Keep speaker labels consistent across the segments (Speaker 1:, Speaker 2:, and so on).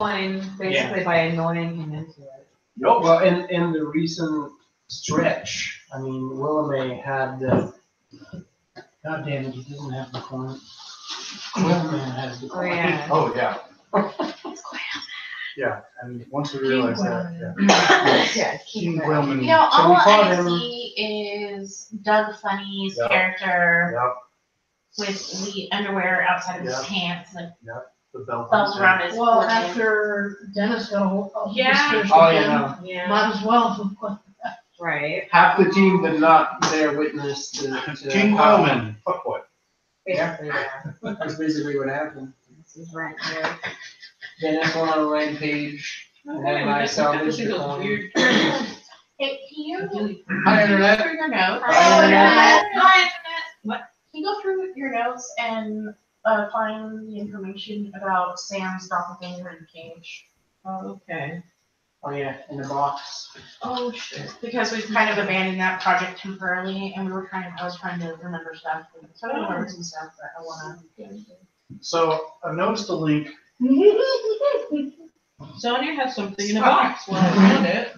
Speaker 1: basically by annoying him into it.
Speaker 2: Nope. Well, in the recent stretch, I mean, Willamay had the. God damn it, he doesn't have the coin. Willamay has the coin.
Speaker 3: Oh yeah.
Speaker 1: It's quite
Speaker 3: Yeah, and once we realized that,
Speaker 1: yeah,
Speaker 3: King Whaleman.
Speaker 4: You know,
Speaker 2: So
Speaker 4: all
Speaker 2: we fought
Speaker 4: I
Speaker 2: him.
Speaker 4: see is Doug Funny's
Speaker 3: Yep.
Speaker 4: character
Speaker 3: Yep,
Speaker 4: with the underwear outside of his
Speaker 3: Yep.
Speaker 4: pants, like
Speaker 3: the belt.
Speaker 4: bells around his
Speaker 5: Well,
Speaker 4: forehead.
Speaker 5: after Dennis got a hold of
Speaker 4: Yeah.
Speaker 2: Oh, yeah.
Speaker 1: Yeah.
Speaker 5: might as well.
Speaker 1: Right.
Speaker 2: Half the team did not bear witness to
Speaker 3: King Whaleman, fuckboy.
Speaker 1: Basically, yeah.
Speaker 2: That's basically what happened.
Speaker 1: This is right here.
Speaker 2: Dennis went on a rampage, and then I salvaged the coin.
Speaker 4: Hey, can you
Speaker 2: Hi, Internet.
Speaker 4: go through your notes?
Speaker 2: Hi, Internet.
Speaker 4: Hi, Internet. What? Can you go through your notes and find the information about Sam's doppelganger in the cage?
Speaker 1: Oh, okay.
Speaker 2: Oh yeah, in the box.
Speaker 4: Oh shit. Because we've kind of abandoned that project temporarily, and I was trying to remember stuff. So I remember some stuff that I wanna.
Speaker 3: So I've noticed a link.
Speaker 1: Sonia has something in a box. Well, I found it.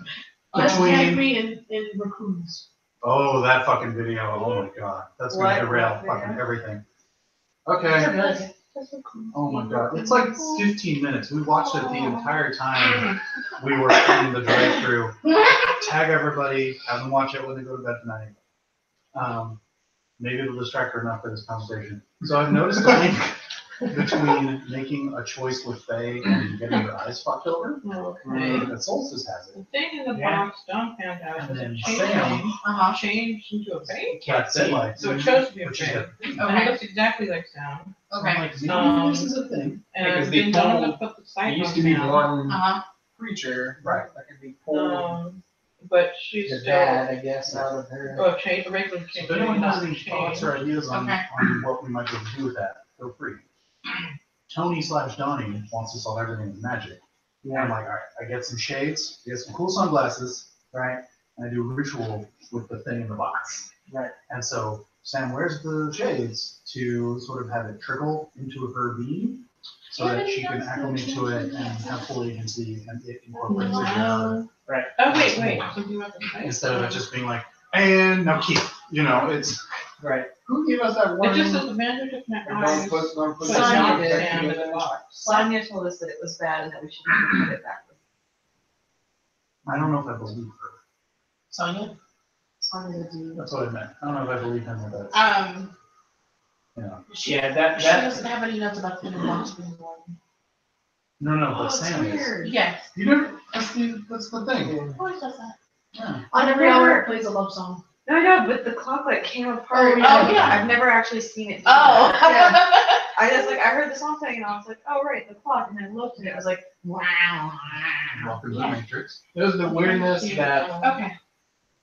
Speaker 5: Just
Speaker 3: Between-
Speaker 5: tag me in raccoons.
Speaker 3: Oh, that fucking video. Oh my god, that's gonna
Speaker 1: What?
Speaker 3: derail
Speaker 1: What
Speaker 3: fucking
Speaker 1: video?
Speaker 3: everything. Okay. Oh my god, it's like 15 minutes. We watched it the entire time we were in the drive-through. Tag everybody, have them watch it when they go to bed tonight. Maybe it'll distract her enough for this conversation. So I've noticed a link between making a choice with Faye and getting your eyes fucked over.
Speaker 1: Okay.
Speaker 3: That Solstice has it.
Speaker 1: The thing in the
Speaker 2: Yeah.
Speaker 1: box, Don found out,
Speaker 3: And
Speaker 1: was
Speaker 3: then
Speaker 1: it
Speaker 3: Sam-
Speaker 1: changed into a fake.
Speaker 3: That's it, like.
Speaker 1: So it chose to be a
Speaker 3: Which is
Speaker 1: fake.
Speaker 3: a-
Speaker 1: It looks exactly like Sam.
Speaker 4: Okay.
Speaker 3: Like, this is a thing.
Speaker 1: And
Speaker 2: Because
Speaker 1: then
Speaker 2: they
Speaker 1: Donna
Speaker 2: pulled-
Speaker 1: put the
Speaker 2: There
Speaker 1: sight
Speaker 2: used
Speaker 1: on
Speaker 2: to be
Speaker 1: Sam.
Speaker 2: one
Speaker 3: Creature.
Speaker 2: right that could be pulled.
Speaker 1: But she's
Speaker 2: The
Speaker 1: still,
Speaker 2: dad, I guess, out of her.
Speaker 1: oh, change, regular change.
Speaker 3: So if anyone has any
Speaker 1: change.
Speaker 3: thoughts or ideas on,
Speaker 4: Okay.
Speaker 3: on what we might be able to do with that, feel free. Tony/Donnie wants to solve everything with magic. And I'm like, all right, I get some shades, I get some cool sunglasses,
Speaker 2: Right.
Speaker 3: and I do a ritual with the thing in the box.
Speaker 2: Right.
Speaker 3: And so Sam wears the shades to sort of have it trickle into her being so that she can acclimate to it and have full agency and it incorporates it in
Speaker 2: Right.
Speaker 1: Oh, wait, something about the sight.
Speaker 3: instead of it just being like, and now keep, you know, it's.
Speaker 2: Right. Who gave us that
Speaker 1: It
Speaker 2: warning?
Speaker 1: just says the manager took my
Speaker 2: Don't
Speaker 1: eyes.
Speaker 2: put
Speaker 1: Sonia
Speaker 2: Sonia
Speaker 1: did.
Speaker 2: back
Speaker 1: Sam
Speaker 2: in the
Speaker 1: did.
Speaker 2: box.
Speaker 1: Sonia told us that it was bad and that we should never put it back.
Speaker 3: I don't know if I believe her.
Speaker 4: Sonia?
Speaker 1: Sonia did.
Speaker 3: That's what I meant. I don't know if I believe him with that. You know.
Speaker 2: Yeah, that
Speaker 4: She doesn't have any notes about the hidden box being born.
Speaker 3: No,
Speaker 1: Oh,
Speaker 3: but
Speaker 1: it's
Speaker 3: Sam is.
Speaker 1: weird.
Speaker 4: Yes.
Speaker 3: You never. That's the thing.
Speaker 4: Always does that.
Speaker 3: Yeah.
Speaker 5: On every hour it plays a love song.
Speaker 1: No, I know, but the clock like came apart.
Speaker 5: Oh, yeah.
Speaker 1: I've never actually seen it. do
Speaker 4: Oh.
Speaker 1: that. Yeah. I just like, I heard the song playing and I was like, oh, right, the clock. And I looked and it was like, wow.
Speaker 3: Welcome to
Speaker 4: Yeah.
Speaker 3: the Matrix.
Speaker 2: It was the weirdness that
Speaker 4: Okay.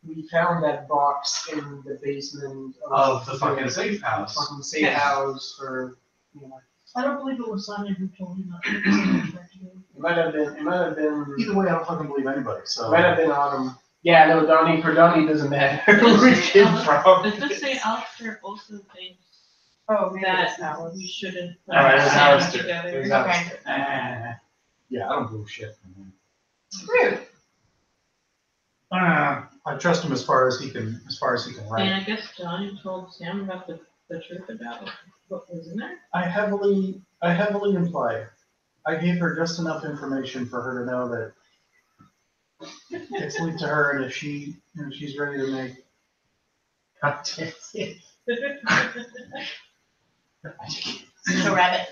Speaker 2: we found that box in the basement
Speaker 3: Of the fucking safe house.
Speaker 2: Fucking safe
Speaker 1: Yeah.
Speaker 2: house for, you know,
Speaker 5: I don't believe it was Sonia who told him not to make the contract.
Speaker 2: it might have been,
Speaker 3: Either way, I don't fucking believe anybody.
Speaker 2: it
Speaker 3: So.
Speaker 2: might have been Autumn. Yeah, no, Donnie, for Donnie doesn't matter where we came from.
Speaker 1: Does this say Alistair also thinks
Speaker 2: Oh,
Speaker 1: that we shouldn't put
Speaker 2: All right, it was
Speaker 1: Sam
Speaker 2: Alistair.
Speaker 1: together?
Speaker 2: It was
Speaker 4: Okay.
Speaker 2: Alistair.
Speaker 3: Yeah, I don't believe shit.
Speaker 4: Rude.
Speaker 3: I trust him as far as he can
Speaker 1: And
Speaker 3: write.
Speaker 1: I guess Johnny told Sam about the truth about what was in there.
Speaker 3: I heavily imply. I gave her just enough information for her to know that it's linked to her, and if she's ready to make. God damn it.
Speaker 4: The rabbit.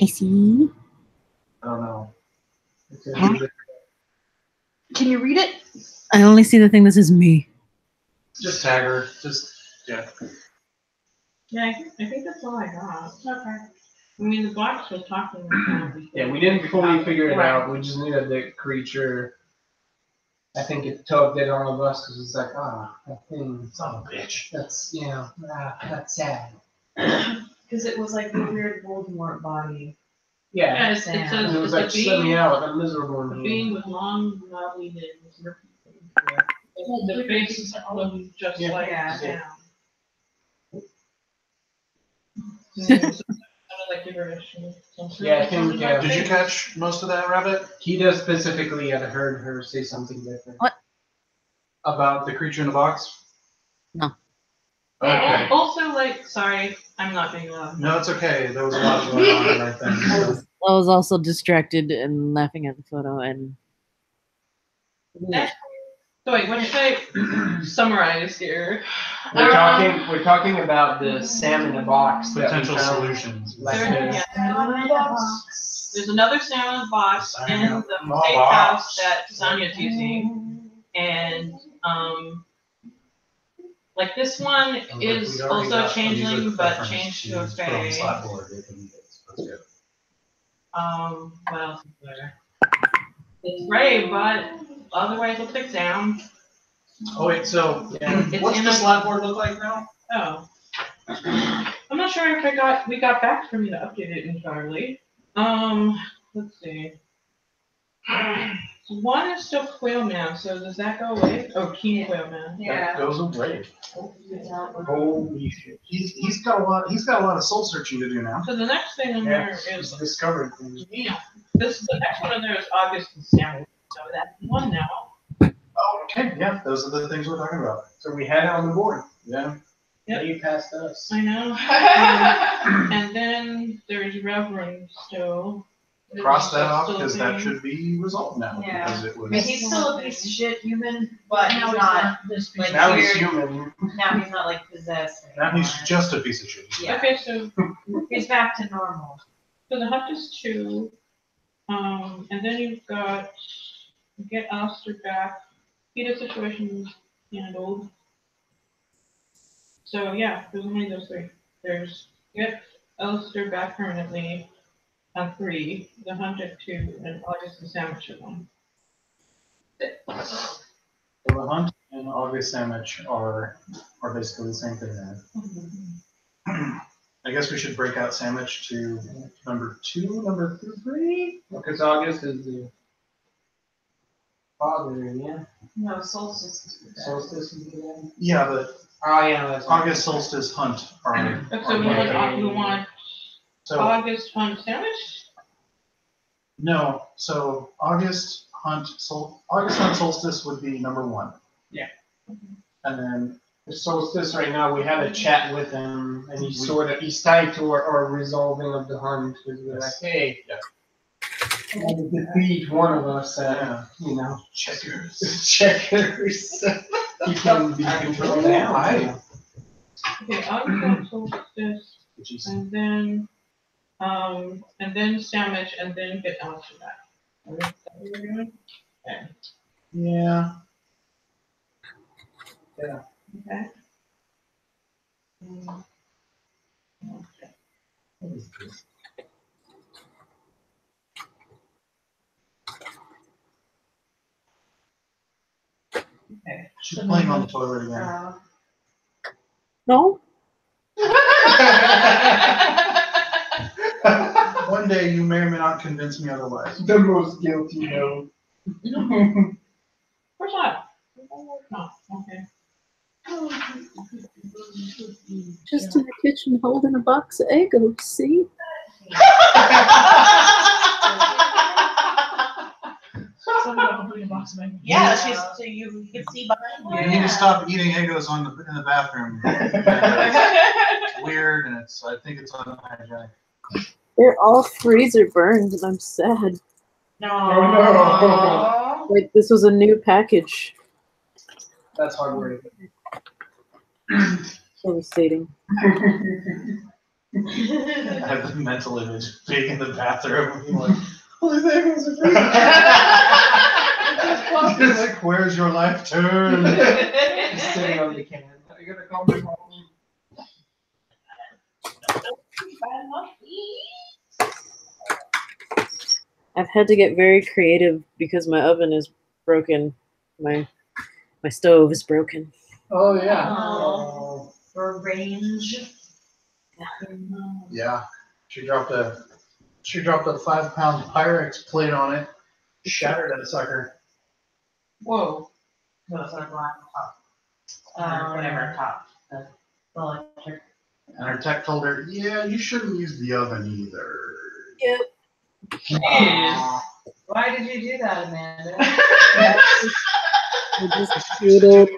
Speaker 6: I see.
Speaker 3: I don't know.
Speaker 5: Can you read it?
Speaker 6: I only see the thing that says me.
Speaker 3: Just tag her. Just yeah.
Speaker 1: Yeah, I think that's all I got. Okay. I mean, the box was talking about before.
Speaker 2: Yeah, we didn't fully figure it
Speaker 1: Right.
Speaker 2: out. We just knew that the creature, I think it tugged at all of us because it's like, that thing,
Speaker 3: Son of a bitch.
Speaker 2: that's, that's sad.
Speaker 1: Because it was like the weird Voldemort body.
Speaker 2: Yeah.
Speaker 1: Yeah, it says
Speaker 2: And it was
Speaker 1: it's
Speaker 2: like,
Speaker 1: a
Speaker 2: shut me
Speaker 1: being,
Speaker 2: out, I'm miserable
Speaker 1: a
Speaker 2: in
Speaker 1: being
Speaker 2: here.
Speaker 1: with long, knobbly limbs. The face looked just like
Speaker 2: Yeah.
Speaker 1: Sam. So none of like gibberish.
Speaker 2: Yeah, I think,
Speaker 3: Did you catch most of that, Rabbit?
Speaker 2: Kita specifically had heard her say something different.
Speaker 6: What?
Speaker 3: About the creature in the box?
Speaker 6: No.
Speaker 3: Okay.
Speaker 1: Also, like, sorry, I'm not being loud.
Speaker 3: No, it's okay. There was a lot going on, I think. So.
Speaker 6: I was also distracted and laughing at the photo and.
Speaker 1: So wait, what did you say? Summarize here.
Speaker 2: We're talking about the Sam in the box. that we
Speaker 3: Potential
Speaker 2: found.
Speaker 3: solutions.
Speaker 2: Like
Speaker 1: There-
Speaker 2: this.
Speaker 1: yeah. There's another salmon box in the
Speaker 3: Salmon
Speaker 1: safe
Speaker 3: box.
Speaker 1: house that Sonya's using, and like this one is also changeling, but changed to a fae. What else is there? It's gray, but otherwise looks like Sam.
Speaker 3: Oh wait, so
Speaker 1: It's
Speaker 3: what's
Speaker 1: in
Speaker 3: the
Speaker 1: a-
Speaker 3: slab board look like now?
Speaker 1: Oh. I'm not sure if we got back from you to update it entirely. Let's see. One is still Quail Man, so does that go away? Oh, Keen Quail Man.
Speaker 3: That goes away.
Speaker 2: Holy shit.
Speaker 3: He's got a lot of soul searching to do now.
Speaker 1: So the next thing in
Speaker 2: Yeah,
Speaker 1: there
Speaker 2: he's
Speaker 1: is,
Speaker 2: discovered things.
Speaker 1: yeah, the next one in there is August and Samuel. So that's one now.
Speaker 3: Oh, okay, yeah, those are the things we're talking about.
Speaker 2: So we had it on the board.
Speaker 3: Yeah.
Speaker 1: Yep.
Speaker 2: You passed us.
Speaker 1: I know. And then there's Reverend still.
Speaker 3: Cross that off
Speaker 1: Still
Speaker 3: because that
Speaker 1: thing.
Speaker 3: should be resolved now.
Speaker 4: Yeah.
Speaker 3: Because it
Speaker 4: I mean,
Speaker 3: was.
Speaker 4: he's still a piece of shit human, but
Speaker 5: Now
Speaker 4: he's
Speaker 5: it's
Speaker 4: not,
Speaker 5: this
Speaker 4: like,
Speaker 2: Now he's
Speaker 4: weird.
Speaker 2: human.
Speaker 4: now he's not like possessed
Speaker 3: Now he's
Speaker 4: anymore.
Speaker 3: just a piece of shit.
Speaker 4: Yeah.
Speaker 1: Okay, so
Speaker 4: He's back to normal.
Speaker 1: the hunt is 2. And then you've got get Alistair back. Peter's situation is handled. So yeah, there's only those 3. There's get Alistair back permanently on 3, the hunt at 2, and August and Sandwich at 1.
Speaker 3: So the hunt and August sandwich are basically the same thing then. I guess we should break out sandwich to number 2, number 3.
Speaker 2: Because August is the father, yeah.
Speaker 4: No, solstice is good.
Speaker 2: Solstice is the dad.
Speaker 3: Yeah, but
Speaker 2: Oh, yeah, that's
Speaker 3: August solstice hunt are.
Speaker 1: So we want
Speaker 3: So
Speaker 1: August hunt sandwich?
Speaker 3: no, so August hunt solstice would be number 1.
Speaker 2: Yeah.
Speaker 3: And then
Speaker 2: The Solstice right now, we had a chat with him, and he's tied to our resolving of the hunt, because we're like, hey, to defeat one of us,
Speaker 3: checkers.
Speaker 2: checkers. He can be controlled now.
Speaker 1: Okay, August hunt solstice, and then sandwich, and then get Alistair back. Is that what we're doing? Okay.
Speaker 3: Yeah.
Speaker 1: Okay. Okay. Okay.
Speaker 3: She's playing on the toilet again.
Speaker 6: No?
Speaker 3: One day you may or may not convince me otherwise.
Speaker 2: The most guilty no.
Speaker 1: Of course not. No, okay.
Speaker 6: Just in the kitchen holding a box of Egos, see?
Speaker 5: Someone got completed box of eggs.
Speaker 4: Yeah, so you can see behind
Speaker 3: You
Speaker 4: you.
Speaker 3: need to stop eating Eggos in the bathroom. It's weird and I think it's unhygienic.
Speaker 6: They're all freezer burned and I'm sad.
Speaker 4: No.
Speaker 6: Wait, this was a new package.
Speaker 2: That's heartbreaking.
Speaker 6: Devastating.
Speaker 3: I have the mental image of being in the bathroom. I'm like, holy Eggos are free. It's like, where's your life turn?
Speaker 2: He's sitting on the can. I gotta call my mom.
Speaker 6: I've had to get very creative because my oven is broken. My stove is broken.
Speaker 2: Oh, yeah.
Speaker 4: Oh. For range.
Speaker 3: Yeah. She dropped a 5-pound Pyrex plate on it. Shattered that sucker.
Speaker 1: Whoa.
Speaker 4: No, it's not black top. Whatever top. The electric.
Speaker 3: And her tech told her, yeah, you shouldn't use the oven either.
Speaker 6: Yep.
Speaker 1: Jeez.
Speaker 7: Why did you do that, Amanda?
Speaker 6: I just hated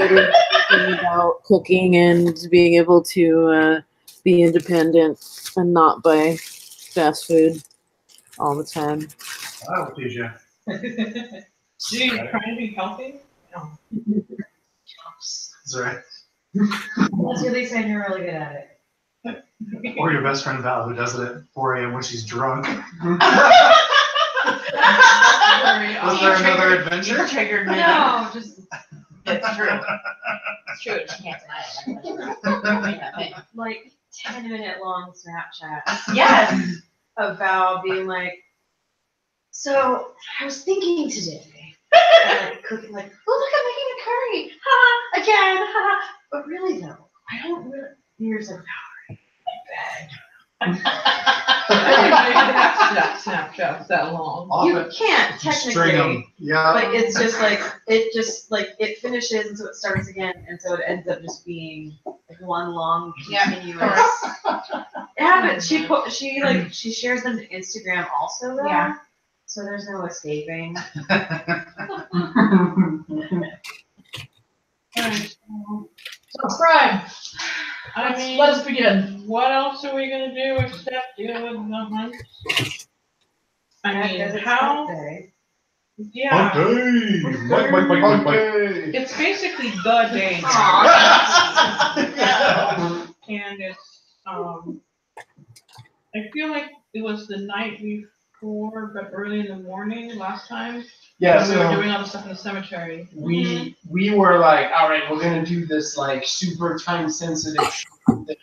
Speaker 6: everything about cooking and being able to be independent and not buy fast food all the time.
Speaker 3: That'll teach you.
Speaker 1: Gee, you're trying to be healthy?
Speaker 3: That's right.
Speaker 7: That's really saying you're really good at it.
Speaker 3: Or your best friend Val, who does it at 4 a.m. when she's drunk. Was there another adventure?
Speaker 4: Triggered me.
Speaker 7: No, just
Speaker 4: It's true. It's true. She can't deny it.
Speaker 7: like 10-minute long Snapchat
Speaker 4: Yes.
Speaker 7: about being like, so I was thinking today, like cooking, like, oh look, I'm making a curry, ha, again, ha. But really though, I don't really. Here's like,
Speaker 1: I didn't know you could have Snapchats that long.
Speaker 7: you
Speaker 3: Often
Speaker 7: can't
Speaker 3: string
Speaker 7: technically.
Speaker 3: them. Yeah.
Speaker 7: But it's just like it finishes and so it starts again and so it ends up just being like one long continuous. It happens. She shares them to Instagram also though.
Speaker 4: Yeah.
Speaker 7: So there's no escaping.
Speaker 1: Alright,
Speaker 5: Subscribe.
Speaker 1: I mean,
Speaker 5: Let us begin.
Speaker 1: what else are we gonna do except deal with the hunt? I mean,
Speaker 7: Because it's
Speaker 1: how?
Speaker 7: hump day.
Speaker 1: Yeah,
Speaker 3: Okay. Mike.
Speaker 1: it's basically the day now,
Speaker 7: Aw.
Speaker 1: and it's I feel like it was the night before, but early in the morning last time.
Speaker 2: Yeah,
Speaker 1: when we were
Speaker 2: so
Speaker 1: doing all the stuff in the cemetery.
Speaker 2: we were like, all right, we're gonna do this like super time sensitive shit.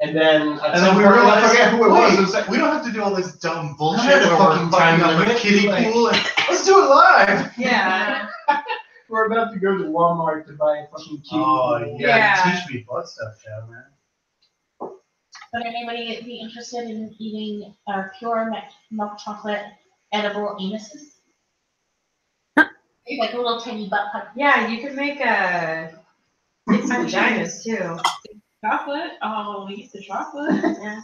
Speaker 2: And then at
Speaker 3: And
Speaker 2: some
Speaker 3: then we
Speaker 2: point, I
Speaker 3: realized,
Speaker 2: forget who it was.
Speaker 3: it was like, we don't have to do all this dumb bullshit
Speaker 2: Not a
Speaker 3: where
Speaker 2: fucking
Speaker 3: we're fucking
Speaker 2: time
Speaker 3: up a
Speaker 2: limit,
Speaker 3: kiddie
Speaker 2: like-
Speaker 3: pool. And,
Speaker 2: Let's do it live.
Speaker 7: Yeah.
Speaker 2: We're about to go to Walmart to buy a fucking kiddie
Speaker 3: oh,
Speaker 2: pool.
Speaker 3: yeah,
Speaker 7: Yeah.
Speaker 3: teach me butt stuff, Joe, man.
Speaker 4: Would anybody be interested in eating pure milk chocolate edible anuses? It's like a little tiny butt hug.
Speaker 7: Yeah, you can make vaginas too.
Speaker 1: Chocolate, I'll eat the chocolate.
Speaker 7: Yeah.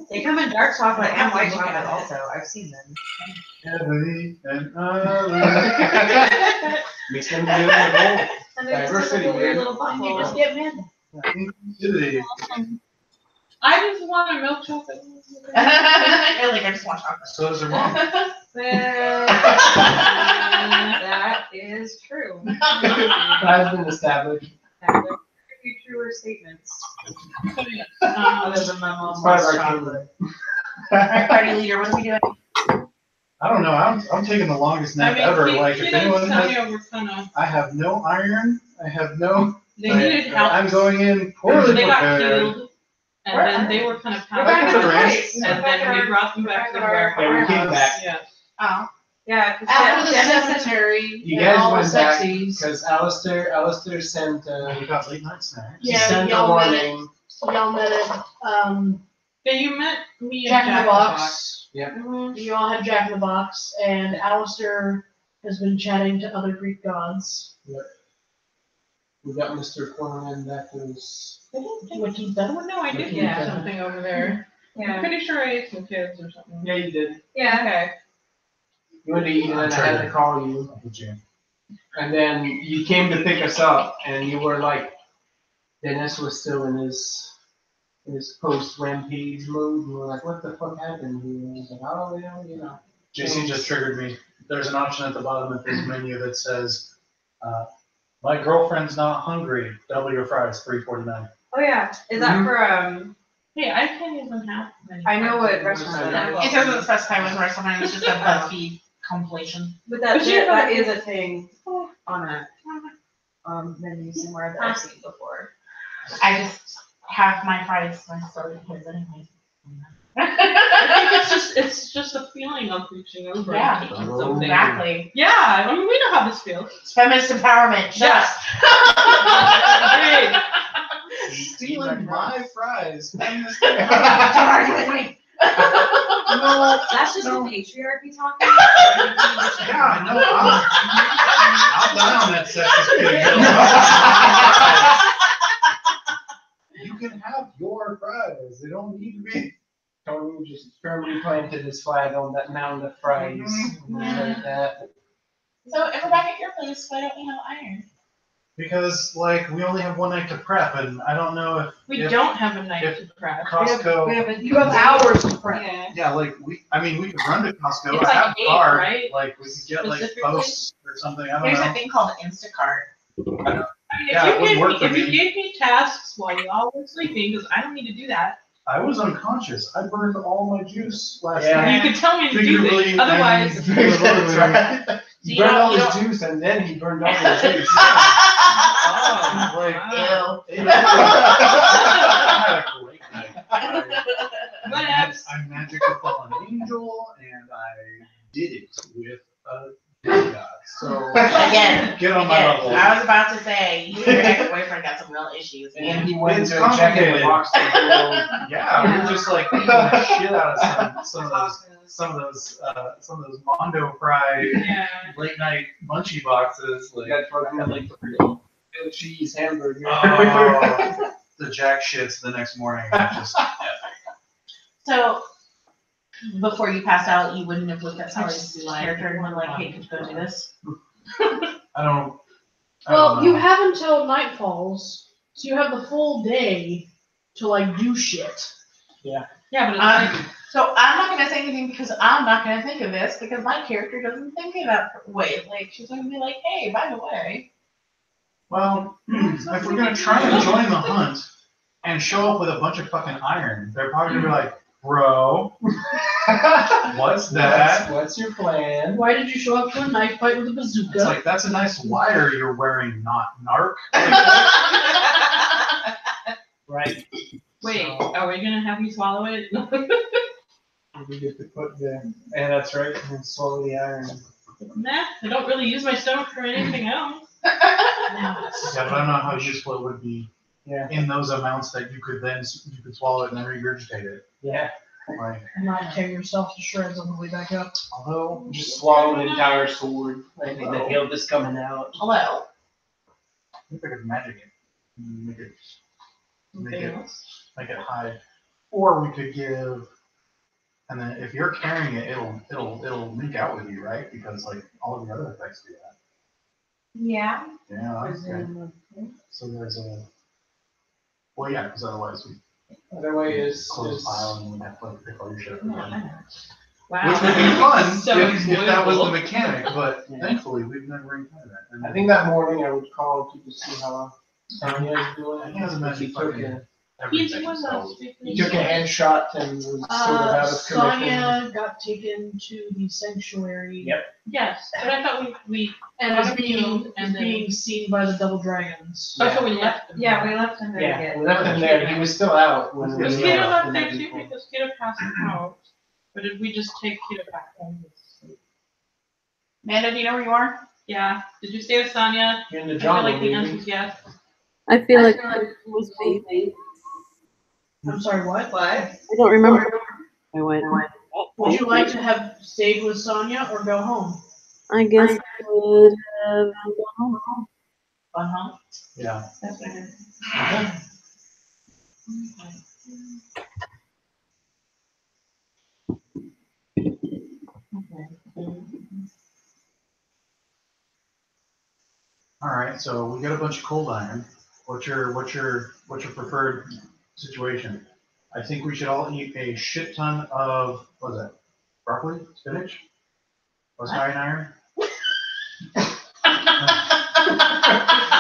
Speaker 7: They come in dark chocolate and white chocolate also. I've seen them.
Speaker 3: Ebony and Ireland.
Speaker 2: Mix them together in a bowl.
Speaker 7: And they're just like
Speaker 2: Diversity,
Speaker 7: a weird
Speaker 2: man.
Speaker 7: little
Speaker 4: And you
Speaker 7: bubble.
Speaker 4: just get mid.
Speaker 3: Inclusivity.
Speaker 1: I just want a milk chocolate.
Speaker 4: I just want chocolate.
Speaker 3: So does her mom.
Speaker 7: That is true.
Speaker 2: Has been established.
Speaker 7: That are pretty truer statements. Other than my mom
Speaker 2: It's part of
Speaker 7: loves
Speaker 2: our
Speaker 7: chocolate.
Speaker 4: Alright, party leader, what are we doing?
Speaker 3: I don't know. I'm taking the longest
Speaker 1: I
Speaker 3: nap
Speaker 1: mean,
Speaker 3: ever.
Speaker 1: he,
Speaker 3: Like,
Speaker 1: he
Speaker 3: if
Speaker 1: and
Speaker 3: anyone has,
Speaker 1: Sonia were kind of,
Speaker 3: I have no iron. I have no.
Speaker 1: they needed help.
Speaker 3: I'm going in poorly
Speaker 1: They got
Speaker 3: prepared.
Speaker 1: killed, and then they were kind of
Speaker 7: We're back
Speaker 3: at
Speaker 1: pounded,
Speaker 3: the
Speaker 7: ranch.
Speaker 1: and then we brought them back to the
Speaker 2: Yeah, we
Speaker 1: warehouse.
Speaker 2: came back.
Speaker 1: Yes.
Speaker 4: Oh.
Speaker 7: Yeah, 'cause
Speaker 5: After the
Speaker 7: Dennis-
Speaker 5: cemetery,
Speaker 2: You
Speaker 5: and
Speaker 2: guys
Speaker 5: all the
Speaker 2: went back
Speaker 5: sexies,
Speaker 2: because Alistair sent
Speaker 3: We got late night snacks.
Speaker 2: he
Speaker 5: Yeah,
Speaker 2: sent a
Speaker 5: y'all met
Speaker 2: warning.
Speaker 5: y'all met at
Speaker 1: Yeah, you met me and
Speaker 5: Jack in the
Speaker 1: Box.
Speaker 5: Box.
Speaker 7: Mhm.
Speaker 5: You all had Jack in the Box, and Alistair has been chatting to other Greek gods.
Speaker 2: We got Mr. Corman that was.
Speaker 5: Wiki Beth.
Speaker 1: Oh, no, I did
Speaker 2: Yeah.
Speaker 1: get something over there. I'm
Speaker 7: Yeah.
Speaker 1: pretty sure I ate some kids or something.
Speaker 2: Yeah, you did.
Speaker 7: Yeah.
Speaker 1: Okay.
Speaker 2: You went to eat and then I had to call you. And then you came to pick us up and you were like, Dennis was still in his post-rampage mode. And we were like, what the fuck happened here? And he was like, oh, yeah, you know.
Speaker 3: JC just triggered me. There's an option at the bottom of this menu that says, "My girlfriend's not hungry. Double your fries, $3.49."
Speaker 7: Oh yeah. Is that for
Speaker 1: Hey, I can't even have many.
Speaker 7: I know what
Speaker 1: friends
Speaker 7: restaurant
Speaker 1: anymore.
Speaker 7: that
Speaker 4: It doesn't specify what restaurant, it's just a BuzzFeed compilation.
Speaker 7: But that
Speaker 1: But you know-
Speaker 7: that is a thing on a menu somewhere that I've seen before.
Speaker 4: I just have my fries when I started kids anyway.
Speaker 1: I think it's just a feeling of reaching over
Speaker 4: Yeah.
Speaker 1: and taking something.
Speaker 4: Exactly.
Speaker 1: Yeah, I mean, we know how this feels.
Speaker 4: It's feminist empowerment.
Speaker 1: Yes. Great.
Speaker 2: Stealing my fries.
Speaker 4: Don't argue with me.
Speaker 7: No, that's just the patriarchy talking.
Speaker 3: Yeah, no, I'll die on that sexist pig. You can have because they don't need to be.
Speaker 2: Tony just firmly planted his flag on that mound of fries. Like that.
Speaker 4: So if we're back at your place, why don't we have iron?
Speaker 3: Because, like, we only have one night to prep, and I don't know if.
Speaker 1: We
Speaker 3: if
Speaker 1: don't have a night
Speaker 3: if
Speaker 1: to prep.
Speaker 3: Costco.
Speaker 5: You have hours to prep.
Speaker 1: Yeah.
Speaker 3: Yeah, like, we could run to Costco.
Speaker 1: It's
Speaker 3: I
Speaker 1: like
Speaker 3: have
Speaker 1: eight,
Speaker 3: a card.
Speaker 1: right?
Speaker 3: Like, we could get, like,
Speaker 1: Specifically?
Speaker 3: posts or something. I don't
Speaker 4: There's
Speaker 3: know.
Speaker 4: a thing called Instacart.
Speaker 1: I mean,
Speaker 3: Yeah, it wouldn't work for
Speaker 1: if you
Speaker 3: me.
Speaker 1: gave me tasks while y'all were sleeping, because I don't need to do that.
Speaker 3: I was unconscious. I burned all my juice last
Speaker 2: Yeah.
Speaker 3: night.
Speaker 1: You could tell me to do
Speaker 3: Figuratively
Speaker 1: things. Otherwise,
Speaker 3: and literally.
Speaker 2: Right.
Speaker 4: So
Speaker 2: He
Speaker 4: you
Speaker 2: burned all
Speaker 4: don't-
Speaker 2: his juice and then he burned all his juice.
Speaker 1: oh,
Speaker 3: Like,
Speaker 1: wow.
Speaker 3: I had a great night.
Speaker 1: Whatevs.
Speaker 3: I magicked a fallen angel, and I did it with a demigod. So
Speaker 4: Again,
Speaker 3: get on my level.
Speaker 4: I was about to say, you and your ex-boyfriend got some real issues.
Speaker 2: And he went
Speaker 3: It's
Speaker 2: to a Jack in the
Speaker 3: complicated.
Speaker 2: Box to
Speaker 3: Yeah, we were just like eating the shit out of some of those Mondo Fry
Speaker 1: Yeah.
Speaker 3: late night munchie boxes.
Speaker 2: You
Speaker 3: Like,
Speaker 2: got fucking like Philly cheese hamburger.
Speaker 3: oh, the jack shits the next morning. Just
Speaker 4: So, before you passed out, you wouldn't have looked at Sally's character and been like, hey, could you go do this?
Speaker 3: I don't.
Speaker 5: Well,
Speaker 3: I
Speaker 5: you
Speaker 3: don't know.
Speaker 5: have until night falls, so you have the full day to like do shit.
Speaker 1: Yeah, but it's like,
Speaker 4: So I'm not gonna say anything because I'm not gonna think of this because my character doesn't think in that way. Like she's gonna be like, hey, by the way.
Speaker 3: Well, if we're gonna try and join the hunt and show up with a bunch of fucking iron, they're probably gonna be like, bro, what's that?
Speaker 2: What's your plan?
Speaker 5: Why did you show up to a knife fight with a bazooka?
Speaker 3: It's like, that's a nice wire you're wearing, not narc.
Speaker 2: Right.
Speaker 1: wait, are we gonna have you swallow it?
Speaker 2: We get to put the, and that's right, and swallow the iron.
Speaker 1: Nah, I don't really use my stomach for anything else.
Speaker 3: Yeah, but I don't know how useful it would be
Speaker 2: Yeah.
Speaker 3: in those amounts that you could swallow it and then regurgitate it.
Speaker 2: Yeah.
Speaker 3: Like,
Speaker 5: And not tear yourself to shreds on the way back up.
Speaker 3: although,
Speaker 2: Just swallow an entire sword. I think the hilt is coming out.
Speaker 4: Hello.
Speaker 3: I think I could magic it. Make it
Speaker 1: Anything else?
Speaker 3: make it hide. Or we could give, and then if you're carrying it, it'll link out with you, right? Because like all of the other effects do that.
Speaker 7: Yeah.
Speaker 3: Yeah. Okay. So there's a. Well, yeah, because otherwise we
Speaker 2: Other way is
Speaker 3: close file and we have to like pick all your shit up again.
Speaker 1: Wow.
Speaker 3: Which would be fun
Speaker 1: So
Speaker 3: if that was the
Speaker 1: enjoyable.
Speaker 3: mechanic, but
Speaker 2: Yeah.
Speaker 3: thankfully we've never encountered that. And
Speaker 2: I think that morning I would call to just see how Tanya is doing.
Speaker 3: He hasn't
Speaker 2: He
Speaker 3: been
Speaker 2: took
Speaker 3: fucking
Speaker 2: a,
Speaker 3: everything.
Speaker 1: was
Speaker 3: So.
Speaker 2: he took a headshot and was sort of out of commission.
Speaker 5: Sonya got taken to the sanctuary.
Speaker 2: Yep.
Speaker 1: Yes, but I thought we
Speaker 5: And is
Speaker 1: Other
Speaker 5: being,
Speaker 1: people, and then-
Speaker 5: being seen by the double dragons.
Speaker 1: oh, so we left them.
Speaker 7: Yeah, we left him there
Speaker 2: Yeah,
Speaker 7: again.
Speaker 2: we left him there. He was still out when we
Speaker 1: Was
Speaker 3: Yeah.
Speaker 1: Kiddo
Speaker 2: left
Speaker 1: not
Speaker 2: the
Speaker 1: there
Speaker 2: night
Speaker 1: too?
Speaker 2: before.
Speaker 1: Because Kiddo passed out. Or did we just take Kiddo back home?
Speaker 4: Amanda, do you know where you are?
Speaker 1: Yeah. Did you stay with Sonya?
Speaker 2: You're in the
Speaker 1: I feel
Speaker 2: jungle,
Speaker 1: like the
Speaker 2: baby.
Speaker 1: answer is yes.
Speaker 6: I feel like it was me.
Speaker 5: I'm sorry, what?
Speaker 7: What?
Speaker 6: I don't remember. I went.
Speaker 5: Would you like to have stayed with Sonya or go home?
Speaker 6: I guess I would have gone home.
Speaker 4: Fun, huh?
Speaker 3: Yeah.
Speaker 7: That's what it is.
Speaker 3: All right, so we got a bunch of cold iron. What's your preferred situation? I think we should all eat a shit ton of what was that? Broccoli, spinach, plus high in iron.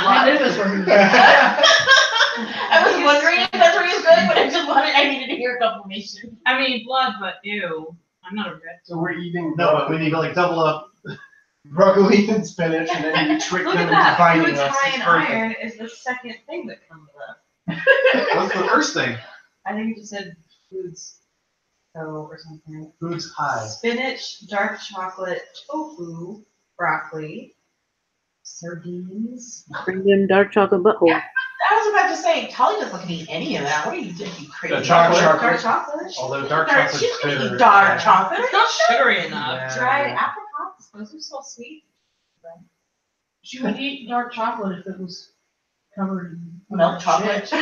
Speaker 5: I knew this was
Speaker 4: I was wondering if that's where he was going, but I needed to hear confirmation.
Speaker 1: I mean, blood, but ew. I'm not a vet.
Speaker 2: So we're eating
Speaker 3: No, but we need to like double up.
Speaker 2: broccoli and spinach, and then you trick
Speaker 7: Look
Speaker 2: them
Speaker 7: at
Speaker 2: into
Speaker 7: that.
Speaker 2: finding
Speaker 7: Foods
Speaker 2: us.
Speaker 7: high
Speaker 2: It's
Speaker 7: in
Speaker 2: perfect.
Speaker 7: iron is the second thing that comes up.
Speaker 3: What's the first thing?
Speaker 7: I think you just said foods or something.
Speaker 3: Food's high.
Speaker 7: Spinach, dark chocolate, tofu, broccoli, sardines.
Speaker 6: Bring them dark chocolate butthole.
Speaker 4: I was about to say, Tali doesn't look to eat any of that. What are you doing, you crazy?
Speaker 3: The chocolate.
Speaker 7: Dark chocolate.
Speaker 3: Although dark
Speaker 4: Dark-
Speaker 3: chocolate's
Speaker 4: she can eat
Speaker 3: bitter.
Speaker 4: dark chocolate.
Speaker 1: It's not sugary enough.
Speaker 3: Yeah.
Speaker 7: Dried apricots. Those are so sweet.
Speaker 5: She would eat dark chocolate if it was covered in
Speaker 4: Milk chocolate.
Speaker 5: shit.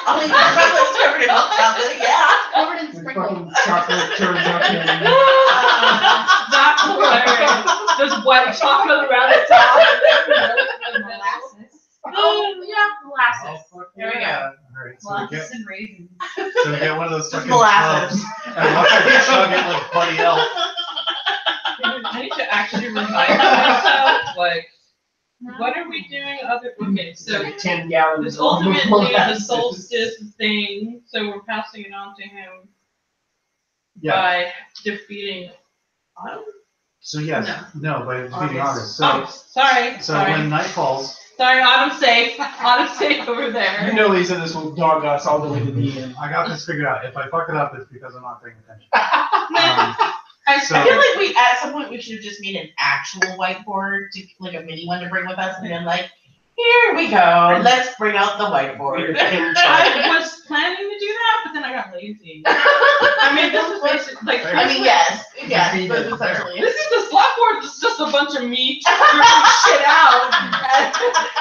Speaker 4: Oh, your chocolate's covered in milk chocolate, yeah.
Speaker 5: Covered in
Speaker 2: The
Speaker 5: sprinkles.
Speaker 2: fucking chocolate turns up in.
Speaker 1: That's hilarious. There's white chocolate around the top.
Speaker 4: Molasses.
Speaker 5: Oh, yeah, molasses.
Speaker 4: There we go.
Speaker 3: Alright, so
Speaker 7: Molasses and raisins.
Speaker 3: we get one of those
Speaker 4: Just
Speaker 3: fucking
Speaker 4: molasses.
Speaker 3: clubs and watch her chug it like Buddy Elf.
Speaker 1: I need to actually remind myself, like, what are we doing okay, so
Speaker 2: 10 gallons.
Speaker 1: this
Speaker 2: of
Speaker 1: ultimately the
Speaker 2: molasses.
Speaker 1: solstice thing, so we're passing it on to him
Speaker 3: Yeah,
Speaker 1: by defeating Autumn?
Speaker 3: so yes, no, by defeating August. So,
Speaker 1: Sorry.
Speaker 3: when night falls,
Speaker 1: Sorry, Autumn's safe. Autumn's safe over there.
Speaker 2: You know Lisa, this will dog us all the way to the end.
Speaker 3: I got this figured out. If I fuck it up, it's because I'm not paying attention.
Speaker 4: I
Speaker 3: So-
Speaker 4: feel like at some point we should have just made an actual whiteboard, like a mini one to bring with us, and then like, here we go, let's bring out the whiteboard.
Speaker 1: I was planning to do that, but then I got lazy. I mean, this is basically like.
Speaker 4: I mean, yes, but essentially.
Speaker 1: This is the slot board. It's just a bunch of me ripping shit out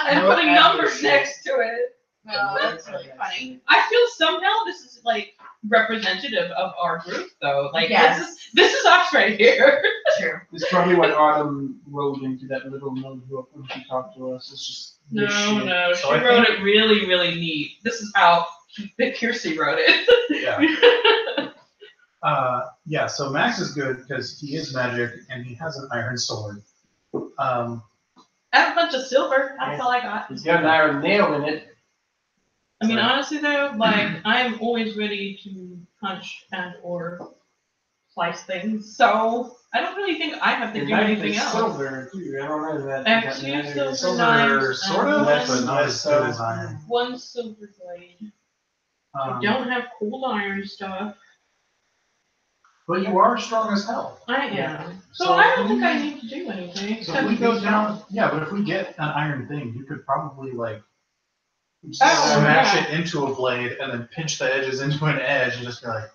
Speaker 1: and putting numbers next to it.
Speaker 4: No, that's really funny.
Speaker 1: I feel somehow this is like representative of our group, though. Like
Speaker 4: Yes.
Speaker 1: this is us right here.
Speaker 4: True.
Speaker 2: This is probably what Autumn wrote into that little notebook when she talked to us. It's just this shit.
Speaker 1: No, she
Speaker 3: So I
Speaker 1: wrote it really, really neat. This is how Kiersey wrote it.
Speaker 3: Yeah, so Max is good because he is magic and he has an iron sword.
Speaker 1: I have a bunch of silver. That's all I got.
Speaker 2: He's got an iron nail in it.
Speaker 1: I mean, honestly though, like I'm always ready to punch and or slice things, so I don't really think I have to
Speaker 2: Your
Speaker 1: do
Speaker 2: knife
Speaker 1: anything
Speaker 2: is
Speaker 1: else.
Speaker 2: silver too. I don't know that.
Speaker 1: I have
Speaker 2: that
Speaker 1: two
Speaker 2: matters.
Speaker 1: silver
Speaker 3: Silver,
Speaker 1: knives
Speaker 3: sort
Speaker 1: and
Speaker 3: of,
Speaker 2: That's-
Speaker 3: but not as good as iron.
Speaker 1: one silver blade. I don't have cold iron stuff.
Speaker 3: But you are strong as hell.
Speaker 1: I am.
Speaker 2: Yeah.
Speaker 1: So,
Speaker 3: So
Speaker 1: I don't
Speaker 3: if
Speaker 1: think
Speaker 3: we-
Speaker 1: I need to do anything.
Speaker 3: So if we go down, yeah, but if we get an iron thing, you could probably like
Speaker 1: Oh,
Speaker 3: smash
Speaker 1: yeah.
Speaker 3: it into a blade and then pinch the edges into an edge and just be like,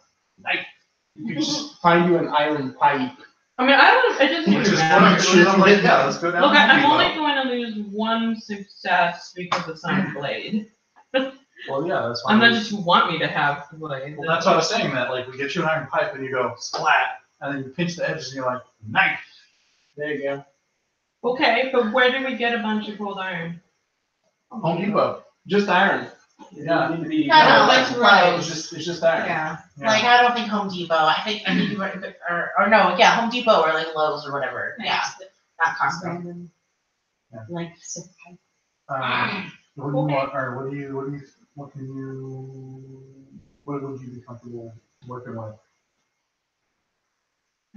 Speaker 2: You could just find you an iron pipe.
Speaker 1: I mean, I don't. It doesn't
Speaker 3: which is
Speaker 1: matter.
Speaker 3: what I'm like, yeah, let's go down.
Speaker 1: Look,
Speaker 3: to
Speaker 1: I'm
Speaker 3: Depot.
Speaker 1: only going to lose one success because it's not a blade.
Speaker 3: Well, yeah, that's fine.
Speaker 1: Unless you want me to have the blade.
Speaker 3: Well, that's what I was saying, that like we get you an iron pipe and you go splat, and then you pinch the edges and you're like, knife.
Speaker 2: There you go.
Speaker 1: Okay, but where do we get a bunch of cold iron?
Speaker 3: Home Depot.
Speaker 2: Just iron.
Speaker 3: Yeah.
Speaker 2: You need to be.
Speaker 4: I know,
Speaker 2: no,
Speaker 4: that's right.
Speaker 2: It's just iron.
Speaker 4: Yeah.
Speaker 3: Yeah.
Speaker 4: Like I don't think Home Depot. I think or no, yeah, Home Depot or like Lowe's or whatever. Yeah, not Costco.
Speaker 7: Random.
Speaker 3: Yeah.
Speaker 7: Like, so
Speaker 3: What do you want, or what would you be comfortable working with?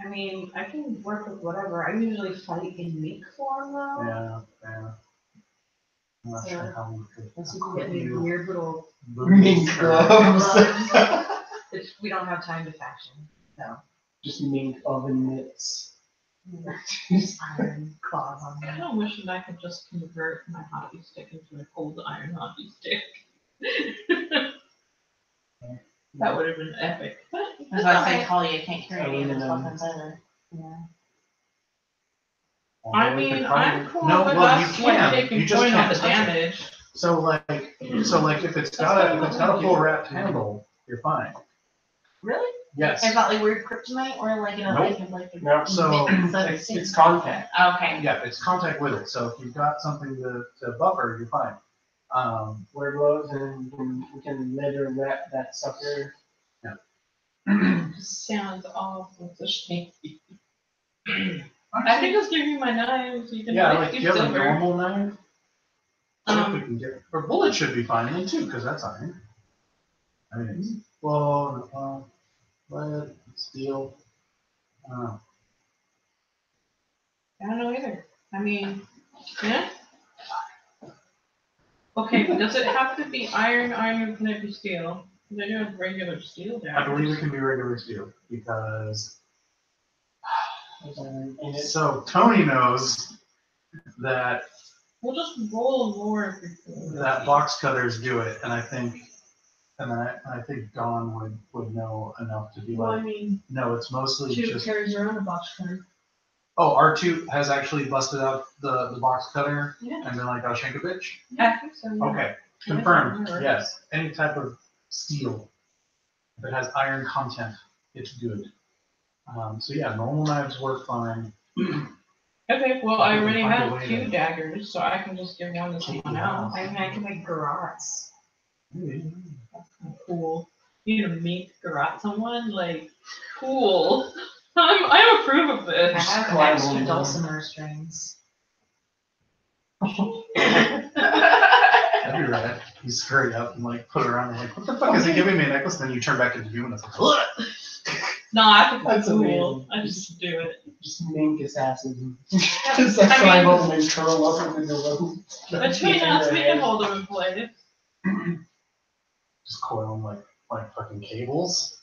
Speaker 7: I mean, I can work with whatever. I usually fight in mink form though.
Speaker 3: Yeah. I'm not
Speaker 7: So,
Speaker 3: sure how we could
Speaker 7: Unless you can get
Speaker 3: equip
Speaker 7: me
Speaker 3: you.
Speaker 7: weird little
Speaker 2: Mink gloves.
Speaker 7: which we don't have time to fashion.
Speaker 2: Just mink oven mitts.
Speaker 7: Just iron claws on
Speaker 1: I
Speaker 7: them.
Speaker 1: don't wish that I could just convert my hockey stick into a cold iron hockey stick. That would have been epic. But
Speaker 4: I was about to say,
Speaker 1: okay.
Speaker 4: Talia can't carry any of those
Speaker 2: Aluminum.
Speaker 4: weapons either.
Speaker 1: I mean, I'm cool
Speaker 3: No,
Speaker 1: with
Speaker 3: well, you
Speaker 1: us
Speaker 3: can.
Speaker 1: taking
Speaker 3: You just
Speaker 1: point on
Speaker 3: can't
Speaker 1: the
Speaker 3: touch it.
Speaker 1: damage.
Speaker 3: So like if it's got a full wrapped handle, you're fine.
Speaker 4: Really?
Speaker 3: Yes.
Speaker 4: It's not like weird kryptonite or like like a
Speaker 2: No,
Speaker 3: So
Speaker 2: it's contact.
Speaker 4: okay.
Speaker 3: yeah, it's contact with it. So if you've got something to buffer, you're fine.
Speaker 2: Wear gloves and we can leather wrap that sucker.
Speaker 1: Sounds awful. It's a shame. I think I'll give you my knives. You can
Speaker 3: Yeah,
Speaker 1: always
Speaker 3: like
Speaker 1: do
Speaker 3: you have a
Speaker 1: silver.
Speaker 3: normal knife. See if we
Speaker 1: Um,
Speaker 3: can get, or bullet should be fine then too, because that's iron. I mean, it's lead, steel. I don't know.
Speaker 1: I don't know either. I mean, yeah. Okay, but does it have to be iron? Iron, or can it be steel? Because I do have regular steel
Speaker 3: I believe it
Speaker 1: daggers.
Speaker 3: can be regular steel because.
Speaker 2: There's iron in it.
Speaker 3: So Tony knows that
Speaker 1: We'll just roll a lore before.
Speaker 3: that box cutters do it, and I think Dawn would know enough to be
Speaker 5: Well, I
Speaker 3: like,
Speaker 5: mean,
Speaker 3: no, it's mostly
Speaker 5: she
Speaker 3: just.
Speaker 5: carries around a box cutter.
Speaker 3: Oh, R2 has actually busted out the box cutter
Speaker 7: Yeah.
Speaker 3: and been like, I'll shank a bitch?
Speaker 1: I think so. Yeah.
Speaker 3: Okay, confirmed, yes. Any type of steel that has iron content, it's good. So yeah, normal knives work fine.
Speaker 1: Okay, well, I already
Speaker 3: Find a
Speaker 1: have
Speaker 3: way
Speaker 1: 2
Speaker 3: to-
Speaker 1: daggers, so I can just give one to someone else.
Speaker 7: I mean, I can make garrots.
Speaker 1: Cool. You gonna make garrote someone? Like, cool. I approve of
Speaker 7: I
Speaker 1: this.
Speaker 7: have
Speaker 2: Climb
Speaker 7: extra
Speaker 2: over.
Speaker 7: dulcimer strings.
Speaker 3: That'd be rad. You scurry up and like put it around and like, what the fuck is he giving me a necklace? And then you turn back into you and it's like, "Ugh."
Speaker 1: No, I think
Speaker 2: That's
Speaker 1: it's cool.
Speaker 2: amazing.
Speaker 1: I just do it.
Speaker 2: Just mink assassins.
Speaker 1: I
Speaker 2: Just like climb
Speaker 1: mean-
Speaker 2: over and curl up into the rope.
Speaker 1: Between us, we can hold them in place.
Speaker 3: Just coil them like fucking cables.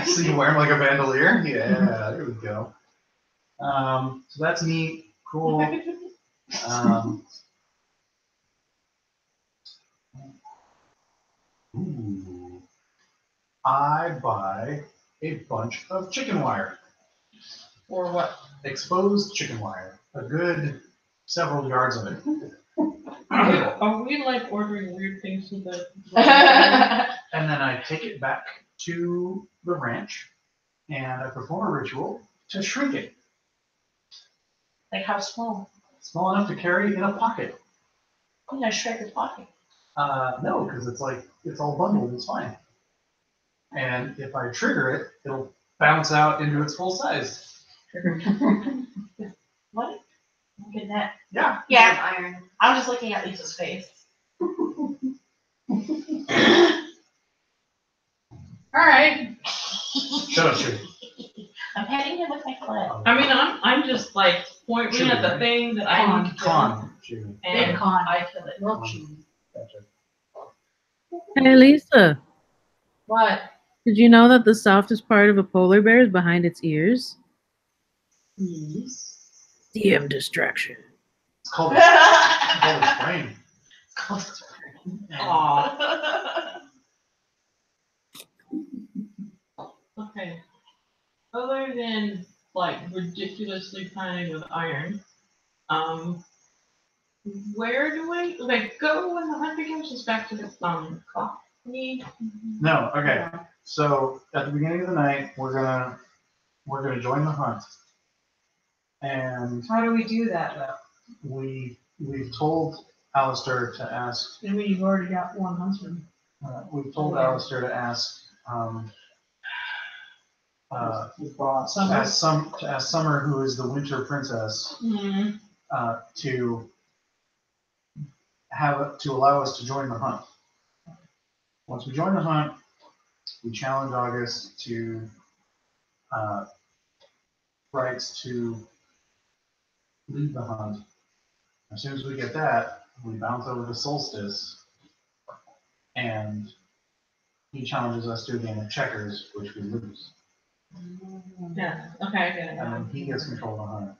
Speaker 3: So you wear them like a bandolier? Yeah, there we go. So that's neat, cool. Ooh. I buy a bunch of chicken wire,
Speaker 1: Or what?
Speaker 3: exposed chicken wire, a good several yards of it.
Speaker 1: Are we like ordering weird things to the?
Speaker 3: And then I take it back to the ranch and I perform a ritual to shrink it.
Speaker 4: Like how small?
Speaker 3: Small enough to carry in a pocket.
Speaker 4: You know, shred your pocket.
Speaker 3: No, because it's like, it's all bundled, it's fine. And if I trigger it, it'll bounce out into its full size.
Speaker 4: What? Look at that.
Speaker 3: Yeah.
Speaker 4: Yeah,
Speaker 7: Iron.
Speaker 4: I'm just looking at Lisa's face.
Speaker 1: Alright.
Speaker 3: Shut up, Sherry.
Speaker 4: I'm petting him with my foot.
Speaker 1: I mean, I'm just like pointing at the thing that I need to kill.
Speaker 3: Con, Sherry.
Speaker 1: And
Speaker 5: Big con.
Speaker 1: I kill it.
Speaker 3: Gotcha.
Speaker 6: Hey, Lisa,
Speaker 5: What?
Speaker 6: did you know that the softest part of a polar bear is behind its ears?
Speaker 5: Yes.
Speaker 6: DM distraction.
Speaker 3: It's called its brain.
Speaker 1: Aw. Okay. Other than like ridiculously planning with iron, where do I like go when the hunt begins? Just back to the clock?
Speaker 3: No, okay. So at the beginning of the night, we're gonna join the hunt. And
Speaker 7: How do we do that though?
Speaker 3: we've told Alistair to ask,
Speaker 5: I mean, you've already got one huntsman.
Speaker 3: we've told Alistair to ask,
Speaker 2: The boss.
Speaker 3: to ask Summer, who is the Winter Princess,
Speaker 1: Mm-hmm.
Speaker 3: to allow us to join the hunt. Once we join the hunt, we challenge August to rights to lead the hunt. As soon as we get that, we bounce over to Solstice, and he challenges us to a game of checkers, which we lose.
Speaker 1: Yeah. Okay, I get it
Speaker 3: And
Speaker 1: now.
Speaker 3: then he gets control of the hunt.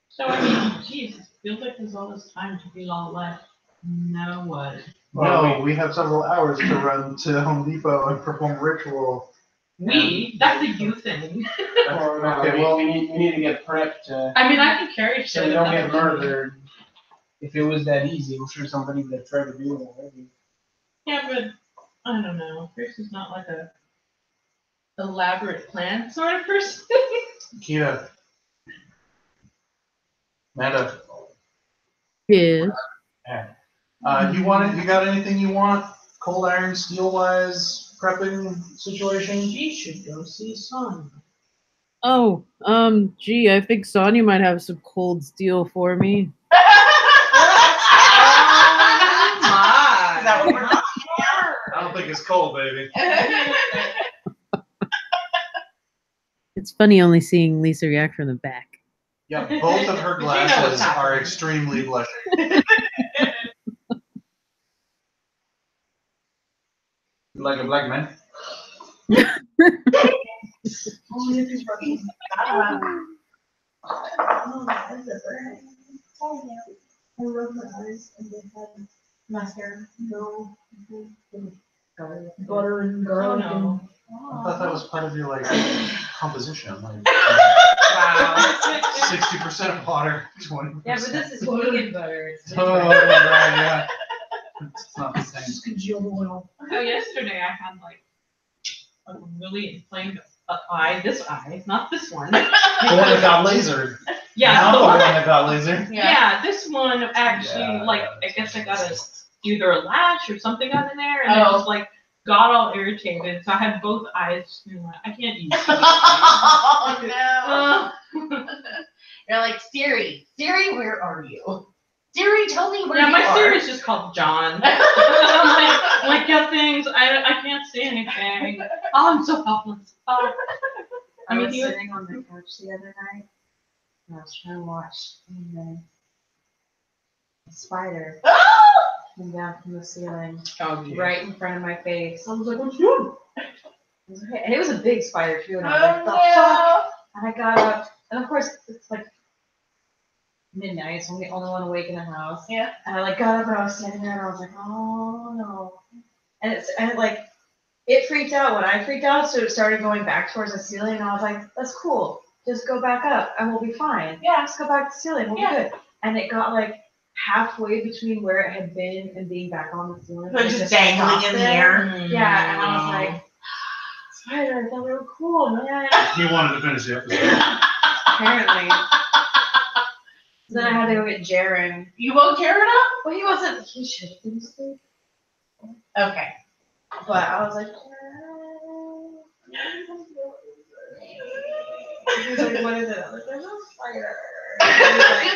Speaker 1: So I mean, geez, it feels like there's all this time to be all left. No what?
Speaker 3: No, we have several hours to run to Home Depot and perform a ritual.
Speaker 1: That's a you thing.
Speaker 3: Okay,
Speaker 2: well, we need to get prepped
Speaker 1: I mean, I can carry
Speaker 2: so
Speaker 1: shit.
Speaker 2: we
Speaker 1: if
Speaker 2: don't
Speaker 1: that's
Speaker 2: get
Speaker 1: what you need.
Speaker 2: murdered. If it was that easy, I'm sure somebody would have tried to do it already.
Speaker 1: Yeah, but I don't know. Chris is not like a elaborate plan sort of person.
Speaker 3: Kita. Amanda,
Speaker 6: Yes.
Speaker 3: you got anything you want? Cold iron, steel wise, prepping situation?
Speaker 5: She should go see Son.
Speaker 6: Oh, gee, I think Sonya might have some cold steel for me.
Speaker 4: Oh my. Is that what we're talking
Speaker 3: I don't think it's cold, baby.
Speaker 4: about?
Speaker 6: It's funny only seeing Lisa react from the back.
Speaker 3: Yeah, both of her
Speaker 1: You know what's
Speaker 3: glasses are
Speaker 1: happening.
Speaker 3: extremely blushing. You like a black man?
Speaker 5: I rubbed my eyes and they had
Speaker 7: Mascara.
Speaker 5: no butter and
Speaker 1: Oh
Speaker 5: garlic
Speaker 1: no.
Speaker 3: I thought that was part of your like composition. Like,
Speaker 7: Wow.
Speaker 3: 60% water, 20%.
Speaker 7: Yeah, but this is vegan butter. It's
Speaker 3: Oh,
Speaker 7: different.
Speaker 3: right, yeah. It's not the same.
Speaker 5: Just congealed oil.
Speaker 1: So yesterday I had like a really inflamed eye. This eye, not this one.
Speaker 3: The one that got lasered.
Speaker 1: Yeah,
Speaker 3: Not
Speaker 1: the
Speaker 3: the one
Speaker 1: one.
Speaker 3: that got lasered.
Speaker 1: Yeah, this one actually,
Speaker 3: Yeah.
Speaker 1: like, I guess I got either a lash or something got in there, and it just like got all irritated. So I had both eyes. You know, I can't use.
Speaker 4: Oh no. You're like, Siri, where are you? Siri, tell me where
Speaker 1: Yeah,
Speaker 4: you
Speaker 1: my
Speaker 4: are.
Speaker 1: Siri's just called John. I'm like, got things. I can't see anything. Oh, I'm so helpless. Oh.
Speaker 7: I was
Speaker 1: he was-
Speaker 7: sitting on the couch the other night, and I was trying to watch, and then a spider came down from the ceiling, right in front of my face.
Speaker 5: I was like, what you doing?
Speaker 7: It was okay. And it was a big spider too, and I was
Speaker 4: Oh
Speaker 7: like, the fuck? And I got up, and of course it's like midnight, so I'm the only one awake in the house.
Speaker 4: Yeah.
Speaker 7: And I like got up and I was standing there, and I was like, oh no. And it like it freaked out when I freaked out, so it started going back towards the ceiling, and I was like, that's cool. Just go back up, and we'll be fine.
Speaker 4: Yeah.
Speaker 7: Just go back to the ceiling, we'll be good. And it got like halfway between where it had been and being back on the ceiling.
Speaker 4: Like
Speaker 7: and it
Speaker 4: just dangling
Speaker 7: stopped
Speaker 4: in the
Speaker 7: there.
Speaker 4: air.
Speaker 7: Yeah, and I was like, spider, I thought we were cool, man.
Speaker 3: He wanted to finish the episode.
Speaker 7: Apparently. So then I had to go get Jaren.
Speaker 4: You woke Jared up?
Speaker 7: Well, he wasn't, he should have been asleep.
Speaker 4: Okay.
Speaker 7: But I was like, he was like, what is it? I was like, there's no spider. And he was like,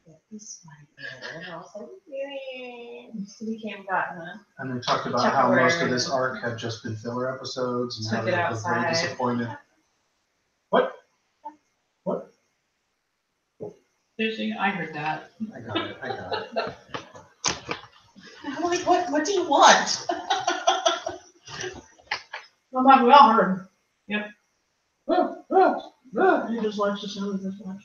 Speaker 7: get this spider. And I was like, yay. So we came and got him.
Speaker 3: And they talked about how most of this arc had just been filler episodes and how
Speaker 7: Took it
Speaker 3: they were very
Speaker 7: outside.
Speaker 3: disappointed. What?
Speaker 1: Seriously, I heard that.
Speaker 3: I got it.
Speaker 4: I'm like, what do you want?
Speaker 5: I'm like, we all heard.
Speaker 1: Yep.
Speaker 5: He just likes the sound of this watch.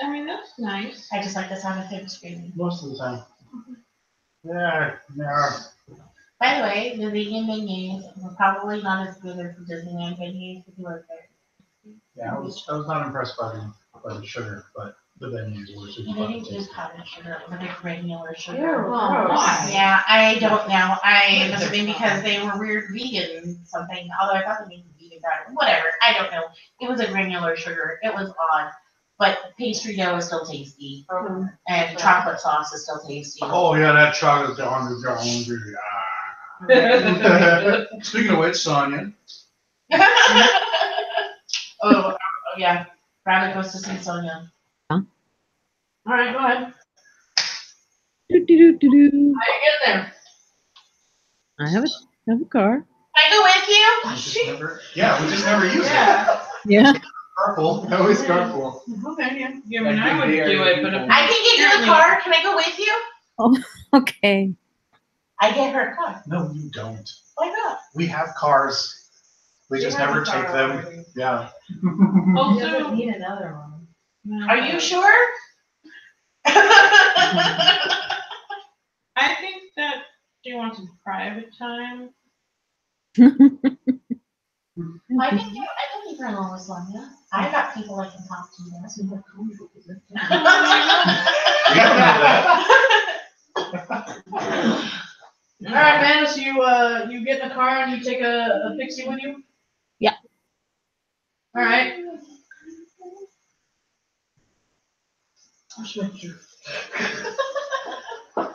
Speaker 1: I mean, that's nice.
Speaker 4: I just like the sound of him screaming.
Speaker 3: Most of the time. Yeah.
Speaker 4: By the way, the vegan menus were probably not as good as the Disneyland menus if you were there.
Speaker 3: Yeah, I was not impressed by the sugar, but the venues were super
Speaker 4: They
Speaker 3: fun.
Speaker 4: didn't use powdered sugar, it was like granular
Speaker 7: Ew,
Speaker 4: sugar.
Speaker 7: gross.
Speaker 1: Why?
Speaker 4: Yeah, I don't know. I must have been because they were weird vegan something, although I thought they made vegan diet. Whatever, I don't know. It was a granular sugar. It was odd. But pastry dough is still tasty. And chocolate sauce is still tasty.
Speaker 3: Oh yeah, that chocolate down. Speaking of which, Sonia.
Speaker 4: Oh, yeah. Rabbit goes to see Sonia.
Speaker 5: All right, go ahead.
Speaker 6: Do-do-do-do-do.
Speaker 5: How you getting there?
Speaker 6: I have a car.
Speaker 4: Can I go with you?
Speaker 3: We just never use it.
Speaker 6: Yeah.
Speaker 3: Carpool. Always carpool.
Speaker 5: Okay, yeah.
Speaker 1: Yeah, I mean, I would do it, but if
Speaker 4: I can get you a car. Can I go with you?
Speaker 6: Okay.
Speaker 4: I get her a car.
Speaker 3: No, you don't.
Speaker 4: Why not?
Speaker 3: We have cars. We just never take them. Yeah.
Speaker 7: He
Speaker 1: also,
Speaker 7: doesn't need another one.
Speaker 4: Are you sure?
Speaker 1: I think that she wants some private time.
Speaker 4: I can leave her alone with Sonia. I've got people I can talk to. That's more comfortable.
Speaker 5: All right, man. So you get in the car and you take a pixie with you.
Speaker 6: Yeah.
Speaker 5: All right. Just make sure. I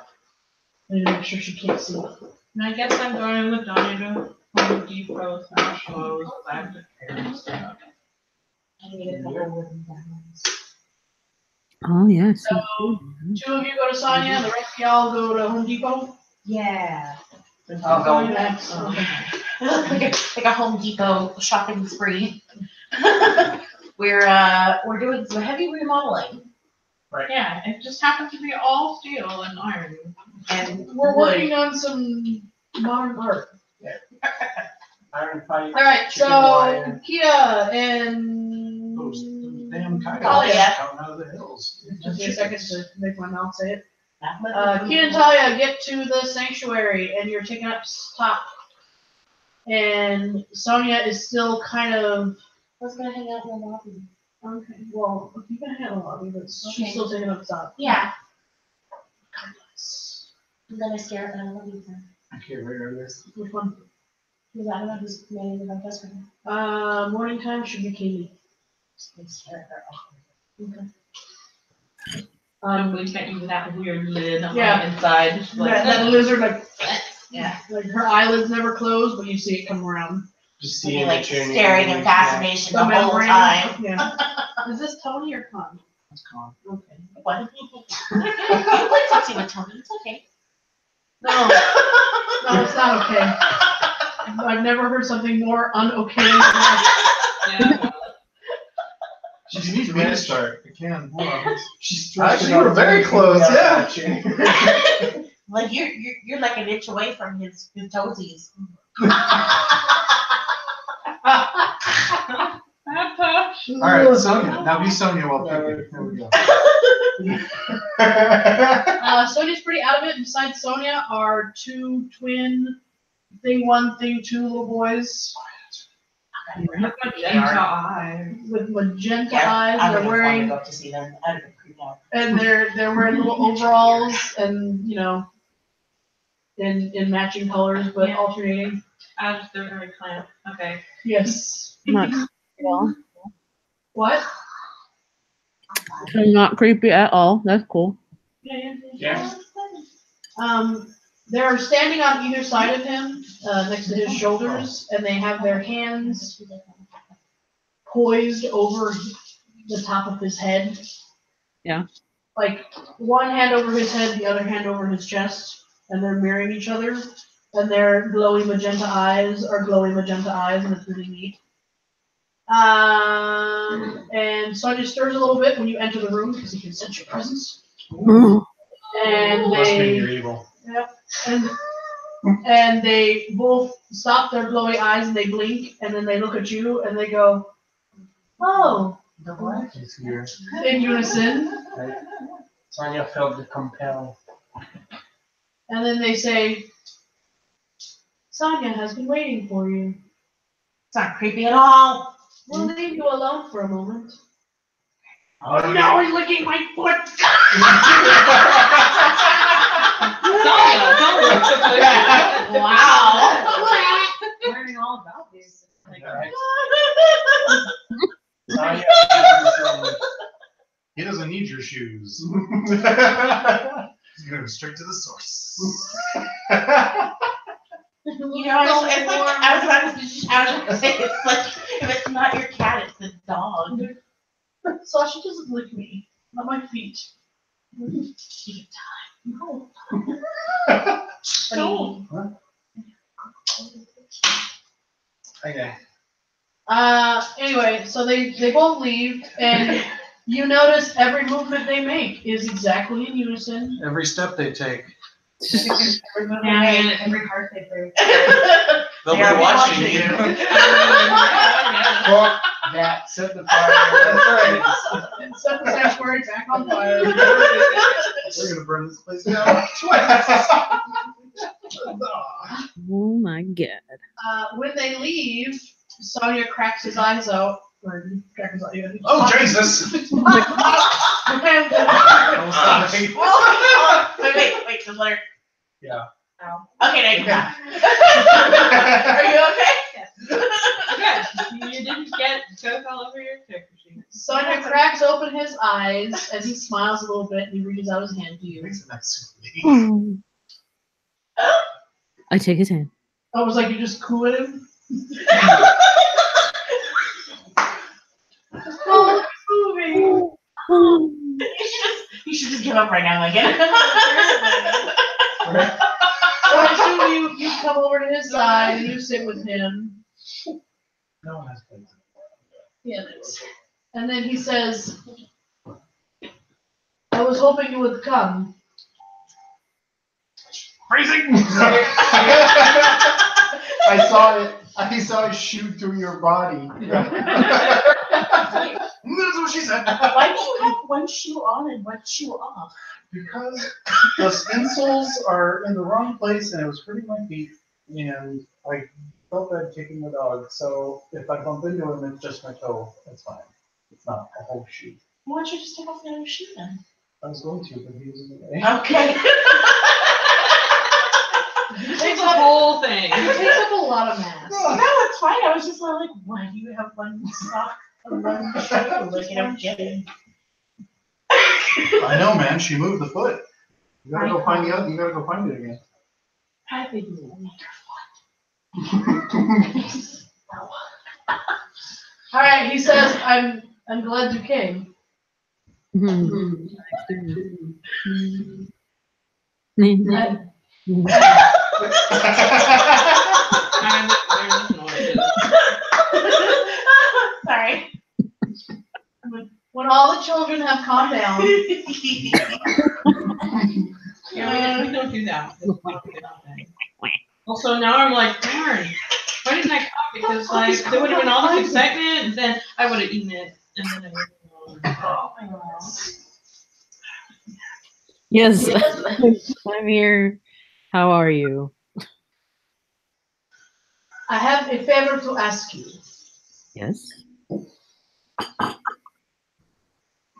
Speaker 5: need to make sure she can't see.
Speaker 1: And I guess I'm going with Donnie to Home Depot / Lowe's. I have to carry stuff.
Speaker 7: I need a couple wooden balance.
Speaker 6: Oh yes.
Speaker 5: So 2 of you go to Sonia, the rest of y'all go to Home Depot.
Speaker 7: Yeah.
Speaker 5: I'll go next.
Speaker 4: like a Home Depot shopping spree. We're doing some heavy remodeling.
Speaker 1: Yeah, it just happens to be all steel and iron.
Speaker 4: And
Speaker 5: We're working on some modern art.
Speaker 2: Iron Fight.
Speaker 5: All right,
Speaker 2: Chicken
Speaker 5: so
Speaker 2: wire.
Speaker 5: Kia and
Speaker 3: Those damn coyotes
Speaker 4: Talia.
Speaker 3: coming out of the hills.
Speaker 5: Just a second to make my mouth say it.
Speaker 4: uh,
Speaker 5: Kia and Talia get to the sanctuary, and you're taking up top. And Sonia is still kind of.
Speaker 4: I was gonna hang out in the lobby.
Speaker 5: Okay, well, you can handle the lobby, but she's
Speaker 4: Okay.
Speaker 5: still taking up top.
Speaker 4: Yeah. I'm gonna stare at the lobby then.
Speaker 2: Okay, where are this?
Speaker 5: Which one?
Speaker 4: Because I don't know who's manning the front desk right now.
Speaker 5: Morning time should be Katie.
Speaker 4: Just gonna stare at her.
Speaker 5: Okay.
Speaker 1: Hopefully can't use that weird lid on
Speaker 5: Yeah.
Speaker 1: the inside. Just like,
Speaker 5: That lizard, like,
Speaker 4: Yeah.
Speaker 5: like her eyelids never close, but you see it come around.
Speaker 2: Just
Speaker 4: Be
Speaker 2: seeing
Speaker 4: like
Speaker 2: the journey.
Speaker 4: staring in fascination the whole
Speaker 5: membrane.
Speaker 4: time.
Speaker 5: Yeah. Is this Tony or Con?
Speaker 2: It's gone.
Speaker 5: Okay.
Speaker 4: What? You like sexy with Tony, it's okay.
Speaker 5: No, no, it's not okay. I've never heard something more un-okay than that.
Speaker 1: yeah.
Speaker 3: She needs me to start. I can. Hold on.
Speaker 2: She's
Speaker 3: Actually, you were very close, yeah.
Speaker 4: Like you're like an inch away from his toesies.
Speaker 3: All right, Sonia. Now be Sonia while cooking. There we go.
Speaker 5: Sonia's pretty out of it. Besides Sonia are two twin, thing one, thing two little boys
Speaker 1: Magenta eyes.
Speaker 5: with magenta
Speaker 4: Yeah,
Speaker 5: eyes.
Speaker 4: I
Speaker 5: They're
Speaker 4: would have wanted to
Speaker 5: wearing,
Speaker 4: go up to see them. I'd have been creeped out.
Speaker 5: and they're wearing little overalls and in matching colors, but
Speaker 1: Yeah.
Speaker 5: alternating.
Speaker 1: As they're very clamp. Okay.
Speaker 5: Yes.
Speaker 6: Not creepy at all.
Speaker 5: What?
Speaker 6: Not creepy at all. That's cool.
Speaker 2: Yeah.
Speaker 5: They're standing on either side of him, next to his shoulders, and they have their hands poised over the top of his head.
Speaker 6: Yeah.
Speaker 5: Like one hand over his head, the other hand over his chest, and they're mirroring each other. And their glowy magenta eyes are glowy magenta eyes, and it's really neat. And Sonia stirs a little bit when you enter the room because he can sense your presence. And
Speaker 3: Must mean
Speaker 5: they
Speaker 3: you're evil.
Speaker 5: and they both stop their glowy eyes and they blink and then they look at you and they go, "Oh,"
Speaker 4: The what?
Speaker 2: It's here.
Speaker 5: in unison.
Speaker 2: Right. Sonia felt the compel.
Speaker 5: And then they say, "Sonia has been waiting for you.
Speaker 4: It's not creepy at all.
Speaker 5: We'll leave you alone for a moment."
Speaker 2: Oh,
Speaker 5: Now he's licking my foot.
Speaker 4: Wow.
Speaker 7: Learning all about these.
Speaker 2: Sonia.
Speaker 3: He doesn't need your shoes. He's going straight to the source.
Speaker 4: You know, it's like I was about to say it's like if it's not your cat, it's the dog.
Speaker 5: Sasha doesn't lick me, not my feet. No.
Speaker 4: Funny.
Speaker 2: Okay.
Speaker 5: Anyway, so they both leave, and you notice every movement they make is exactly in unison.
Speaker 3: Every step they take.
Speaker 7: And every heart they break.
Speaker 3: They'll
Speaker 4: They are
Speaker 3: be watching
Speaker 4: watching.
Speaker 3: you.
Speaker 2: Fuck that. Set the fire. That's right.
Speaker 5: And set the sanctuary back on fire.
Speaker 3: We're going to burn this place down twice.
Speaker 6: Oh my god.
Speaker 5: When they leave, Sonia cracks his eyes out. Or crack his eyes out.
Speaker 3: Oh, Jesus!
Speaker 4: Wait, just let her.
Speaker 2: Yeah.
Speaker 4: Ow. Okay, now you're back. Are you okay?
Speaker 1: Yes, you didn't get coke all over your character sheet.
Speaker 5: Sonia cracks open his eyes as he smiles a little bit and he reaches out his hand to you.
Speaker 3: Makes a nice sweet.
Speaker 6: I take his hand.
Speaker 5: I was like, you just coo at him? Oh, moving.
Speaker 4: You should just give up right now, again.
Speaker 5: So I assume you come over to his side and you sit with him.
Speaker 2: No one has played.
Speaker 5: Yeah, and then he says, "I was hoping you would come."
Speaker 3: Freezing!
Speaker 2: I saw it shoot through your body.
Speaker 3: That's what she said.
Speaker 4: Why do you have one shoe on and one shoe off?
Speaker 3: Because the insoles are in the wrong place and it was hurting my feet. And like felt bad kicking the dog, so if I bump into him, it's just my toe. It's fine. It's not a whole shoe.
Speaker 4: Why don't you just take off the other shoe then?
Speaker 3: I was going to, but he was in the way.
Speaker 4: Okay.
Speaker 1: It takes the whole thing.
Speaker 5: It takes up a lot of mass.
Speaker 4: No, it's fine. I was just like, why do you have one sock and one shoe? Like, you don't get it.
Speaker 3: I know, man. She moved the foot. You gotta go find the other. You gotta go find it again.
Speaker 4: I think you will.
Speaker 5: All right, he says, I'm glad you came.
Speaker 4: Sorry.
Speaker 5: When all the children have calmed down,
Speaker 1: Yeah, we don't do that. Also, now I'm like, darn, why didn't I come? Because like there would have been all this excitement, and then I would have eaten it, and then I would have.
Speaker 4: Oh my god.
Speaker 6: Yes, I'm here. How are you?
Speaker 5: I have a favor to ask you.
Speaker 6: Yes.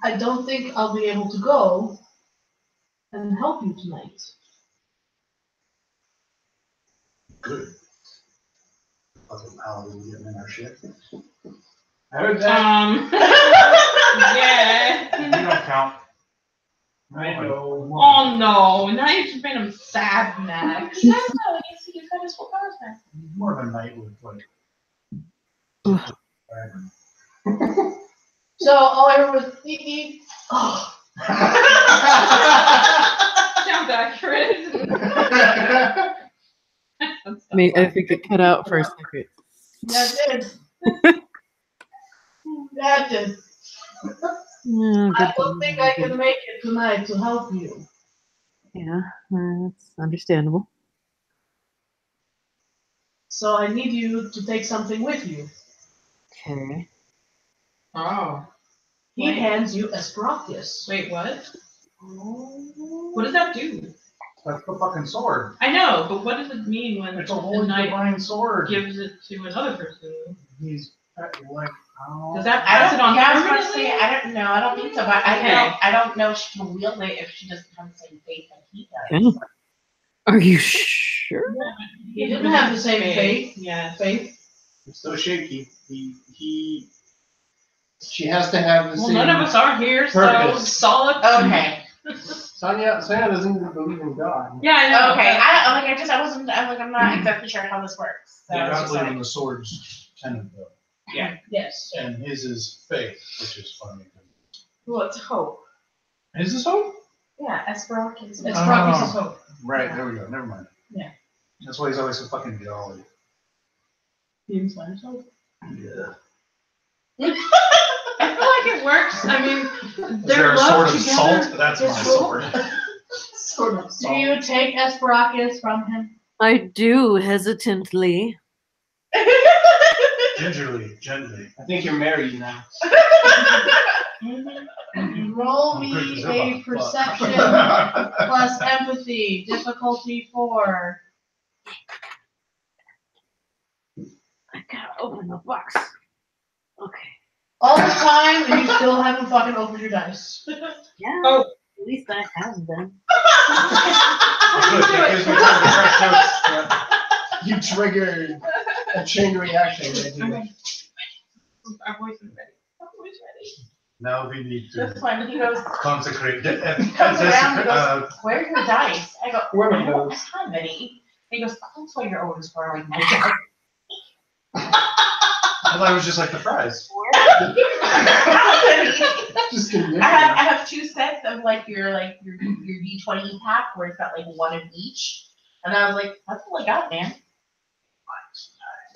Speaker 5: I don't think I'll be able to go and help you tonight.
Speaker 3: Good. Fucking paladin getting in our shit.
Speaker 2: I heard that.
Speaker 1: Yeah.
Speaker 3: You don't count.
Speaker 2: I know.
Speaker 1: Oh no! Now you just made him sad, Max.
Speaker 4: He does know. He's got his full powers back.
Speaker 3: More of a night with like.
Speaker 5: So all I heard was eat. Oh,
Speaker 1: Sounds accurate.
Speaker 6: I think it cut out for a second.
Speaker 5: that did. That did.
Speaker 6: Yeah,
Speaker 5: I don't think I can make it tonight to help you.
Speaker 6: Yeah, that's understandable.
Speaker 5: So I need you to take something with you.
Speaker 6: Okay.
Speaker 1: Oh.
Speaker 5: He hands you Esperocus.
Speaker 1: Wait, what? What does that do?
Speaker 3: That's the fucking sword.
Speaker 1: I know, but what does it mean when
Speaker 3: It's a
Speaker 1: the
Speaker 3: holy
Speaker 1: knight
Speaker 3: divine sword.
Speaker 1: gives it to another person?
Speaker 3: He's like, oh.
Speaker 1: Does that
Speaker 4: I
Speaker 1: pass
Speaker 4: don't.
Speaker 1: it on
Speaker 4: Yeah, I was
Speaker 1: permanently?
Speaker 4: gonna say I don't know. I don't think so. But I don't know if she can wield it if she doesn't have the same faith that he does.
Speaker 6: Okay. Are you sure?
Speaker 5: He didn't have the same faith.
Speaker 1: Yeah.
Speaker 5: Faith.
Speaker 2: It's so shaky. She has to have the
Speaker 1: Well,
Speaker 2: same.
Speaker 1: none of us are here, so
Speaker 2: purpose.
Speaker 1: solid.
Speaker 4: Okay.
Speaker 2: Sonia doesn't even believe in God.
Speaker 1: Yeah, I know.
Speaker 4: Okay. I'm not exactly sure how this works. So
Speaker 3: You
Speaker 4: I was
Speaker 3: gotta
Speaker 4: just
Speaker 3: believe
Speaker 4: like,
Speaker 3: in the sword's tenet though.
Speaker 5: Yes.
Speaker 3: And his is faith, which is funny.
Speaker 7: Well, it's hope.
Speaker 3: His is hope?
Speaker 7: Yeah, Esperocus.
Speaker 5: Esperocus is hope.
Speaker 3: Right, there we go. Never mind.
Speaker 5: Yeah.
Speaker 3: That's why he's always so fucking jolly.
Speaker 5: He inspires hope.
Speaker 3: Yeah.
Speaker 1: I feel like it works. I mean,
Speaker 3: Is
Speaker 1: their
Speaker 3: there a
Speaker 1: love
Speaker 3: sword of
Speaker 1: together
Speaker 3: salt? That's
Speaker 1: is
Speaker 3: my
Speaker 1: hope.
Speaker 3: sword.
Speaker 2: Sort of.
Speaker 5: Do you take Esperocus from him?
Speaker 6: I do hesitantly.
Speaker 3: Gingerly, gently.
Speaker 2: I think you're married now.
Speaker 5: Roll
Speaker 3: I'm good
Speaker 5: me
Speaker 3: as
Speaker 5: a
Speaker 3: ever.
Speaker 5: perception
Speaker 3: Fuck.
Speaker 5: plus empathy. Difficulty 4.
Speaker 6: I gotta open the box. Okay.
Speaker 5: All the time, and you still haven't fucking opened your dice.
Speaker 6: Yeah.
Speaker 1: Oh.
Speaker 6: At least I have them.
Speaker 3: Good, that gives me time to crack jokes.
Speaker 2: You triggered a chain reaction. Right here.
Speaker 1: Our voice is ready. Our voice ready.
Speaker 3: Now we need
Speaker 4: that's
Speaker 3: to
Speaker 4: fine. He goes,
Speaker 3: consecrate.
Speaker 4: comes around and goes, where's your dice? I go,
Speaker 2: Where are
Speaker 4: I don't
Speaker 2: those?
Speaker 4: have any. He goes, oh, that's why you're always borrowing my dice.
Speaker 3: I thought it was just like the fries.
Speaker 2: Just convenient.
Speaker 4: I have 2 sets of your D20 pack where it's got like 1 of each. And I was like, that's all I got, man.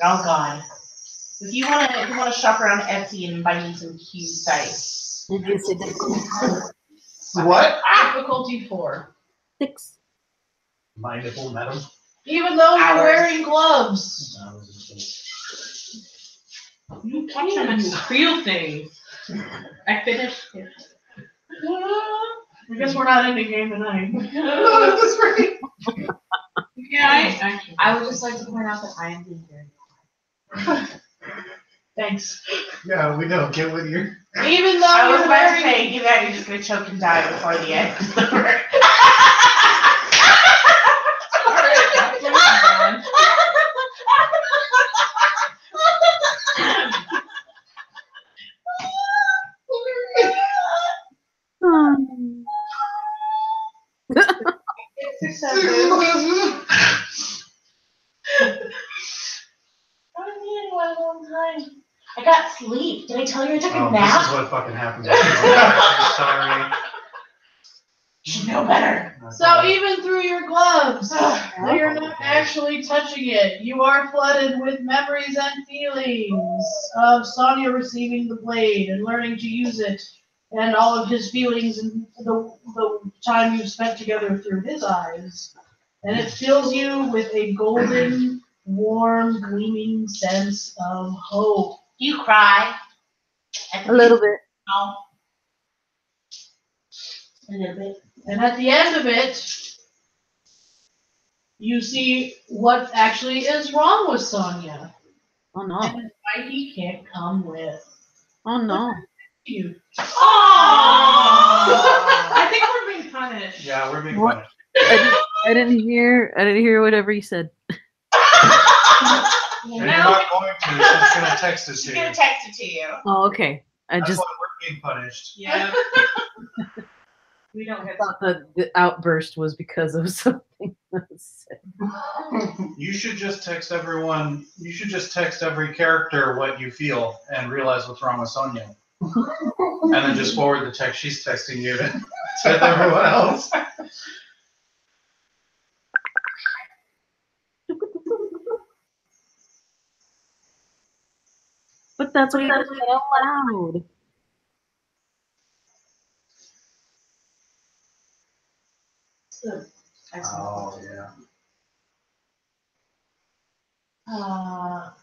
Speaker 4: Oh god. If you wanna shop around Etsy and buy me some cute dice.
Speaker 6: Did you say difficulty?
Speaker 2: What?
Speaker 5: Difficulty 4.
Speaker 6: 6?
Speaker 3: My nipple, madam.
Speaker 5: Even though you're
Speaker 4: Hours.
Speaker 5: wearing gloves.
Speaker 1: You catch them and feel things. I finished it.
Speaker 5: I guess we're not ending game tonight.
Speaker 2: No, that's right.
Speaker 1: Yeah, I actually.
Speaker 7: I would just like to point out that I am being very
Speaker 5: Thanks.
Speaker 3: Yeah, we know. Get with your.
Speaker 5: Even though
Speaker 4: I was
Speaker 5: you're
Speaker 4: about to
Speaker 5: wearing
Speaker 4: say, you that you're just gonna choke and die before the end is over.
Speaker 1: Alright, that's what I'm doing.
Speaker 4: I got sleep. Did I tell you I took a
Speaker 3: Oh, this
Speaker 4: nap?
Speaker 3: is what fucking happened. Sorry.
Speaker 4: You should know better.
Speaker 5: So even through your gloves, though you're not actually touching it, you are flooded with memories and feelings of Sonya receiving the blade and learning to use it, and all of his feelings and the time you've spent together through his eyes. And it fills you with a golden, warm, gleaming sense of hope.
Speaker 4: You cry.
Speaker 6: A little bit.
Speaker 4: No. A little bit.
Speaker 5: And at the end of it, you see what actually is wrong with Sonya.
Speaker 6: Oh no.
Speaker 5: And why he can't come with
Speaker 6: Oh no.
Speaker 5: you.
Speaker 1: Aww. I think we're being punished.
Speaker 3: Yeah, we're being
Speaker 6: What?
Speaker 3: punished.
Speaker 6: I didn't hear whatever you said.
Speaker 3: And you're not going to. She's gonna text us
Speaker 4: She's
Speaker 3: here.
Speaker 4: gonna text it to you.
Speaker 6: Oh, okay. I
Speaker 3: That's
Speaker 6: just
Speaker 3: why we're being punished.
Speaker 1: Yeah.
Speaker 7: We don't get
Speaker 6: thought that the outburst was because of something that was said.
Speaker 3: You should just text everyone. You should just text every character what you feel and realize what's wrong with Sonya. And then just forward the text she's texting you to everyone else.
Speaker 6: But that's what he said out loud.
Speaker 3: Oh yeah.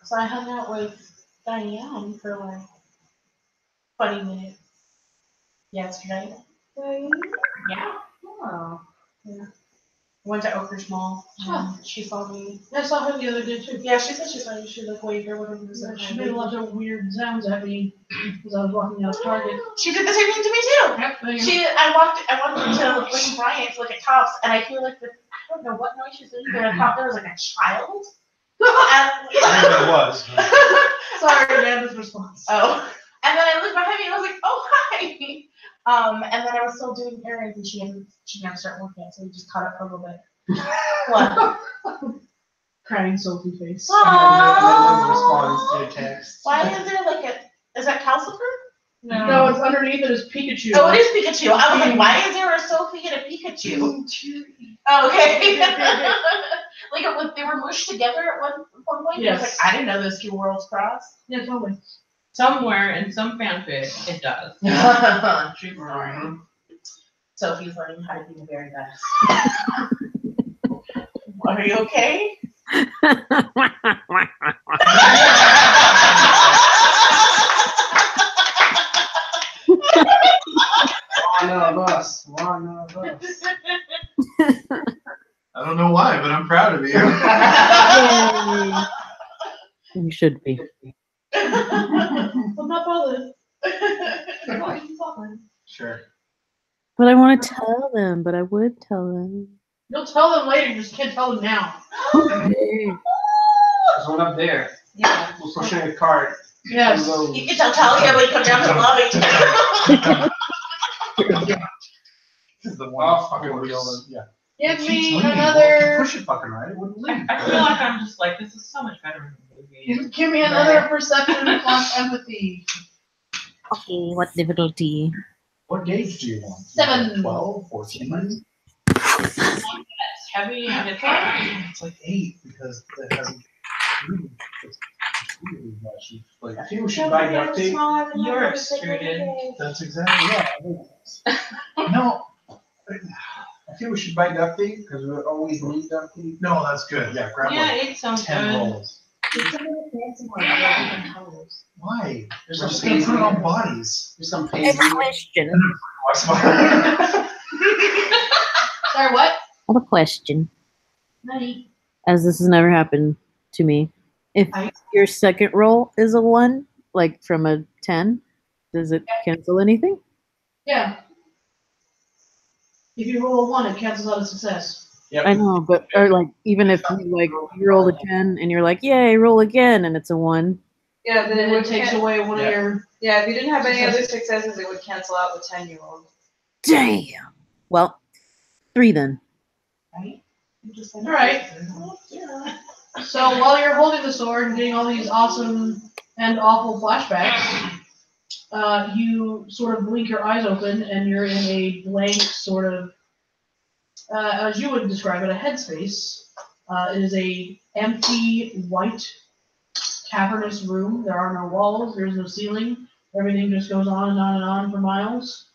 Speaker 4: So I hung out with Diane for like 20 minutes yesterday. Yeah.
Speaker 7: Oh.
Speaker 4: Went to Oakers Mall. She saw me.
Speaker 5: I saw her the other day too.
Speaker 4: Yeah, she said she saw you. She like waved or whatever.
Speaker 5: She made a lot of weird sounds at me as I was walking out of Target.
Speaker 4: She did the same thing to me too.
Speaker 5: Yep, there you go.
Speaker 4: I walked into Lane Bryant to look at tops, and I feel like I don't know what noise she's doing, but I thought there was like a child.
Speaker 3: I think that was.
Speaker 5: Sorry, Amanda's response.
Speaker 4: Oh. And then I looked behind me and I was like, oh, hi. And then I was still doing errands and she never started working yet, so we just caught up for a little bit. What?
Speaker 5: Crying Sophie face.
Speaker 2: Amanda's response to a text.
Speaker 4: Why is there like is that Calcifer?
Speaker 5: No, it's underneath it is Pikachu.
Speaker 4: Oh, it is Pikachu. I was like, why is there a Sophie and a Pikachu? Oh, okay. Like they were mushed together at one point.
Speaker 5: Yes.
Speaker 4: I was like, I didn't know those two worlds crossed.
Speaker 5: Yeah, totally.
Speaker 1: Somewhere in some fanfic, it does.
Speaker 4: True story. Sophie's learning how to be the very best. Are you okay?
Speaker 2: One of us. One of us.
Speaker 3: I don't know why, but I'm proud of you.
Speaker 6: You should be.
Speaker 5: I'm not bothered.
Speaker 3: Sure.
Speaker 6: But I want to tell them, but I would tell them.
Speaker 5: You'll tell them later, you just can't tell them now.
Speaker 6: Okay.
Speaker 2: There's one up there.
Speaker 7: Yeah.
Speaker 2: We're pushing a cart.
Speaker 5: Yes.
Speaker 4: You can tell Talia when you come down to the lobby.
Speaker 3: This is the one
Speaker 2: Oh,
Speaker 3: fucking
Speaker 2: of course.
Speaker 3: wheel that, yeah.
Speaker 5: Give
Speaker 3: It keeps
Speaker 5: me
Speaker 3: leaning.
Speaker 5: another.
Speaker 3: Push it fucking right. It wouldn't leave.
Speaker 1: I feel like I'm just like, this is so much better than the movie.
Speaker 5: Give me another perception on empathy.
Speaker 6: Okay, what difficulty?
Speaker 3: What gauge do you want?
Speaker 5: 7.
Speaker 3: 12, 14?
Speaker 1: It's heavy and it's like,
Speaker 3: It's like 8 because it hasn't moved. It's really much. It's like,
Speaker 2: I think we should buy duct tape.
Speaker 1: you're extruded.
Speaker 3: that's exactly
Speaker 2: Yeah.
Speaker 3: No,
Speaker 2: I think we should buy duct tape because we always need duct tape.
Speaker 3: no, that's good. Yeah, grab
Speaker 1: Yeah,
Speaker 3: like
Speaker 1: it sounds
Speaker 3: 10
Speaker 1: good.
Speaker 3: rolls. Why?
Speaker 2: There's
Speaker 3: We're
Speaker 2: some
Speaker 3: just gonna put it on
Speaker 2: paisley.
Speaker 3: bodies.
Speaker 2: There's some
Speaker 6: A
Speaker 2: paisley.
Speaker 6: question.
Speaker 5: Sorry, what?
Speaker 6: I have a question.
Speaker 5: Honey.
Speaker 6: As this has never happened to me. If your second roll is a 1, like from a 10, does it cancel anything?
Speaker 5: Yeah. If you roll a 1, it cancels out a success.
Speaker 2: Yep.
Speaker 6: I know, but or like even if you roll a 10 and you're like, yay, roll again, and it's a 1.
Speaker 7: Yeah, then
Speaker 5: Then
Speaker 7: it
Speaker 5: it
Speaker 7: would
Speaker 5: takes away one of your.
Speaker 7: Yeah, if you didn't have any other successes, it would cancel out the 10-year-old.
Speaker 6: Damn. Well, 3 then.
Speaker 5: All right. So while you're holding the sword and getting all these awesome and awful flashbacks, you sort of blink your eyes open and you're in a blank sort of, as you would describe it, a headspace. It is a empty, white, cavernous room. There are no walls. There's no ceiling. Everything just goes on and on and on for miles.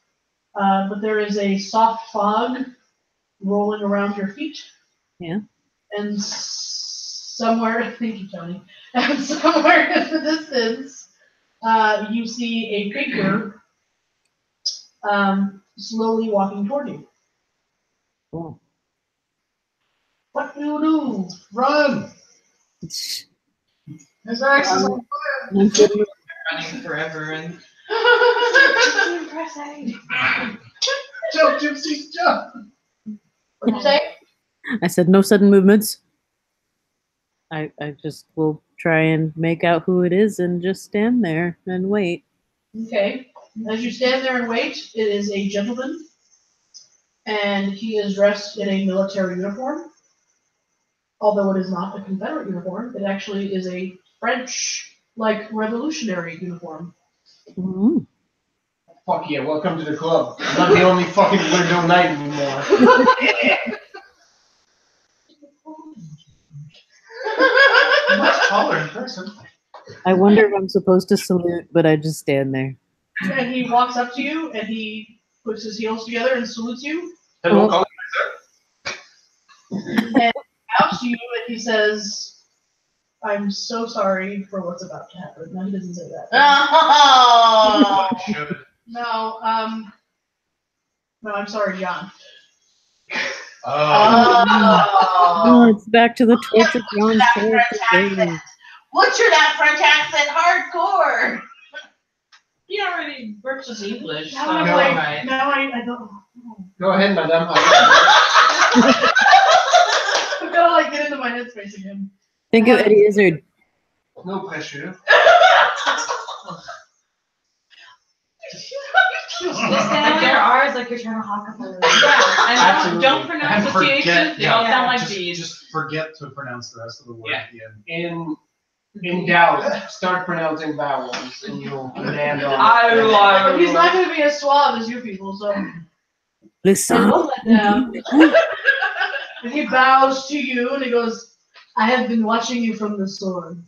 Speaker 5: But there is a soft fog rolling around your feet.
Speaker 6: Yeah.
Speaker 5: And somewhere, thank you, Tony. And somewhere in the distance, you see a figure slowly walking toward you.
Speaker 6: Cool.
Speaker 5: What do you do?
Speaker 2: Run! His axe is on fire!
Speaker 1: Running forever and
Speaker 2: Jump, gypsies, jump!
Speaker 5: What'd you say?
Speaker 6: I said no sudden movements. I just will try and make out who it is and just stand there and wait.
Speaker 5: Okay. As you stand there and wait, it is a gentleman, and he is dressed in a military uniform. Although it is not a Confederate uniform, it actually is a French, revolutionary uniform.
Speaker 6: Mm.
Speaker 2: Fuck yeah, welcome to the club. I'm not the only fucking weirdo knight anymore.
Speaker 3: Much taller in person.
Speaker 6: I wonder if I'm supposed to salute, but I just stand there.
Speaker 5: And he walks up to you, and he puts his heels together and salutes you.
Speaker 3: Hello,
Speaker 6: Oh.
Speaker 5: And he bows to you, and he says, "I'm so sorry for what's about to happen." No, he doesn't say that.
Speaker 4: Oh.
Speaker 5: No, no, I'm sorry, John.
Speaker 6: Oh, it's back to the torture John's
Speaker 4: That
Speaker 6: character
Speaker 4: French
Speaker 6: game.
Speaker 4: accent. Butcher that French accent hardcore.
Speaker 1: he already versus English. So
Speaker 5: Now I'm
Speaker 2: No.
Speaker 5: like,
Speaker 1: right.
Speaker 5: now I don't.
Speaker 2: Go ahead, madame.
Speaker 5: I'm gonna get into my headspace again.
Speaker 6: Think of Eddie Izzard.
Speaker 2: No pressure.
Speaker 7: Like there are, it's like you're trying to hawk up a little.
Speaker 1: Yeah, and
Speaker 2: Absolutely.
Speaker 1: don't pronunciation. They all sound like these.
Speaker 3: Just forget to pronounce the rest of the word at the end.
Speaker 2: In doubt, start pronouncing vowels and you'll land on
Speaker 7: I
Speaker 5: He's not gonna be as suave as you people, so.
Speaker 6: Listen.
Speaker 5: Don't let down. And he bows to you and he goes, "I have been watching you from the sword."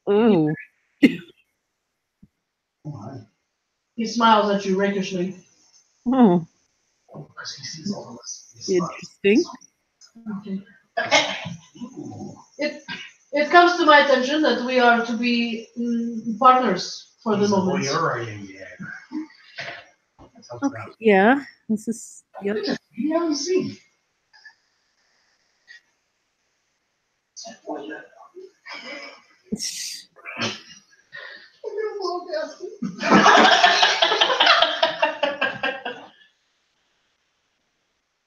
Speaker 6: Ooh.
Speaker 5: He smiles at you rakishly.
Speaker 6: Oh,
Speaker 2: because he sees all of us.
Speaker 6: interesting.
Speaker 5: It comes to my attention that we are to be partners for the moment.
Speaker 6: Okay. Yeah. This is. Yep.
Speaker 2: You haven't seen.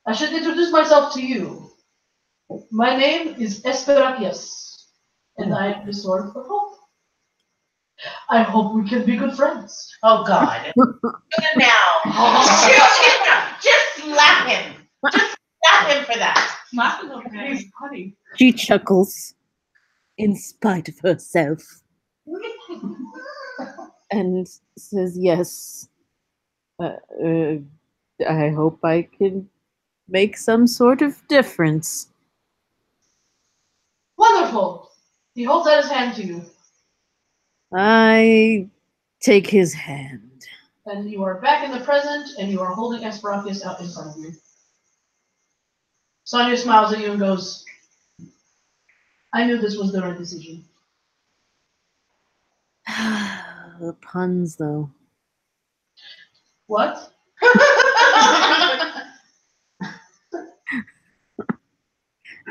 Speaker 5: I should introduce myself to you. My name is Esperapius, and I am the Sword of Hope. I hope we can be good friends.
Speaker 4: Oh God. Shoot him now. Shoot him now. Just slap him. Just slap him for that.
Speaker 1: Slap is okay.
Speaker 5: He's funny.
Speaker 6: She chuckles in spite of herself and says, "Yes. I hope I can make some sort of difference."
Speaker 5: Wonderful. He holds out his hand to you,
Speaker 6: I take his hand.
Speaker 5: and you are back in the present, and you are holding Esperapius out in front of you. Sonia smiles at you and goes, "I knew this was the right decision."
Speaker 6: The puns, though.
Speaker 5: What?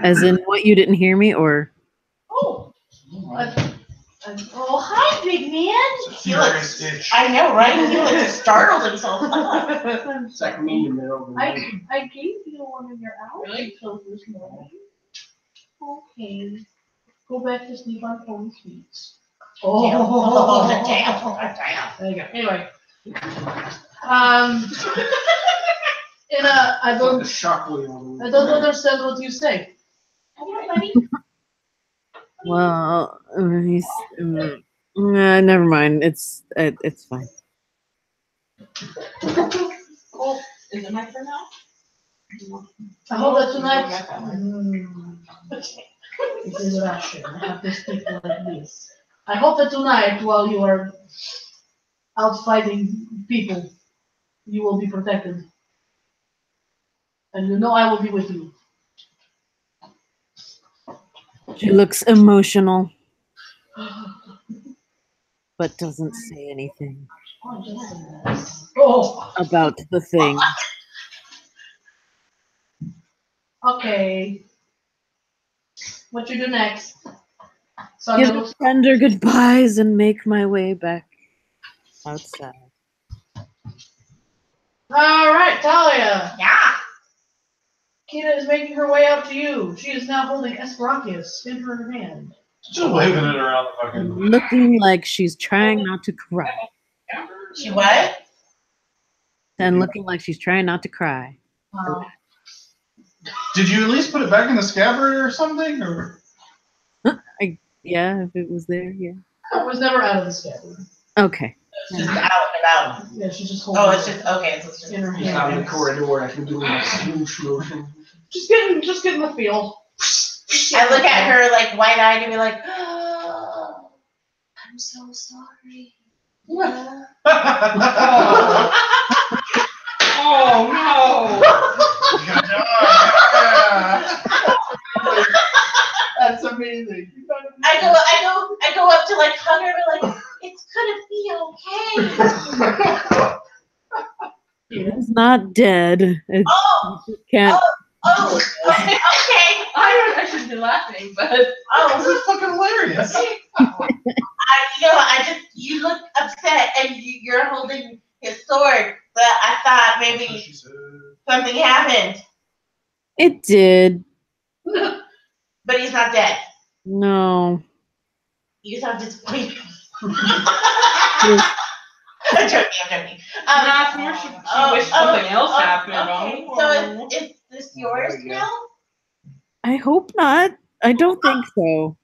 Speaker 6: As in what, you didn't hear me, or?
Speaker 4: Oh, hi, big man. He
Speaker 3: Very
Speaker 4: looks.
Speaker 3: stitch.
Speaker 4: I know, right? He looks startled himself.
Speaker 2: It's like me in the middle of the night.
Speaker 5: I gave you one in your hour
Speaker 1: Really?
Speaker 5: until this morning. Okay. Go back to sleep on phone tweets.
Speaker 4: Oh, damn.
Speaker 5: There you go. Anyway. I
Speaker 2: It's like
Speaker 5: don't
Speaker 2: the shockwave.
Speaker 5: I don't understand what you say.
Speaker 6: Well, never mind. It's fine.
Speaker 1: Well, is it my turn now?
Speaker 5: I hope that tonight. It is Russian. I have to speak like this. I hope that tonight, while you are out fighting people, you will be protected. And you know I will be with you.
Speaker 6: She looks emotional, but doesn't say anything
Speaker 5: Oh,
Speaker 6: about the thing.
Speaker 5: okay. What you do next?
Speaker 6: Give
Speaker 5: Sonia
Speaker 6: her
Speaker 5: looks.
Speaker 6: tender goodbyes and make my way back outside.
Speaker 5: All right, Talia.
Speaker 4: Yeah.
Speaker 5: Kita is making her way up to you. She is now holding Esperantius in her hand.
Speaker 3: Just waving it around the fucking.
Speaker 6: Looking like she's trying not to cry.
Speaker 4: She what?
Speaker 6: And looking like she's trying not to cry.
Speaker 3: Did you at least put it back in the scabbard or something? Or
Speaker 6: Yeah, if it was there, yeah.
Speaker 5: It was never out of the scabbard.
Speaker 6: Okay.
Speaker 4: It's just out and about.
Speaker 5: Yeah, she's just holding
Speaker 4: Oh, it's
Speaker 5: it
Speaker 4: just okay. So it's just
Speaker 5: in her
Speaker 2: Just out in the
Speaker 5: hand.
Speaker 2: corridor, I can do a swoosh motion.
Speaker 5: Just getting the feel.
Speaker 4: I look at her like wide-eyed and be like, oh, "I'm so sorry." Yeah.
Speaker 1: Oh no!
Speaker 2: That's amazing.
Speaker 4: I go up to like hug her and be like, "It's gonna be okay."
Speaker 6: It's not dead. It's,
Speaker 4: Oh,
Speaker 6: you can't.
Speaker 4: oh, okay.
Speaker 1: I should be laughing, but
Speaker 4: Oh,
Speaker 3: This is fucking hilarious.
Speaker 4: you look upset and you're holding his sword, but I thought maybe something happened.
Speaker 6: It did.
Speaker 4: But he's not dead.
Speaker 6: No.
Speaker 4: You sound disappointed.
Speaker 6: Yes.
Speaker 4: I'm joking.
Speaker 1: not more. She wished something else happened.
Speaker 4: Okay.
Speaker 1: Oh.
Speaker 4: So is this yours now?
Speaker 6: I hope not. I don't think so.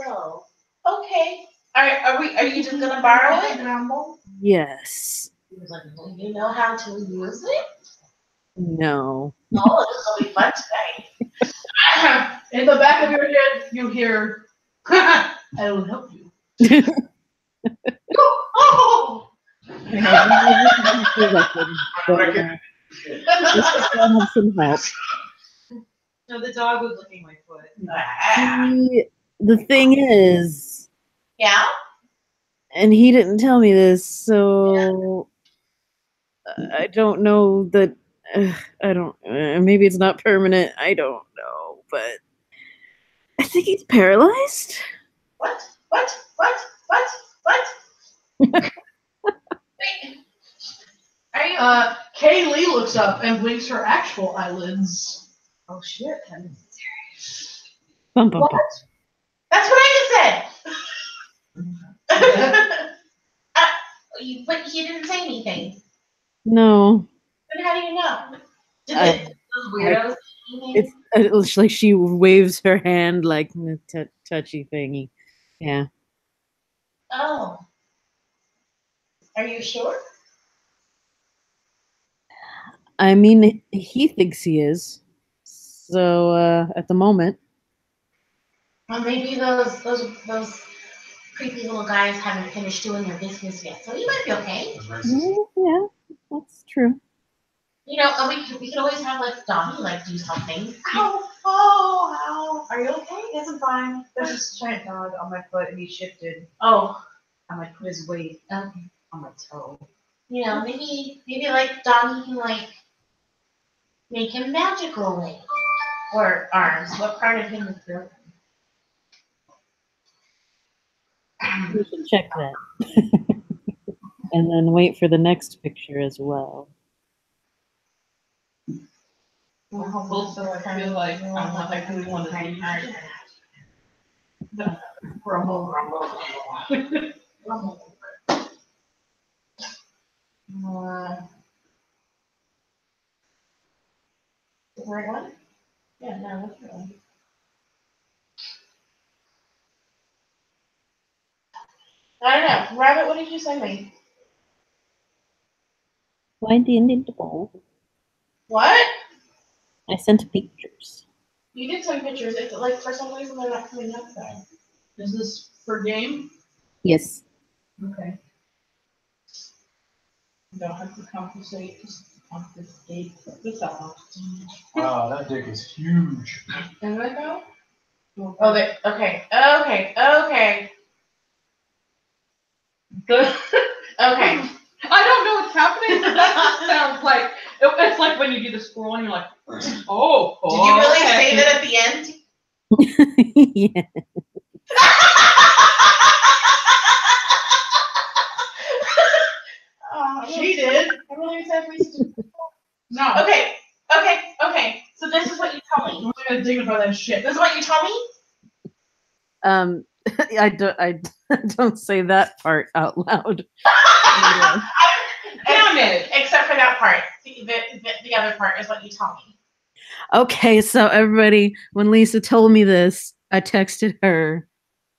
Speaker 4: So, okay. Are you just gonna borrow it?
Speaker 6: Yes.
Speaker 4: You know how to use it?
Speaker 6: No.
Speaker 4: Oh, this will be fun tonight.
Speaker 5: In the back of your head, you hear, I will help you. Oh!
Speaker 6: I have no weapon, but I have some help.
Speaker 7: No, the dog was licking my foot.
Speaker 6: The thing is,
Speaker 4: Yeah?
Speaker 6: and he didn't tell me this, so I don't know that. I don't. Maybe it's not permanent. I don't know, but I think he's paralyzed.
Speaker 4: What? Wait. Are you?
Speaker 5: Kaylee looks up and blinks her actual eyelids.
Speaker 7: Oh shit.
Speaker 6: Bum, bum, bum.
Speaker 4: That's what I just said. But he didn't say anything.
Speaker 6: No,
Speaker 4: But how do you know? Did
Speaker 6: I-
Speaker 4: those weirdos?
Speaker 6: it's like she waves her hand like a touchy thingy. Yeah.
Speaker 4: Oh. Are you sure?
Speaker 6: I mean, he thinks he is. So at the moment,
Speaker 4: Well, maybe those creepy little guys haven't finished doing their business yet, so you might be okay.
Speaker 6: yeah, that's true.
Speaker 4: You know, and we could always have like Donnie like do something. Ow! Are you okay?
Speaker 7: Yes, I'm fine. There's this giant dog on my foot and he shifted.
Speaker 4: Oh,
Speaker 7: I might put his weight
Speaker 4: okay.
Speaker 7: on my toe.
Speaker 4: You know, maybe like Donnie can like make him magical legs or arms. What part of him is broken?
Speaker 6: We should check that. And then wait for the next picture as well.
Speaker 1: Also, I feel like I really want to do the rumble.
Speaker 4: Is the right one? Yeah, no, that's the right one. I don't know. Rabbit, what did you send me?
Speaker 6: Why didn't it go?
Speaker 4: What?
Speaker 6: I sent pictures.
Speaker 4: You did send pictures. It's like for some reason they're not coming up though.
Speaker 5: Is this for game?
Speaker 6: Yes.
Speaker 5: Okay.
Speaker 1: You don't have to compensate this out.
Speaker 3: Wow, that dick is huge.
Speaker 4: Is that go? Oh, they, okay. Okay.
Speaker 1: I don't know what's happening, but that just sounds like it's like when you do the scroll and you're like, oh.
Speaker 4: Did you really
Speaker 1: okay.
Speaker 4: say that at the end?
Speaker 6: Yeah.
Speaker 5: She did.
Speaker 4: I really said we should.
Speaker 1: No.
Speaker 4: Okay. So this is what you tell me.
Speaker 5: I'm gonna dignify that shit.
Speaker 4: This is what you tell me?
Speaker 6: I don't say that part out loud.
Speaker 4: Damn it. Except for that part. The other part is what you tell me.
Speaker 6: Okay, so everybody, when Lisa told me this, I texted her,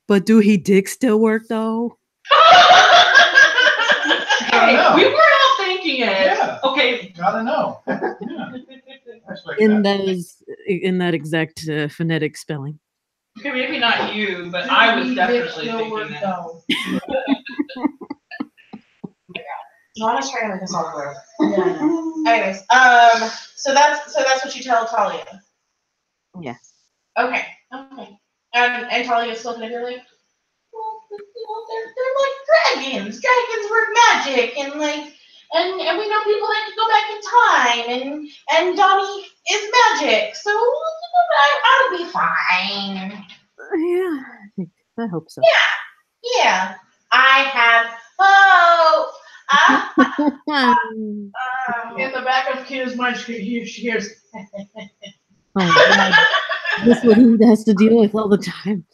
Speaker 6: but do he dick still work though?
Speaker 1: Hey, we were all thinking it.
Speaker 3: Yeah.
Speaker 1: Okay.
Speaker 3: Gotta know. Yeah. I respect
Speaker 6: In
Speaker 3: that.
Speaker 6: that exact phonetic spelling.
Speaker 1: Okay, maybe not you, but I was definitely
Speaker 5: still work
Speaker 1: thinking that.
Speaker 5: though.
Speaker 4: Lana's trying to make us all grow. Anyways, so that's what you tell Talia.
Speaker 6: Yeah.
Speaker 4: Okay. And Talia's still gonna be like, well, they're like dragons. Dragons work magic, and and we know people that can go back in time, and Donnie is magic, so I'll be fine.
Speaker 6: Yeah, I hope so.
Speaker 4: Yeah, I have hope.
Speaker 5: In the back of Kita's mind, she hears.
Speaker 6: Oh God. This is what he has to deal with all the time.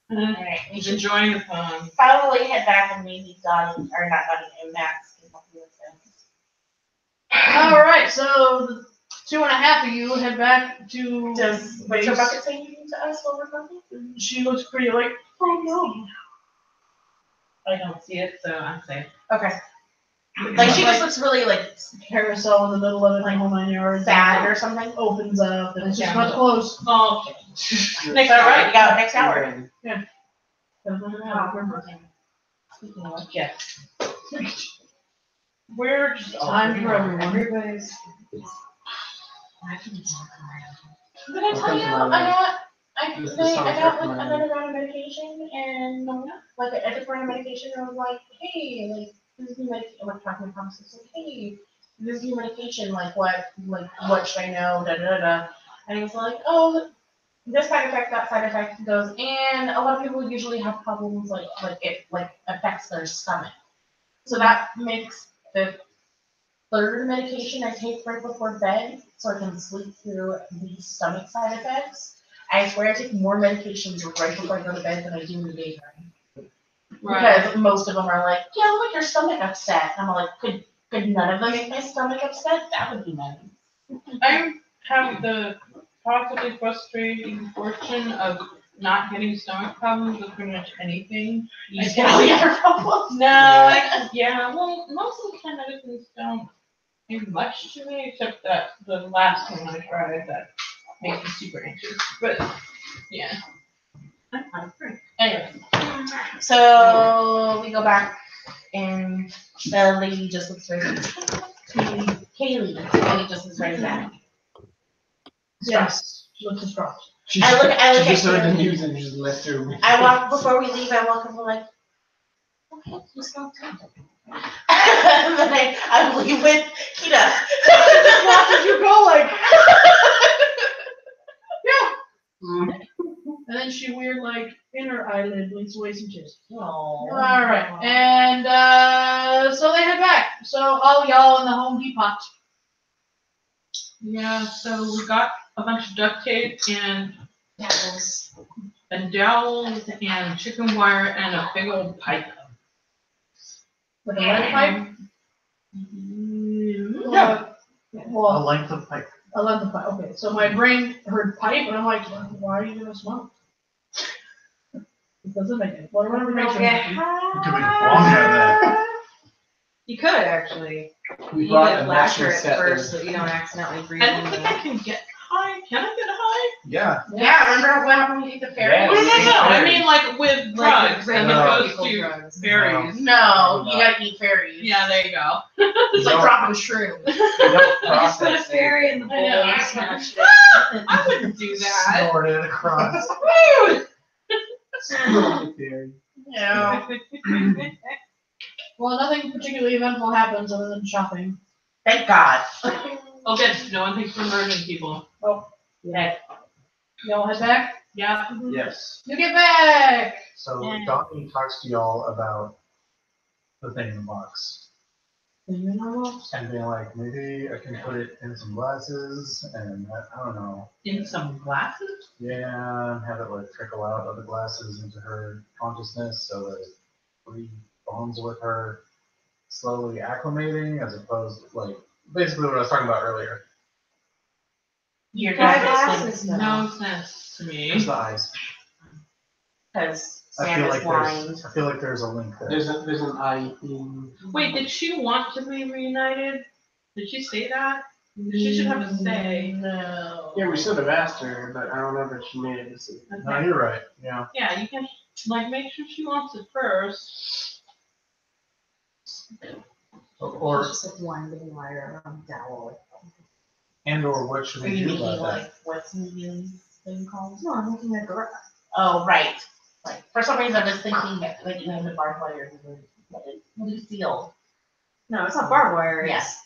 Speaker 4: Alright, we
Speaker 1: He's
Speaker 4: should
Speaker 1: enjoying the fun.
Speaker 4: probably head back and maybe Donnie, or not Donnie, and Max can help you with this.
Speaker 5: All right, so the 2.5 of you head back to
Speaker 4: Does what's your
Speaker 5: base.
Speaker 4: bucket say anything to us while we're talking?
Speaker 5: She looks pretty like, oh no.
Speaker 1: I don't see it, so I'm safe.
Speaker 4: Okay. Like she just looks really like
Speaker 5: Carousel in the middle of it, like whole 9 yards.
Speaker 4: sad or something.
Speaker 5: Opens up, and it's just
Speaker 1: Yeah.
Speaker 5: about to close.
Speaker 1: Oh, okay.
Speaker 4: Next hour, you got next hour.
Speaker 1: Speaking of, yes. We're just
Speaker 5: Time for everyone.
Speaker 7: Everybody's.
Speaker 4: Did I tell you I got like another round of medication and like a different round of medication and I was like, hey, like this is new medication. I'm like talking to pharmacist, like, hey, this is new medication. Like what should I know? Da da da. And he was like, oh, this side effect, that side effect goes, and a lot of people usually have problems like it affects their stomach. So that makes the third medication I take right before bed so I can sleep through the stomach side effects. I swear I take more medications right before I go to bed than I do in the daytime.
Speaker 1: right.
Speaker 4: Because most of them are like, yeah, look, your stomach upset. And I'm like, could none of them make my stomach upset? That would be nice.
Speaker 1: I have the possibly frustrating fortune of not getting stomach problems with pretty much anything.
Speaker 4: You just get all the other problems.
Speaker 1: No, well, most of the time medicines don't do much to me, except that the last one I tried that makes me super anxious. But, yeah. I'm fine.
Speaker 4: Anyway, so we go back and the lady just looks very Kaylee just looks very sad.
Speaker 5: Yes, she looks distraught.
Speaker 2: She
Speaker 4: I look at
Speaker 2: just heard the
Speaker 4: her.
Speaker 2: news and just left her.
Speaker 4: Before we leave, I walk up and like, okay, you smell good. And then I leave with Kita.
Speaker 5: What did you go like? Yeah. And then she weird like inner eyelid blinks away some tears.
Speaker 4: Oh.
Speaker 5: All right, and so they head back. So all y'all in the Home Depot.
Speaker 1: Yeah, so we got a bunch of duct tape and
Speaker 7: Dowels.
Speaker 1: dowels and chicken wire and a big old pipe.
Speaker 5: With a lead pipe.
Speaker 3: Yeah. A
Speaker 5: Well,
Speaker 3: length of pipe.
Speaker 5: a lead pipe. Okay, so my brain heard pipe, and I'm like, why are you gonna smoke? It doesn't make it. Whatever makes
Speaker 7: Don't
Speaker 5: you
Speaker 7: get
Speaker 5: happy.
Speaker 3: You could make a
Speaker 7: high.
Speaker 3: bomb out of that.
Speaker 7: You could actually.
Speaker 2: We
Speaker 7: You
Speaker 2: brought
Speaker 7: could
Speaker 2: a
Speaker 7: lather
Speaker 2: matching
Speaker 7: it
Speaker 2: set
Speaker 7: first
Speaker 2: there.
Speaker 7: so you don't accidentally breathe
Speaker 1: I
Speaker 7: in
Speaker 1: don't think
Speaker 7: the.
Speaker 1: I can get high. Can I get high?
Speaker 3: Yeah.
Speaker 4: Yeah, remember what happened when you take the ferry?
Speaker 2: Yeah.
Speaker 1: No, I
Speaker 2: Berries.
Speaker 1: mean like with drugs,
Speaker 7: Like
Speaker 1: as
Speaker 3: No.
Speaker 1: opposed to
Speaker 7: drugs.
Speaker 1: berries.
Speaker 4: No, you gotta eat fairies.
Speaker 1: Yeah, there you go.
Speaker 4: It's like dropping shrooms.
Speaker 2: You don't
Speaker 7: Just put a
Speaker 2: process
Speaker 7: fairy in the bowl
Speaker 1: I know.
Speaker 7: and smash it.
Speaker 1: I wouldn't do that.
Speaker 3: Snort it across.
Speaker 2: anything.
Speaker 4: No.
Speaker 5: Well, nothing particularly eventful happens other than shopping.
Speaker 4: Thank God.
Speaker 1: Oh, good. No one thinks we're murdering people.
Speaker 4: Okay.
Speaker 5: Y'all head back.
Speaker 1: Yeah.
Speaker 3: Yes.
Speaker 5: You get back.
Speaker 3: So
Speaker 1: Yeah.
Speaker 3: Donnie talks to y'all about the thing in the box. And being like, maybe I can put it in some glasses and I don't know.
Speaker 1: In some glasses?
Speaker 3: Yeah, and have it like trickle out of the glasses into her consciousness so that it re-bonds with her, slowly acclimating as opposed to like basically what I was talking about earlier.
Speaker 4: You're
Speaker 7: Try
Speaker 4: gonna
Speaker 7: glasses
Speaker 1: No
Speaker 7: though.
Speaker 1: sense to me.
Speaker 3: Just the eyes.
Speaker 4: because
Speaker 3: I feel
Speaker 4: Santa's
Speaker 3: like
Speaker 4: blind.
Speaker 3: there's a link there.
Speaker 2: There's an eye thing.
Speaker 1: Wait, did she want to be reunited? Did she say that? She should have a say.
Speaker 5: No.
Speaker 2: Yeah, we should have asked her, but I don't remember if she made a decision.
Speaker 3: No,
Speaker 1: Okay.
Speaker 3: you're right. Yeah.
Speaker 1: Yeah, you can like make sure she wants it first.
Speaker 3: Or
Speaker 7: It's just like one big wire around a dowel.
Speaker 3: or what should
Speaker 4: Are
Speaker 3: we
Speaker 4: you
Speaker 3: do
Speaker 4: making
Speaker 3: about that?
Speaker 4: like what's Megan's thing called?
Speaker 7: No, I'm looking at garage.
Speaker 4: Oh, right. Like for some reason I was thinking that like you have the barbed wire Lucille.
Speaker 7: No, it's not barbed wire. It's,
Speaker 4: Yes.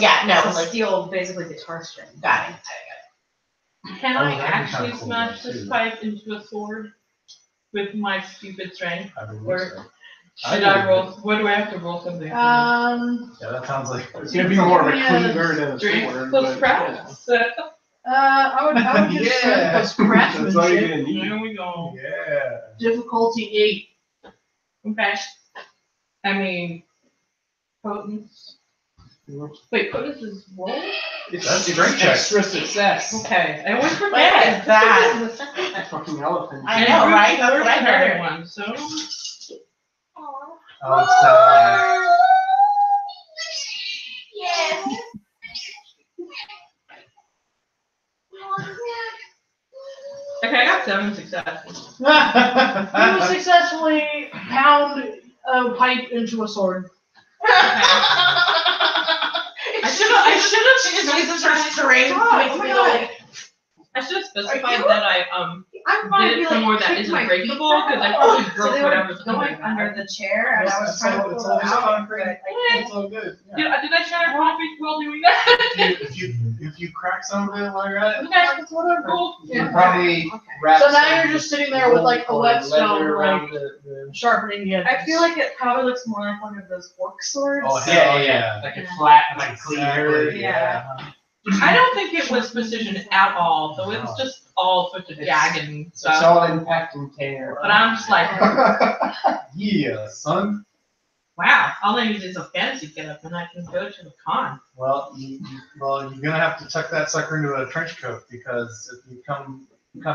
Speaker 4: Yeah, no,
Speaker 7: it's
Speaker 4: like
Speaker 7: steel, basically guitar string.
Speaker 4: got it.
Speaker 1: Can
Speaker 3: Oh,
Speaker 1: I
Speaker 3: that'd be
Speaker 1: actually
Speaker 3: kinda cool,
Speaker 1: smash
Speaker 3: too.
Speaker 1: this pipe into a sword with my stupid strength?
Speaker 3: I believe
Speaker 1: Or-
Speaker 3: so.
Speaker 1: Should I roll? What do I have to roll something?
Speaker 3: Yeah, that sounds like
Speaker 2: It's gonna be more of a
Speaker 5: Yeah,
Speaker 2: cleaver than a
Speaker 1: Strength
Speaker 2: sword,
Speaker 1: plus
Speaker 2: but
Speaker 1: crafts.
Speaker 5: I would just
Speaker 3: Yeah.
Speaker 5: strength plus
Speaker 2: that's all you're
Speaker 5: craftsmanship.
Speaker 2: gonna need.
Speaker 1: Here we go.
Speaker 3: yeah.
Speaker 5: Difficulty 8.
Speaker 1: Okay. I mean, potence. Wait, potence is roll?
Speaker 2: It's
Speaker 3: That's a great check.
Speaker 2: extra success.
Speaker 1: Okay, I always
Speaker 4: What
Speaker 1: forget.
Speaker 4: is that?
Speaker 2: Fucking elephant.
Speaker 4: I know,
Speaker 1: And
Speaker 4: right?
Speaker 1: Ruth's
Speaker 4: That's what I
Speaker 1: first
Speaker 4: heard.
Speaker 1: everyone, so.
Speaker 3: Oh, it's that
Speaker 4: Yes.
Speaker 1: Okay, I got 7 successes.
Speaker 5: You successfully pound a pipe into a sword.
Speaker 1: I should have
Speaker 4: She just uses her strength to make me like,
Speaker 1: I should have
Speaker 7: Are
Speaker 1: specified
Speaker 7: you-
Speaker 1: that I
Speaker 7: I'm
Speaker 1: did it somewhere that isn't breakable because I probably
Speaker 7: So
Speaker 1: broke
Speaker 7: they were
Speaker 1: whatever's
Speaker 7: going
Speaker 1: coming
Speaker 7: under the chair, and I was
Speaker 2: It's
Speaker 7: trying to
Speaker 2: all-
Speaker 7: pull
Speaker 2: it's
Speaker 7: it
Speaker 2: all
Speaker 7: out,
Speaker 2: good.
Speaker 7: but I
Speaker 2: It's all good.
Speaker 1: Did I shatter coffee while doing that?
Speaker 3: if you crack some of it while you're at it,
Speaker 1: Okay, that's whatever. Cool.
Speaker 2: You can probably
Speaker 7: Okay.
Speaker 2: wrap
Speaker 5: So now
Speaker 2: some
Speaker 5: you're just sitting there with like a
Speaker 2: roll or
Speaker 5: whetstone,
Speaker 2: leather
Speaker 5: like
Speaker 2: around the
Speaker 5: sharpening the edges.
Speaker 7: I feel like it probably looks more like one of those fork swords.
Speaker 3: Oh, hell yeah.
Speaker 2: like a flat, like
Speaker 3: Exactly,
Speaker 2: clear.
Speaker 7: Yeah.
Speaker 1: I don't think it was precision at all, so it's just all sorts of jagged and
Speaker 2: It's
Speaker 1: stuff.
Speaker 2: all impact and tear.
Speaker 1: But I'm just like,
Speaker 3: Yeah, son.
Speaker 1: wow, all I need is a fantasy getup and I can go to the con.
Speaker 3: Well, you're gonna have to tuck that sucker into a trench coat because if you come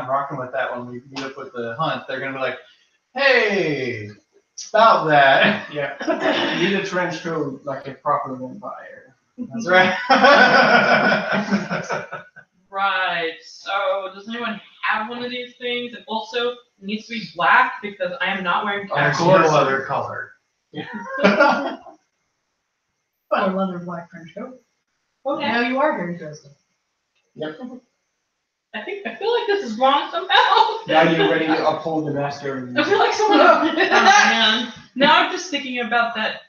Speaker 3: rocking with that when we meet up with the hunt, they're gonna be like, "Hey, stop that!"
Speaker 2: Yeah. You need a trench coat like a proper vampire.
Speaker 3: That's right.
Speaker 1: Right, so does anyone have one of these things? And also, it needs to be black because I am not wearing
Speaker 3: There's
Speaker 1: khaki.
Speaker 3: no other color.
Speaker 5: But a leather black trench coat.
Speaker 1: Okay.
Speaker 5: Now you are very Dresden.
Speaker 1: I feel like this is wrong somehow.
Speaker 2: Now you're ready to uphold the master.
Speaker 1: I feel like someone. Oh man. Now I'm just thinking about that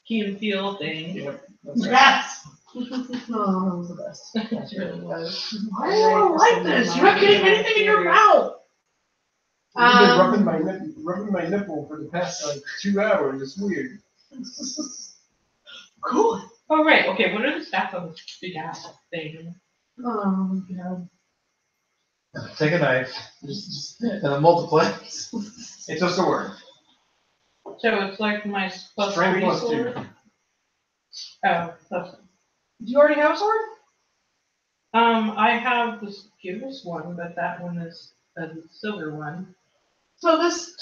Speaker 1: Key and Peele thing.
Speaker 2: Yep. That's right.
Speaker 5: Yes. Oh, that was the best.
Speaker 7: It really was.
Speaker 5: Why do I like this? You're not getting anything in your mouth.
Speaker 2: You've been rubbing my nipple for the past like 2 hours. It's weird.
Speaker 5: Cool.
Speaker 1: Oh, right, okay, what are the stats on this big ass thing?
Speaker 5: Oh, God.
Speaker 3: Take a knife, and then multiply.
Speaker 2: It's a sword.
Speaker 1: So it's like my plus
Speaker 2: Strength
Speaker 1: 3
Speaker 2: plus
Speaker 1: sword?
Speaker 2: 2.
Speaker 1: Oh, that's,
Speaker 5: Do you already have a sword?
Speaker 1: I have this Judas one, but that one is a silver one.
Speaker 5: So this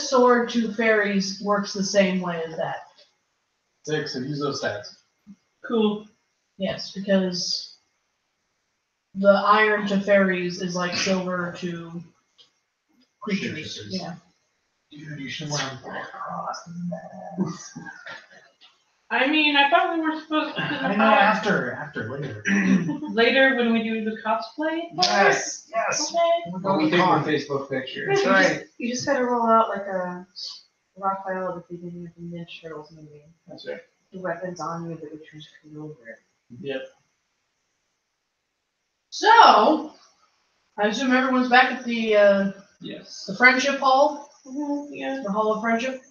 Speaker 5: sword to fairies works the same way as that.
Speaker 2: 6, so use those stats.
Speaker 1: Cool.
Speaker 5: Yes, because the iron to fairies is like silver to creatures.
Speaker 3: Creatures.
Speaker 5: Yeah.
Speaker 2: Dude, you should wear a black cross.
Speaker 1: I mean, I thought we were supposed to
Speaker 3: I know after, later.
Speaker 1: later when we do the cosplay.
Speaker 2: Yes.
Speaker 1: Okay.
Speaker 2: What we think on Facebook picture. That's right.
Speaker 7: You just gotta roll out like a Raphael at the beginning of the Ninja Turtles movie.
Speaker 2: That's right.
Speaker 7: The weapons on you, the witches come over it.
Speaker 2: Yep.
Speaker 5: So, I assume everyone's back at the
Speaker 2: Yes.
Speaker 5: friendship hall,
Speaker 1: Yeah.
Speaker 5: the hall of friendship.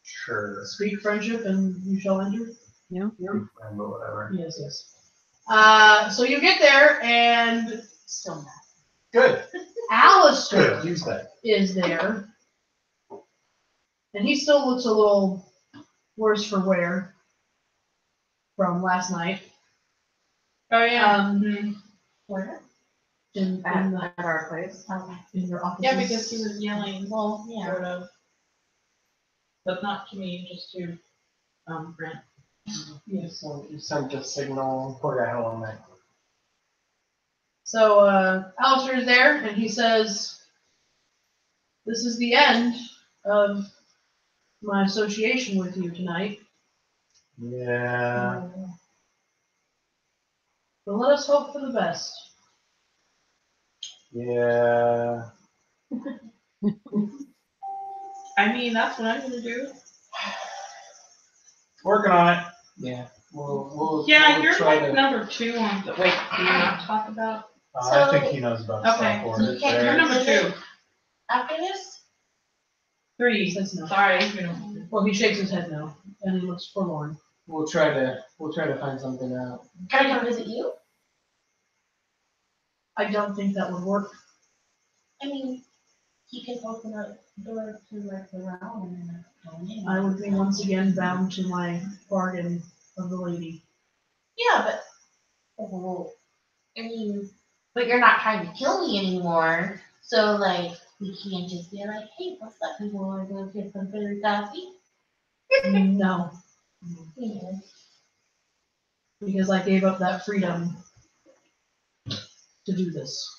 Speaker 3: Sure.
Speaker 5: Speak friendship, and you shall enter.
Speaker 3: Friend or whatever.
Speaker 5: Yes, So you get there, and
Speaker 7: Still not.
Speaker 3: Good.
Speaker 5: Alistair
Speaker 3: Good. Use that.
Speaker 5: is there, and he still looks a little worse for wear from last night.
Speaker 1: Oh, yeah.
Speaker 7: Where?
Speaker 5: In
Speaker 7: At our place.
Speaker 5: in your office.
Speaker 1: Yeah, because he was yelling,
Speaker 4: Well, yeah.
Speaker 1: sort of. But not to me, just to Brent.
Speaker 2: Yes. So you sent a signal. Poor guy, how long that?
Speaker 5: So Alistair is there, and he says, "This is the end of my association with you tonight.
Speaker 3: Yeah.
Speaker 5: But let us hope for the best."
Speaker 3: Yeah.
Speaker 1: I mean, that's what I'm gonna do.
Speaker 3: Working on it.
Speaker 2: Yeah. We'll
Speaker 1: Yeah, you're
Speaker 2: try
Speaker 1: like
Speaker 2: to.
Speaker 1: number 2 on the. Wait, do you not talk about?
Speaker 3: I think he knows about the
Speaker 1: Okay.
Speaker 3: software.
Speaker 4: So you can't
Speaker 1: You're
Speaker 3: There.
Speaker 1: number 2.
Speaker 4: After this?
Speaker 1: 3.
Speaker 5: He says no.
Speaker 1: Sorry, you know.
Speaker 5: Well, he shakes his head no, and he looks forlorn.
Speaker 2: We'll try to find something out.
Speaker 4: Can I come visit you?
Speaker 5: I don't think that would work.
Speaker 4: I mean, he can open a door to like the realm and then go in.
Speaker 5: I would be once again bound to my bargain of the lady.
Speaker 4: Yeah, but I mean, but you're not trying to kill me anymore. So like, we can't just be like, hey, what's up? You want to go get some food coffee?
Speaker 5: No,
Speaker 4: Yeah.
Speaker 5: because I gave up that freedom to do this.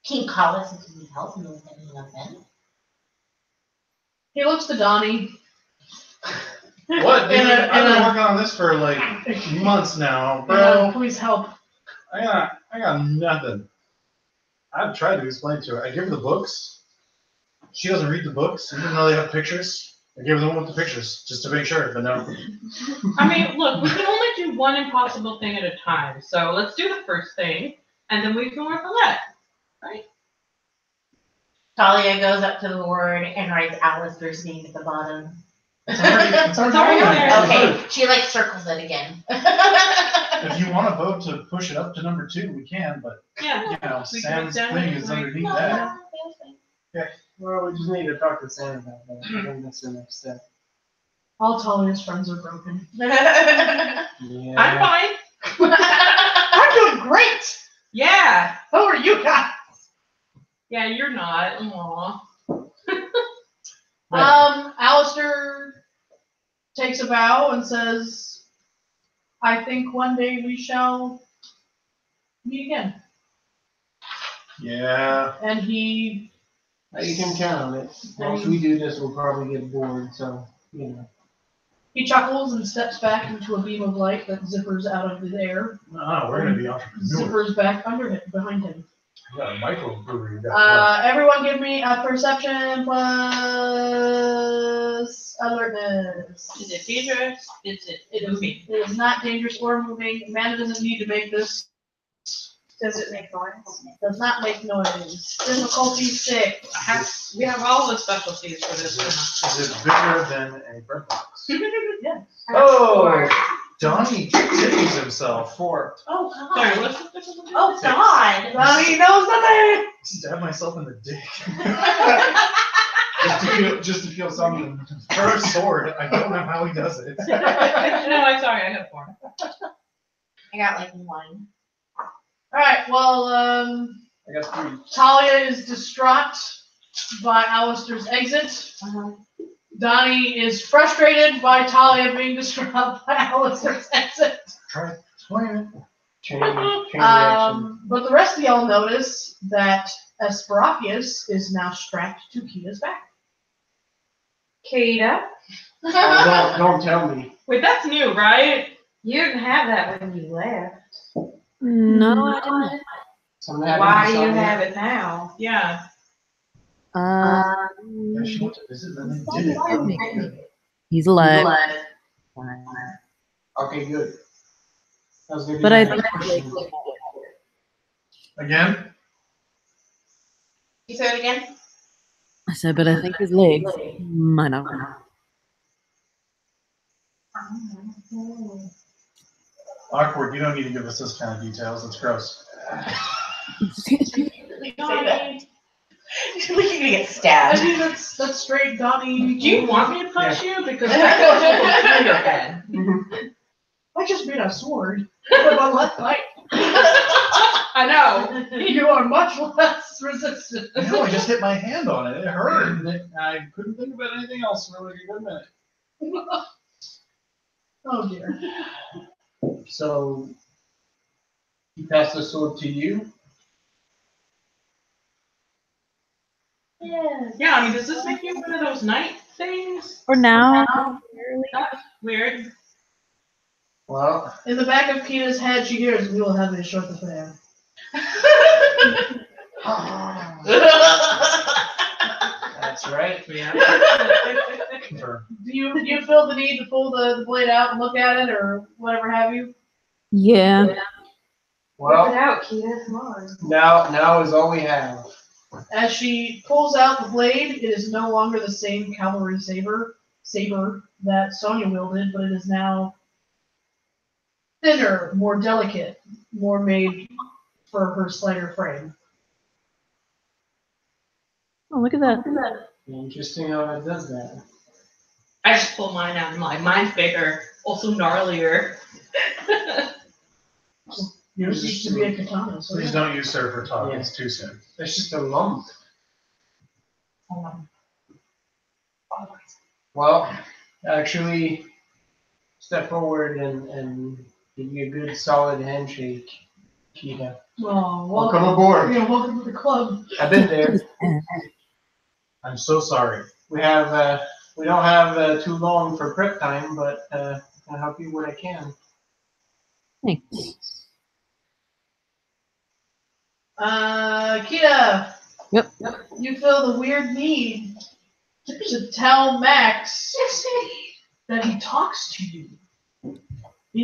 Speaker 4: Can you call us if you need help and we'll get you up then?
Speaker 5: He looks to Donnie.
Speaker 3: What, dude?
Speaker 5: And
Speaker 3: I've been
Speaker 5: a-
Speaker 3: working on this for like months now,
Speaker 5: Bro,
Speaker 3: bro.
Speaker 5: please help.
Speaker 3: I got nothing. I've tried to explain to her. I give her the books. She doesn't read the books, even though they have pictures. I gave her the one with the pictures just to make sure, but no.
Speaker 1: I mean, look, we can only do one impossible thing at a time. So let's do the first thing, and then we can work on that.
Speaker 4: Talia goes up to the board and writes Alistair's name at the bottom.
Speaker 3: It's already
Speaker 1: already
Speaker 3: there.
Speaker 4: Okay, she like circles it again.
Speaker 3: If you want to vote to push it up to number 2, we can, but
Speaker 1: Yeah.
Speaker 3: you know,
Speaker 1: We can
Speaker 3: Sam's
Speaker 1: definitely
Speaker 3: thing is
Speaker 1: like-
Speaker 3: underneath
Speaker 4: No,
Speaker 3: that.
Speaker 4: no,
Speaker 2: Well, we just need to talk to Sam about that. I think that's the next step.
Speaker 5: All Talia's friends are broken.
Speaker 4: that's
Speaker 2: Yeah.
Speaker 1: I'm fine.
Speaker 5: I'm doing great!
Speaker 1: Yeah.
Speaker 5: How are you guys?
Speaker 1: Yeah, you're not. Aww.
Speaker 5: Alistair takes a bow and says, "I think one day we shall meet again."
Speaker 3: Yeah.
Speaker 5: And he
Speaker 2: You can count on it. Once we do this, we'll probably get bored, so, you know.
Speaker 5: chuckles and steps back into a beam of light that zippers out of the air.
Speaker 3: No, we're going to be entrepreneurs.
Speaker 5: Zippers back under him, behind him.
Speaker 3: We got a microbrewery. We got
Speaker 5: Everyone give me a perception plus status alertness.
Speaker 1: Is it dangerous? Is it moving?
Speaker 5: It is not dangerous or moving. Amanda doesn't need to make this.
Speaker 7: Does it make noise?
Speaker 5: Does not make noise. Difficulty 6.
Speaker 1: We have all the specialties for this one.
Speaker 3: Is it bigger than a bread box?
Speaker 5: Yes.
Speaker 2: Oh,
Speaker 3: Donnie tickles himself.
Speaker 2: 4.
Speaker 5: Oh,
Speaker 1: Sorry,
Speaker 5: God.
Speaker 1: what's the difficulty?
Speaker 4: Oh, God.
Speaker 5: Donnie knows nothing.
Speaker 3: Stab myself in the dick. just to feel something. For a sword, I don't know how he does it.
Speaker 1: No, I'm sorry, I have 4.
Speaker 4: I got like 1.
Speaker 5: All right. Well,
Speaker 2: I got 3.
Speaker 5: Talia is distraught by Alistair's exit. Donnie is frustrated by Talia being distraught by Alistair's exit.
Speaker 3: Try to explain it.
Speaker 2: Chain reaction.
Speaker 5: But the rest of y'all notice that Asparagus is now strapped to Kita's back.
Speaker 7: Kita,
Speaker 2: Oh, don't tell me.
Speaker 1: Wait, that's new, right?
Speaker 7: you didn't have that when you left.
Speaker 6: No, I didn't.
Speaker 2: Something happened
Speaker 7: Why
Speaker 2: to
Speaker 7: do you
Speaker 2: Sonia?
Speaker 7: have it now?
Speaker 1: Yeah.
Speaker 3: I should went to visit them and did it.
Speaker 6: He's alive.
Speaker 2: Okay, good. That was gonna be
Speaker 6: But
Speaker 2: my
Speaker 6: I
Speaker 2: next
Speaker 6: think
Speaker 2: question.
Speaker 3: Again?
Speaker 4: You say it again?
Speaker 6: I said, but I think his legs might not.
Speaker 3: Awkward. You don't need to give us this kind of details. It's gross.
Speaker 1: Donnie,
Speaker 4: You're gonna get
Speaker 5: I
Speaker 4: stabbed.
Speaker 5: mean, that's straight Donnie.
Speaker 1: do you want me to punch you? Because I don't go through your head.
Speaker 5: I just made a sword with my left leg.
Speaker 1: I know.
Speaker 5: You are much less resistant.
Speaker 3: No, I just hit my hand on it. It hurt. I couldn't think about anything else for like a good minute.
Speaker 5: Oh dear.
Speaker 2: So, he passed the sword to you?
Speaker 1: Yeah, I mean, does this make you one of those night things?
Speaker 6: For now,
Speaker 1: That's weird.
Speaker 2: Well,
Speaker 5: In the back of Kita's head, she hears, "We will have a short affair."
Speaker 2: that's right.
Speaker 3: Yeah. Confirm.
Speaker 5: Do you feel the need to pull the blade out and look at it, or whatever have you?
Speaker 6: yeah.
Speaker 7: Whip it
Speaker 2: Well,
Speaker 7: out, Kita, come on.
Speaker 2: now is all we have.
Speaker 5: As she pulls out the blade, it is no longer the same cavalry saber that Sonia wielded, but it is now thinner, more delicate, more made for her slighter frame.
Speaker 6: Oh, look at that.
Speaker 2: Interesting how it does that.
Speaker 1: I just pulled mine out and like, mine's bigger, also gnarlier.
Speaker 5: Yours used to be a katana, so
Speaker 3: Please don't use sir for talk. It's too soon.
Speaker 2: It's just a lump. Well, actually, step forward and give you a good solid handshake, Kita.
Speaker 5: Oh,
Speaker 2: Welcome aboard.
Speaker 5: Yeah, welcome to the club.
Speaker 2: I've been there.
Speaker 3: I'm so sorry.
Speaker 2: We don't have too long for prep time, but I'll help you what I can.
Speaker 6: Thanks.
Speaker 5: Kita.
Speaker 6: Yep.
Speaker 5: You feel the weird need to tell Max that he talks to you in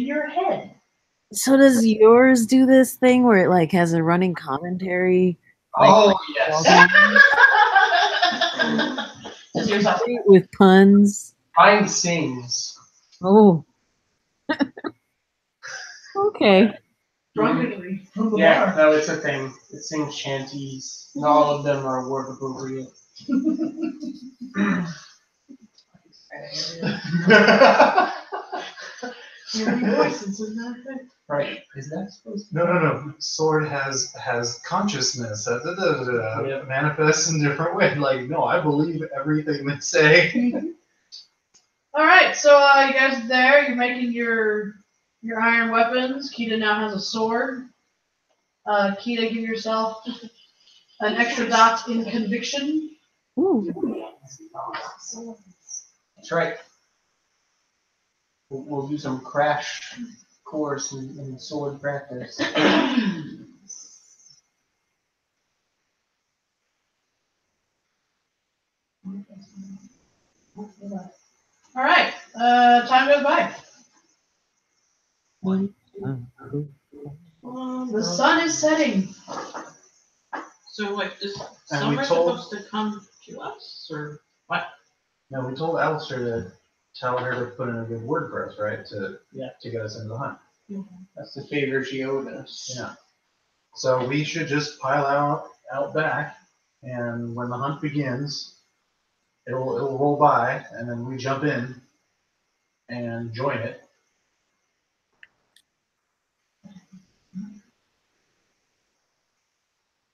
Speaker 5: your head.
Speaker 6: So does yours do this thing where it like has a running commentary?
Speaker 2: Oh, yes.
Speaker 4: Does yours have
Speaker 6: With puns?
Speaker 2: Mine sings.
Speaker 6: Oh. Okay.
Speaker 5: Drunkenly from the
Speaker 2: Yeah,
Speaker 5: bar.
Speaker 2: no, it's a thing. It sings shanties. Not all of them are work appropriate.
Speaker 5: Your voices in that thing.
Speaker 2: Right. Is that supposed to
Speaker 3: No. Sword has consciousness.
Speaker 2: Yeah.
Speaker 3: Manifests in different ways. Like, no, I believe everything they say.
Speaker 5: All right, so you guys are there. You're making your iron weapons. Kita now has a sword. Kita, give yourself an extra dot in conviction.
Speaker 6: Ooh.
Speaker 2: That's right. We'll do some crash course in sword practice.
Speaker 5: goes by. The sun is setting.
Speaker 1: So what, is
Speaker 3: And we
Speaker 1: Summer
Speaker 3: told-
Speaker 1: supposed to come to us, or what?
Speaker 3: No, we told Alistair to tell her to put in a good word for us, right? To get us into the hunt.
Speaker 2: That's the favor she owed us.
Speaker 3: Yeah. So we should just pile out back, and when the hunt begins, it'll roll by, and then we jump in and join it.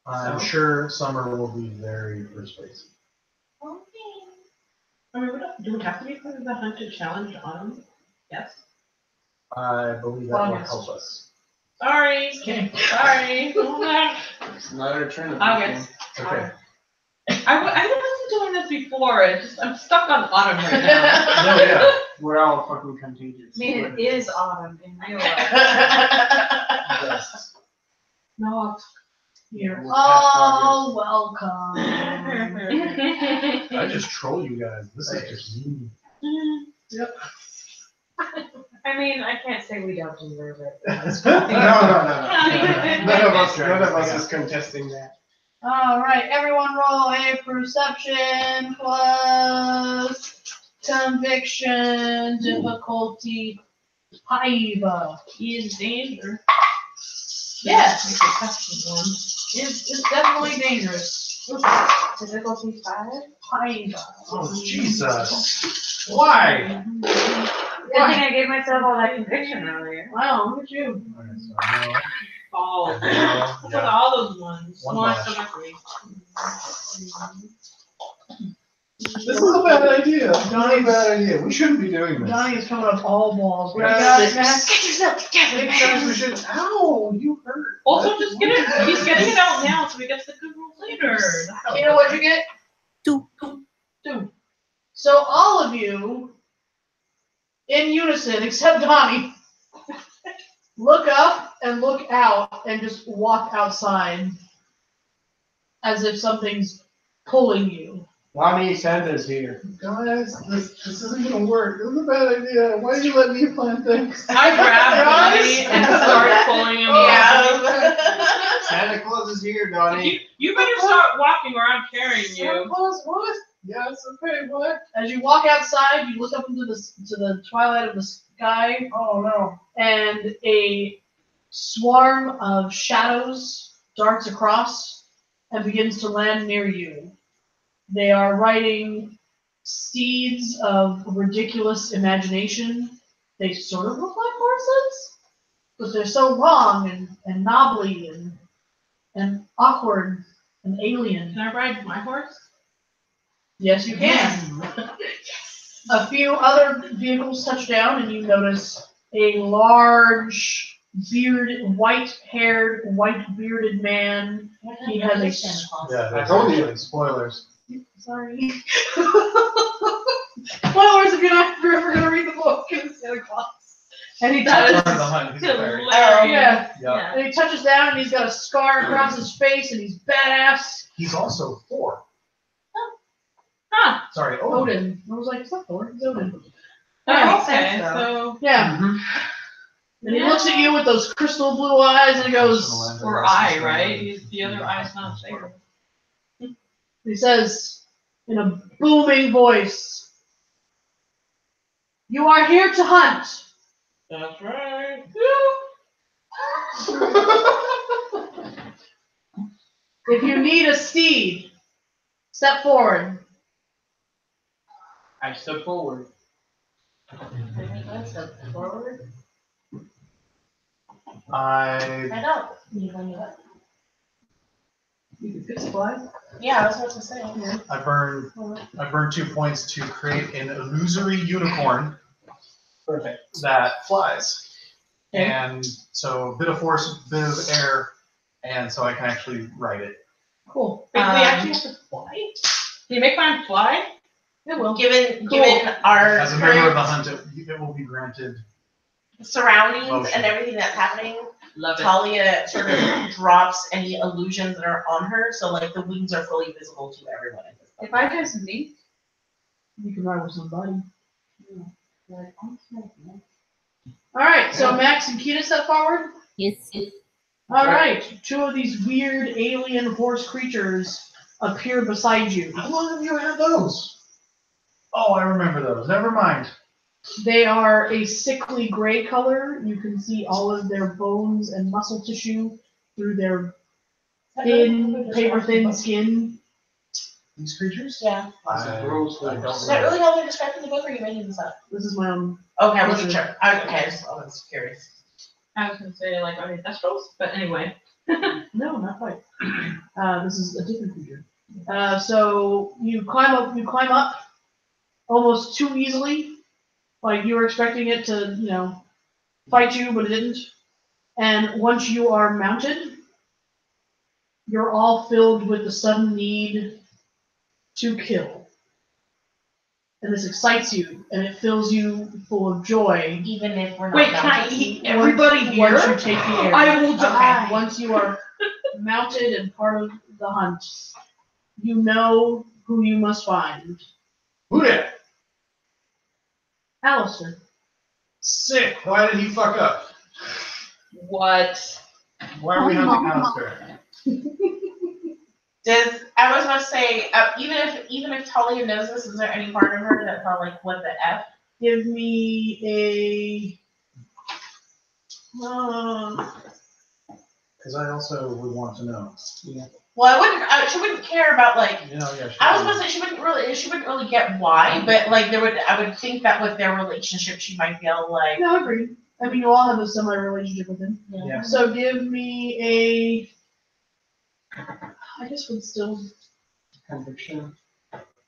Speaker 3: I'm sure Summer will be very persuasive.
Speaker 1: Okay. I mean, do we have to be part of the hunted challenge on? Yes.
Speaker 3: I believe that will
Speaker 5: August.
Speaker 3: help us.
Speaker 1: Sorry.
Speaker 5: Kidding.
Speaker 1: Sorry.
Speaker 2: It's not our turn.
Speaker 1: August.
Speaker 3: Okay.
Speaker 1: I wasn't doing this before. It's just I'm stuck on autumn right now.
Speaker 3: No, yeah.
Speaker 2: We're all fucking contagious.
Speaker 7: I mean, it is autumn in real life.
Speaker 3: Yes.
Speaker 1: No.
Speaker 5: You're
Speaker 2: We'll
Speaker 5: all welcome.
Speaker 3: I just troll you guys. This is just mean.
Speaker 7: I mean, I can't say we don't deserve it.
Speaker 2: No. None of us is contesting that.
Speaker 5: All right, everyone roll a perception plus conviction difficulty 5.
Speaker 1: Is danger.
Speaker 5: Yes,
Speaker 1: Perception one.
Speaker 5: it's definitely dangerous.
Speaker 7: Difficulty 5?
Speaker 5: 5.
Speaker 3: Oh, Jesus. Why?
Speaker 7: Good thing I gave myself all that conviction earlier.
Speaker 5: Wow, look at you.
Speaker 3: Okay, so no.
Speaker 1: All.
Speaker 3: Yeah.
Speaker 1: Look at all those ones.
Speaker 3: One
Speaker 1: No, I
Speaker 3: left.
Speaker 1: still got 3.
Speaker 3: This is a bad idea. This is a bad idea. We shouldn't be doing this.
Speaker 5: Donnie is coming up all balls. What do you
Speaker 3: Yeah.
Speaker 5: got, Max?
Speaker 4: Get yourself together,
Speaker 3: Maybe we
Speaker 4: man.
Speaker 3: should. Ow, you hurt.
Speaker 1: Also, just get it. He's getting it out now, so we get the good rules later.
Speaker 5: You know what you get?
Speaker 6: 2.
Speaker 5: 2. So all of you, in unison, except Donnie, look up and look out and just walk outside as if something's pulling you.
Speaker 2: Lonnie, Santa's here.
Speaker 3: Guys, this isn't gonna work. This is a bad idea. Why did you let me plan things?
Speaker 1: I grabbed Donnie and started pulling him.
Speaker 4: Yeah.
Speaker 2: Santa Claus is here, Donnie.
Speaker 1: You better start walking or I'm carrying
Speaker 3: Santa
Speaker 1: you.
Speaker 3: Claus, what? Yes, okay, what?
Speaker 5: As you walk outside, you look up into the twilight of the sky,
Speaker 3: Oh no.
Speaker 5: and a swarm of shadows darts across and begins to land near you. They are riding steeds of ridiculous imagination. They sort of look like horses, but they're so long and knobbly and awkward and alien.
Speaker 1: Can I ride my horse?
Speaker 5: Yes, you can. A few other vehicles touch down, and you notice a large, white-haired, white-bearded man. He has a
Speaker 3: Yeah,
Speaker 2: I told you.
Speaker 3: Spoilers.
Speaker 5: Sorry. Spoilers if you're ever gonna read the book in Santa Claus. And he
Speaker 1: That
Speaker 5: touches,
Speaker 3: Part of the hunt. He's hilarious.
Speaker 1: Hilarious.
Speaker 3: Yeah.
Speaker 5: and he touches down, and he's got a scar across his face, and he's badass.
Speaker 3: He's also Thor.
Speaker 1: Huh.
Speaker 3: Sorry, Odin.
Speaker 5: Odin. I was like, it's not Thor, it's Odin.
Speaker 1: Oh, okay,
Speaker 7: sense, though.
Speaker 1: so.
Speaker 5: Yeah.
Speaker 3: Mhm.
Speaker 5: And he looks at you with those crystal blue eyes, and he goes,
Speaker 1: Or eye, right? The other eye's not there.
Speaker 5: he says in a booming voice, "You are here to hunt."
Speaker 1: That's right.
Speaker 5: If you need a steed, step forward.
Speaker 2: I step forward.
Speaker 4: Forward.
Speaker 3: I
Speaker 4: I don't. You know what?
Speaker 5: You can fix fly.
Speaker 4: Yeah, I was about to say.
Speaker 3: I burn 2 points to create an illusory unicorn
Speaker 2: Perfect.
Speaker 3: that flies.
Speaker 5: Okay.
Speaker 3: And so a bit of force, a bit of air, and so I can actually ride it.
Speaker 5: Cool.
Speaker 1: Wait, do we actually have to fly? Can you make mine fly?
Speaker 5: It will.
Speaker 4: Given
Speaker 5: Cool.
Speaker 4: our
Speaker 3: As a member of the
Speaker 4: current
Speaker 3: hunt, it will be granted.
Speaker 4: surroundings
Speaker 3: Motion.
Speaker 4: and everything that's happening,
Speaker 1: Love it.
Speaker 4: Talia sort of drops any illusions that are on her, so like the wings are fully visible to everyone at this point.
Speaker 7: If I just meet,
Speaker 5: You can ride with somebody. Alright, so Max and Kita step forward.
Speaker 6: Yes.
Speaker 5: Alright, two of these weird alien horse creatures appear beside you.
Speaker 3: How long have you had those? Oh, I remember those. Never mind.
Speaker 5: They are a sickly gray color. You can see all of their bones and muscle tissue through their thin, paper-thin skin.
Speaker 3: These creatures?
Speaker 4: Yeah.
Speaker 3: I
Speaker 2: gross
Speaker 3: don't
Speaker 4: Is that really how they're described in the book, or are you making this up?
Speaker 5: This is my own.
Speaker 4: Okay, I wasn't sure. I was curious.
Speaker 1: I was gonna say like, are they Thestrals? But anyway.
Speaker 5: No, not quite. This is a different creature. So you climb up almost too easily. Like you were expecting it to, fight you, but it didn't. And once you are mounted, you're all filled with the sudden need to kill. And this excites you, and it fills you full of joy.
Speaker 4: Even if we're not
Speaker 1: Wait, can I
Speaker 4: mounted?
Speaker 1: eat everybody here?
Speaker 5: Once you take the air.
Speaker 1: I will die.
Speaker 5: Okay, once you are mounted and part of the hunt, you know who you must find.
Speaker 3: Who did?
Speaker 5: Alistair.
Speaker 3: Sick. Why did he fuck up?
Speaker 1: What?
Speaker 3: Why are we hunting Alistair?
Speaker 4: I was about to say, even if Talia knows this, is there any part of her that's not like, what the F?
Speaker 5: Give me
Speaker 3: Because I also would want to know.
Speaker 4: Well, she wouldn't care about like,
Speaker 3: Yeah.
Speaker 4: I was gonna say she wouldn't really get why, but like I would think that with their relationship, she might feel like.
Speaker 5: No, agreed. I mean, you all have a similar relationship with him.
Speaker 3: Yeah.
Speaker 5: So give me I guess would still.
Speaker 2: Conviction.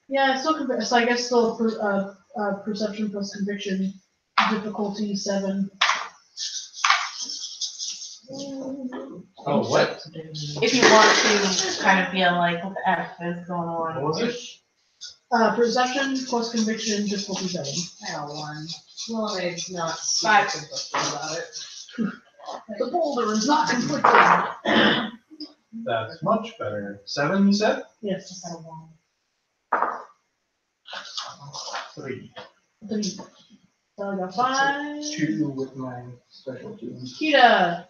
Speaker 5: Yeah, it's still conviction. So I guess still perception plus conviction. Difficulty 7.
Speaker 3: Oh, what?
Speaker 4: If you want to kind of feel like, what the F is going on?
Speaker 3: What was it?
Speaker 5: Perception plus conviction, difficulty 7.
Speaker 7: I got 1. Well, it's not
Speaker 1: 5.
Speaker 7: super conflicted about it.
Speaker 5: The boulder is not conflicted.
Speaker 3: That's much better. 7, you said?
Speaker 5: Yes.
Speaker 4: Just a 1.
Speaker 3: 3.
Speaker 5: 3. So I got 5.
Speaker 2: 2 with my specialty.
Speaker 5: Kita.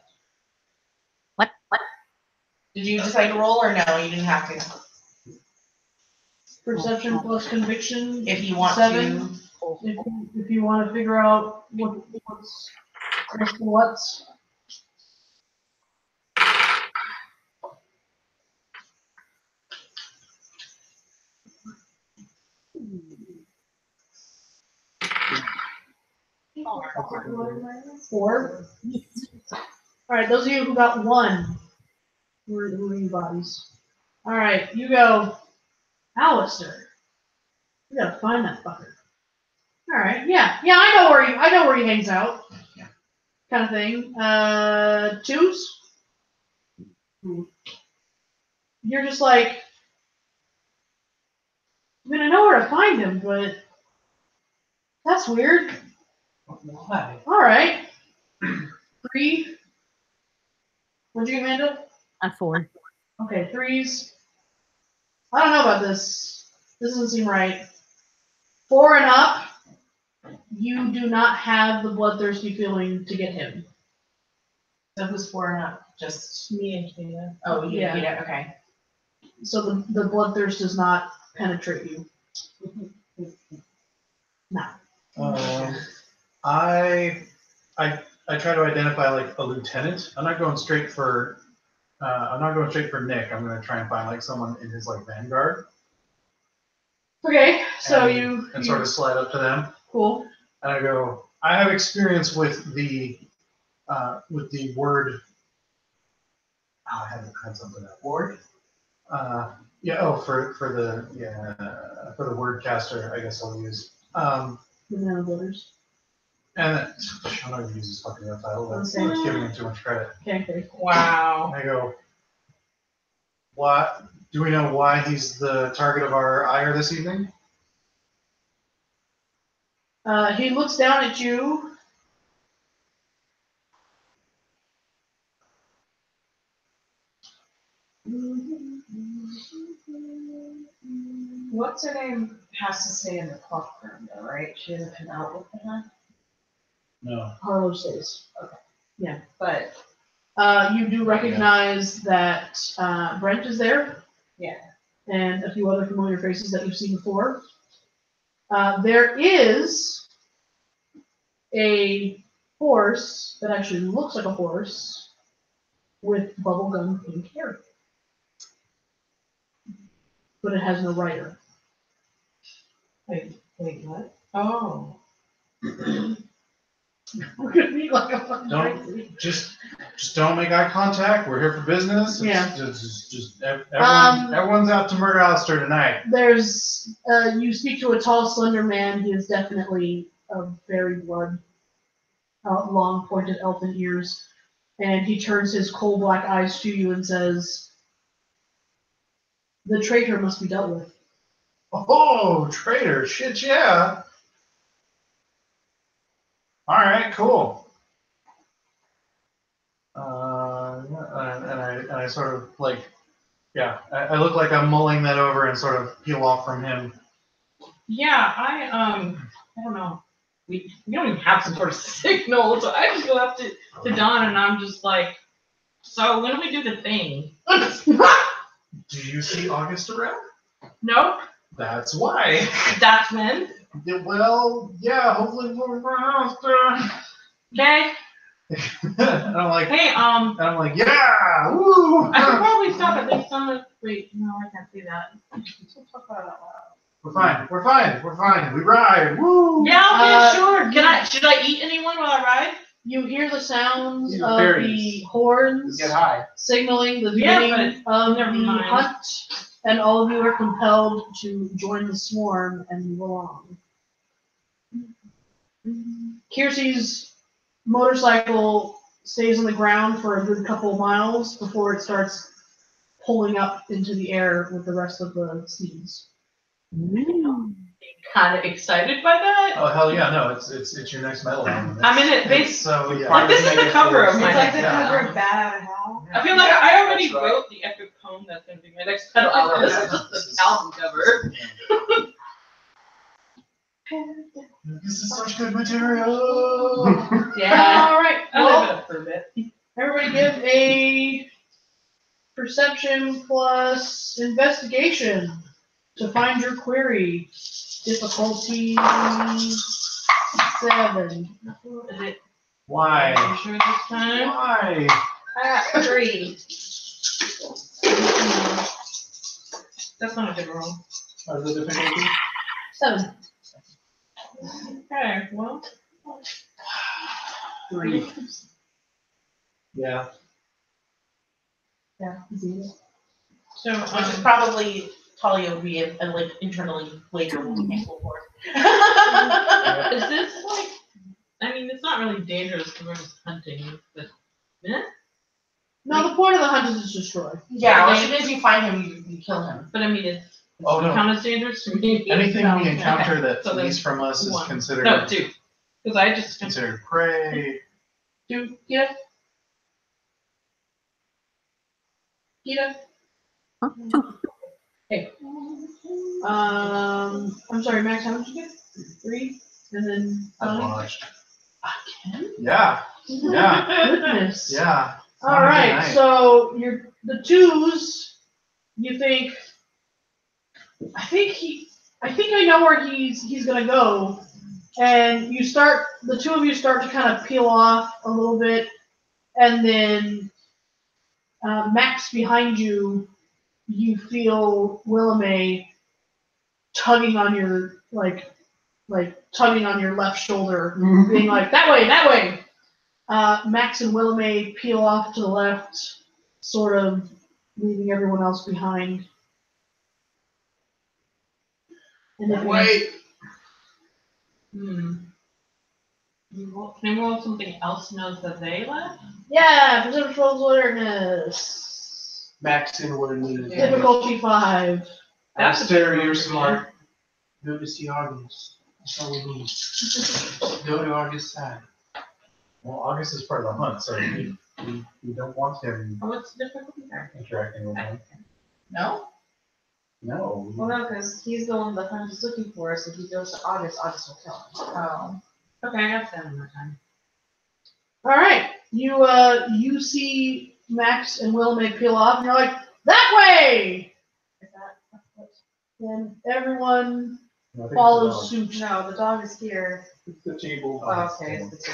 Speaker 4: Did you decide to roll or no? You didn't have to.
Speaker 5: Perception plus conviction.
Speaker 4: If you want
Speaker 5: 7.
Speaker 4: to.
Speaker 5: If you want to figure out what's what. Four. All right, those of you who got 1, who are you bodies? All right, you go, Alistair. You gotta find that fucker. All right, yeah, I know where he hangs out. Kind of thing. 2s. You're just like, I mean, I know where to find him, but that's weird.
Speaker 2: Why?
Speaker 5: All right. 3. What'd you get, Amanda?
Speaker 6: A 4.
Speaker 5: Okay, 3s. I don't know about this. This doesn't seem right. 4 and up, you do not have the bloodthirsty feeling to get him.
Speaker 4: So who's 4 and up? Just.
Speaker 1: Me and Kayla.
Speaker 4: Oh, you
Speaker 5: Yeah.
Speaker 4: get it. Okay.
Speaker 5: So the bloodthirst does not penetrate you. No.
Speaker 3: I try to identify like a lieutenant. I'm not going straight for Nick. I'm gonna try and find like someone in his like vanguard.
Speaker 5: Okay, so
Speaker 3: and,
Speaker 5: you
Speaker 3: sort of slide up to them.
Speaker 5: Cool.
Speaker 3: And I go, I have experience with the word. Oh, I had something up.
Speaker 2: Ward?
Speaker 3: Yeah. Oh, for the word caster, I guess I'll use.
Speaker 5: Banana butters.
Speaker 3: And then, I'm not gonna use his fucking real title. That's
Speaker 5: Okay.
Speaker 3: giving him too much credit.
Speaker 5: Okay.
Speaker 1: Wow.
Speaker 3: And I go, what? Do we know why he's the target of our ire this evening?
Speaker 5: He looks down at you.
Speaker 7: What's her name has to stay in the clock room though, right? She doesn't come out with her.
Speaker 3: No.
Speaker 5: Harlow stays.
Speaker 7: But
Speaker 5: You do recognize that Brent is there.
Speaker 7: Yeah.
Speaker 5: And a few other familiar faces that you've seen before. There is a horse that actually looks like a horse with bubblegum pink hair. But it has no rider.
Speaker 1: Wait, what? Oh.
Speaker 5: Look at me like I'm fucking
Speaker 3: Don't-
Speaker 5: crazy.
Speaker 3: Just don't make eye contact. We're here for business.
Speaker 5: Yeah.
Speaker 3: Everyone's out to murder Alistair tonight.
Speaker 5: There's, you speak to a tall, slender man. He is definitely of fairy blood. Long, pointed elfin ears. And he turns his coal black eyes to you and says, "The traitor must be dealt with."
Speaker 3: Oh, traitor! Shit, yeah. All right, cool. And I sort of like, yeah, I look like I'm mulling that over and sort of peel off from him.
Speaker 1: Yeah, I don't know. We don't even have some sort of signal, so I just go up to Don and I'm just like, so when do we do the thing?
Speaker 3: Do you see August around?
Speaker 1: Nope,
Speaker 3: That's why.
Speaker 1: that's when.
Speaker 3: Yeah, well, yeah, hopefully we're Alistair.
Speaker 1: Okay.
Speaker 3: And I'm like,
Speaker 1: Hey,
Speaker 3: yeah, woo!
Speaker 1: I could probably stop at least some of. Wait, no, I can't see that. We'll talk about it out loud.
Speaker 3: We're fine. We ride, woo!
Speaker 1: Yeah, okay, sure.
Speaker 5: you-
Speaker 1: Should I eat anyone while I ride?
Speaker 5: You hear the sounds
Speaker 2: Your
Speaker 5: of
Speaker 2: fairies.
Speaker 5: the horns
Speaker 2: Get high.
Speaker 5: signaling the
Speaker 1: Yeah,
Speaker 5: beginning of
Speaker 1: never
Speaker 5: the
Speaker 1: mind.
Speaker 5: hunt, and all of you are compelled to join the swarm and move along. Kiersey's motorcycle stays on the ground for a good couple of miles before it starts pulling up into the air with the rest of the steeds.
Speaker 1: Kind of excited by that.
Speaker 3: Oh hell yeah, no, it's your next medal album.
Speaker 1: I'm in it,
Speaker 3: It's so yeah.
Speaker 1: Like, this is the cover of
Speaker 7: It's
Speaker 1: my
Speaker 7: like the
Speaker 1: next
Speaker 7: cover
Speaker 1: album.
Speaker 7: of Bad Out of Hell.
Speaker 1: I feel like I already
Speaker 2: That's right.
Speaker 1: wrote the epic poem that's gonna be my next metal album. This is just the album cover.
Speaker 3: This is such good material.
Speaker 1: Yeah.
Speaker 5: All right.
Speaker 1: I
Speaker 5: Well,
Speaker 1: live it up for a bit.
Speaker 5: everybody give a perception plus investigation to find your query. Difficulty 7.
Speaker 1: Is it?
Speaker 3: Why?
Speaker 1: Are you sure this time?
Speaker 3: Why?
Speaker 7: I got 3.
Speaker 1: No. That's not a good roll.
Speaker 2: Are the difficulty?
Speaker 5: 7.
Speaker 1: Okay, well.
Speaker 2: 3. Yeah.
Speaker 5: Yeah, zero.
Speaker 1: So,
Speaker 4: Which is probably Talia would be like internally later will be thankful for.
Speaker 1: is this like? I mean, it's not really dangerous because we're just hunting, but
Speaker 5: No, the point of the hunt is to destroy.
Speaker 4: Yeah, as soon as you find him, you kill him.
Speaker 1: but I mean, it's
Speaker 3: Oh no.
Speaker 1: count as dangerous to me.
Speaker 3: Anything
Speaker 1: No,
Speaker 3: we encounter
Speaker 1: okay.
Speaker 3: that
Speaker 1: So then
Speaker 3: flees from us is
Speaker 1: 1.
Speaker 3: considered
Speaker 1: No, 2. Because I just
Speaker 3: considered prey.
Speaker 5: 2, Gita? Gita? Hey. I'm sorry, Max, how much did you get? 3? And then
Speaker 3: I
Speaker 5: Bonnie?
Speaker 3: watched.
Speaker 5: Again?
Speaker 3: Yeah. Yeah.
Speaker 5: Goodness.
Speaker 3: Yeah. It's not
Speaker 5: All
Speaker 3: a good
Speaker 5: right,
Speaker 3: night.
Speaker 5: so the 2s, you think, I think I know where he's gonna go, and the 2 of you start to kind of peel off a little bit, and then Max behind you, you feel Willamay tugging on your tugging on your left shoulder, being like, that way. Max and Willamay peel off to the left, sort of leaving everyone else behind. And then
Speaker 3: Wait.
Speaker 1: Can I roll something else knows that they left?
Speaker 5: Yeah, perception plus awareness.
Speaker 2: Max in what it means.
Speaker 5: Difficulty 5.
Speaker 1: That's a
Speaker 2: Alistair,
Speaker 1: bit
Speaker 2: you're
Speaker 1: more
Speaker 2: smart. Go to see August. That's all we need. Go to August's side.
Speaker 3: Well, August is part of the hunt, so we don't want him
Speaker 1: Oh, what's the difficulty there?
Speaker 3: interacting with him.
Speaker 4: No?
Speaker 3: No.
Speaker 7: Well, no, because he's the one the hunt is looking for, so if he goes to August, August will kill him.
Speaker 1: Oh. Okay, I got 7 more time.
Speaker 5: All right, you see Max and Willamette peel off, and you're like, that way!
Speaker 7: Is that
Speaker 5: And everyone
Speaker 3: No, I think it's
Speaker 5: follows
Speaker 3: the
Speaker 5: suit.
Speaker 7: No, the dog is here.
Speaker 2: It's the table.
Speaker 7: Oh, okay, it's the two.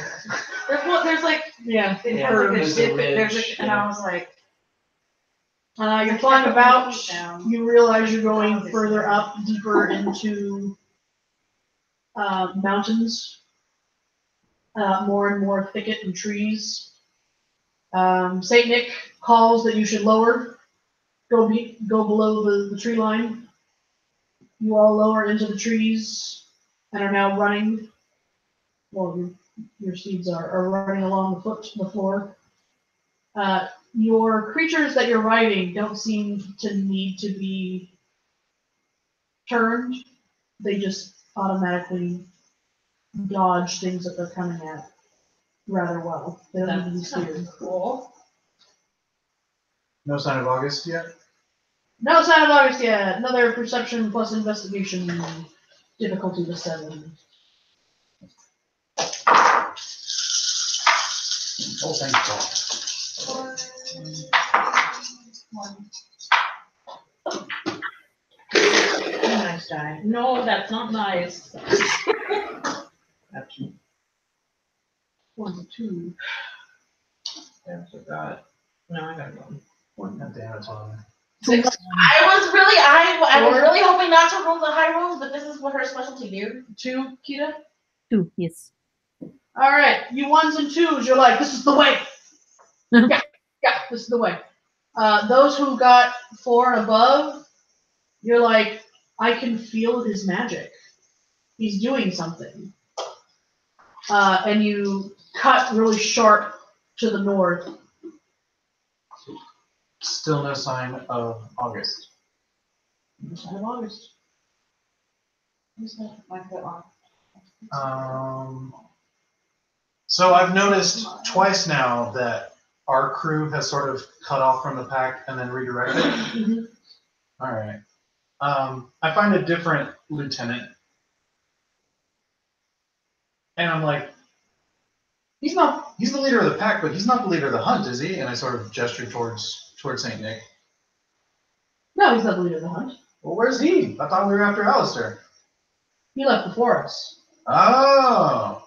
Speaker 7: There's like,
Speaker 5: Yeah.
Speaker 7: it
Speaker 2: Yeah,
Speaker 7: has like a
Speaker 2: there's a
Speaker 7: dip, there's
Speaker 2: ridge,
Speaker 7: like, and I was like,
Speaker 5: You're flying about.
Speaker 7: down.
Speaker 5: You realize you're going further up, deeper into mountains, more and more thicket and trees. Saint Nick calls that you should lower, go below the tree line. You all lower into the trees and are now running. Well, your steeds are running along the floor. Your creatures that you're riding don't seem to need to be turned. They just automatically dodge things that they're coming at rather well. They don't need to be steered.
Speaker 1: Cool.
Speaker 3: No sign of August yet?
Speaker 5: No sign of August yet. Another perception plus investigation. Difficulty to 7.
Speaker 3: Oh, thank God.
Speaker 1: Nice die. No, that's not nice.
Speaker 3: Actually,
Speaker 5: 1, 2.
Speaker 1: I forgot. No, I got one.
Speaker 3: God damn it, Tommy.
Speaker 4: I was really hoping not to roll the high rolls, but this is what her specialty, dude.
Speaker 5: 2, Kita?
Speaker 6: 2, yes.
Speaker 5: All right, you 1s and 2s. You're like, this is the way. Yeah, this is the way. Those who got 4 and above, you're like, I can feel his magic. He's doing something. And you cut really sharp to the north.
Speaker 3: Still no sign of August.
Speaker 5: Sign of August.
Speaker 3: So I've noticed twice now that our crew has sort of cut off from the pack and then redirected.
Speaker 5: Mhm.
Speaker 3: All right. I find a different lieutenant, and I'm like, he's the leader of the pack, but he's not the leader of the hunt, is he? And I sort of gestured towards Saint Nick.
Speaker 5: No, he's not the leader of the hunt.
Speaker 3: Well, where's he? I thought we were after Alistair.
Speaker 5: He left before us.
Speaker 3: Oh,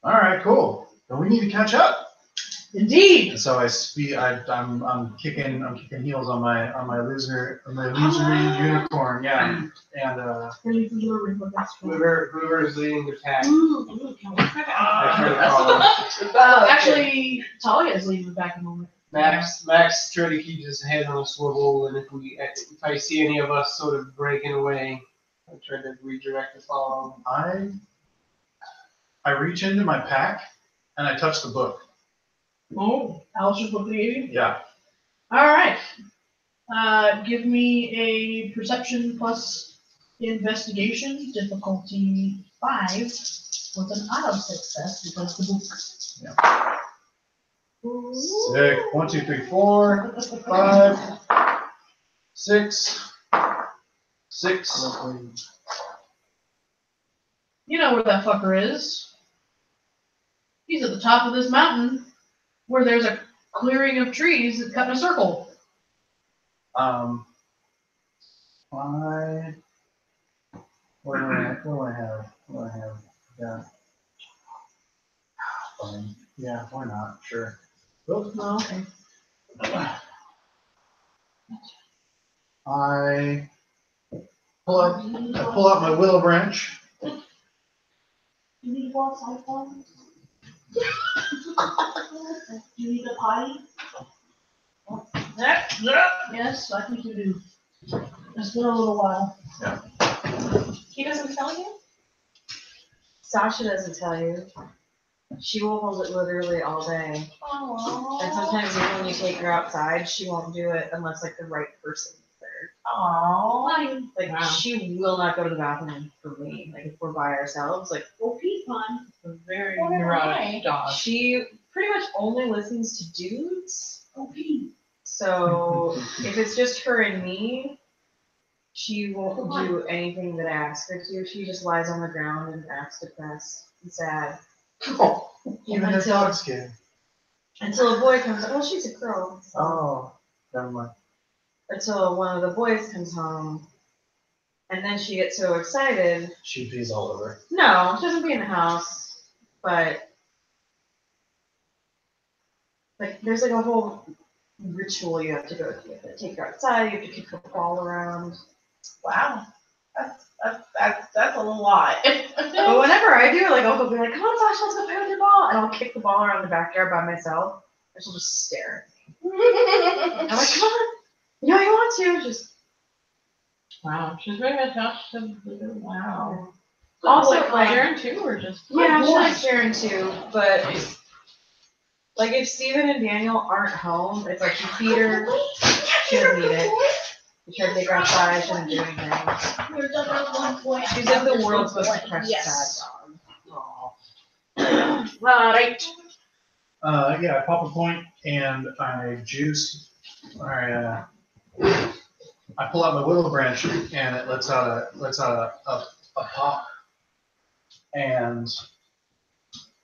Speaker 3: all right, cool. Then we need to catch up.
Speaker 5: Indeed.
Speaker 3: And so I'm kicking heels on my illusory unicorn, yeah. And
Speaker 2: Whoever's leading the pack.
Speaker 1: Ooh, can we try to
Speaker 2: I try to follow.
Speaker 5: Actually, Talia is leaving the back in a moment.
Speaker 2: Max try to keep his head on a swivel, and if I see any of us sort of breaking away, I try to redirect the follow.
Speaker 3: I reach into my pack and I touch the book.
Speaker 5: Oh, Alistair's looking at you?
Speaker 3: Yeah.
Speaker 5: All right. Give me a perception plus investigation, difficulty 5, with an auto success because the book.
Speaker 3: Yeah. Sick. 1, 2, 3, 4, 5, 6, 6.
Speaker 5: You know where that fucker is. He's at the top of this mountain where there's a clearing of trees that cut in a circle.
Speaker 3: What do I have? Yeah. Fine. Yeah, why not? Sure.
Speaker 5: Oh, okay.
Speaker 3: I pull out my willow branch.
Speaker 5: You need to go outside for me? Do you need a potty? Yes, I think you do. It's been a little while.
Speaker 1: He doesn't tell you?
Speaker 7: Sasha doesn't tell you. She will hold it literally all day.
Speaker 1: Aww.
Speaker 7: And sometimes even when you take her outside, she won't do it unless like the right person is there.
Speaker 1: Aww.
Speaker 7: Like
Speaker 1: Wow.
Speaker 7: she will not go to the bathroom for me. Like if we're by ourselves, like
Speaker 1: Well, Pete's fun. A very
Speaker 4: Why?
Speaker 1: neurotic dog.
Speaker 7: she pretty much only listens to dudes.
Speaker 1: Oh, Pete.
Speaker 7: So if it's just her and me, she won't do anything that I ask her to. She just lies on the ground and acts depressed and sad.
Speaker 3: Oh, even the
Speaker 7: Until-
Speaker 3: dog's scared.
Speaker 7: Until a boy comes. Well, she's a girl. So.
Speaker 3: Oh, never mind.
Speaker 7: Until one of the boys comes home, and then she gets so excited.
Speaker 3: She pees all over.
Speaker 7: No, she doesn't be in the house, but like there's like a whole ritual you have to go through. You have to take her outside. You have to kick the ball around.
Speaker 4: Wow. That's a lot.
Speaker 7: But whenever I do, like I'll be like, "Come on, Sasha, let's go play with your ball," and I'll kick the ball around the backyard by myself, and she'll just stare at me. I'm like, "Come on, you know you want to just."
Speaker 1: Wow, she's very attached to the wow.
Speaker 7: Also, like,
Speaker 1: Sharon too, or just
Speaker 7: yeah, she likes Sharon too, but like if Steven and Daniel aren't home, it's like you feed her, she doesn't eat it. You try to take her outside, she doesn't do anything. She's like the world's most depressed sad dog.
Speaker 5: Right.
Speaker 3: Yeah, I pop a point and I juice. I pull out my willow branch and it lets out a pop, and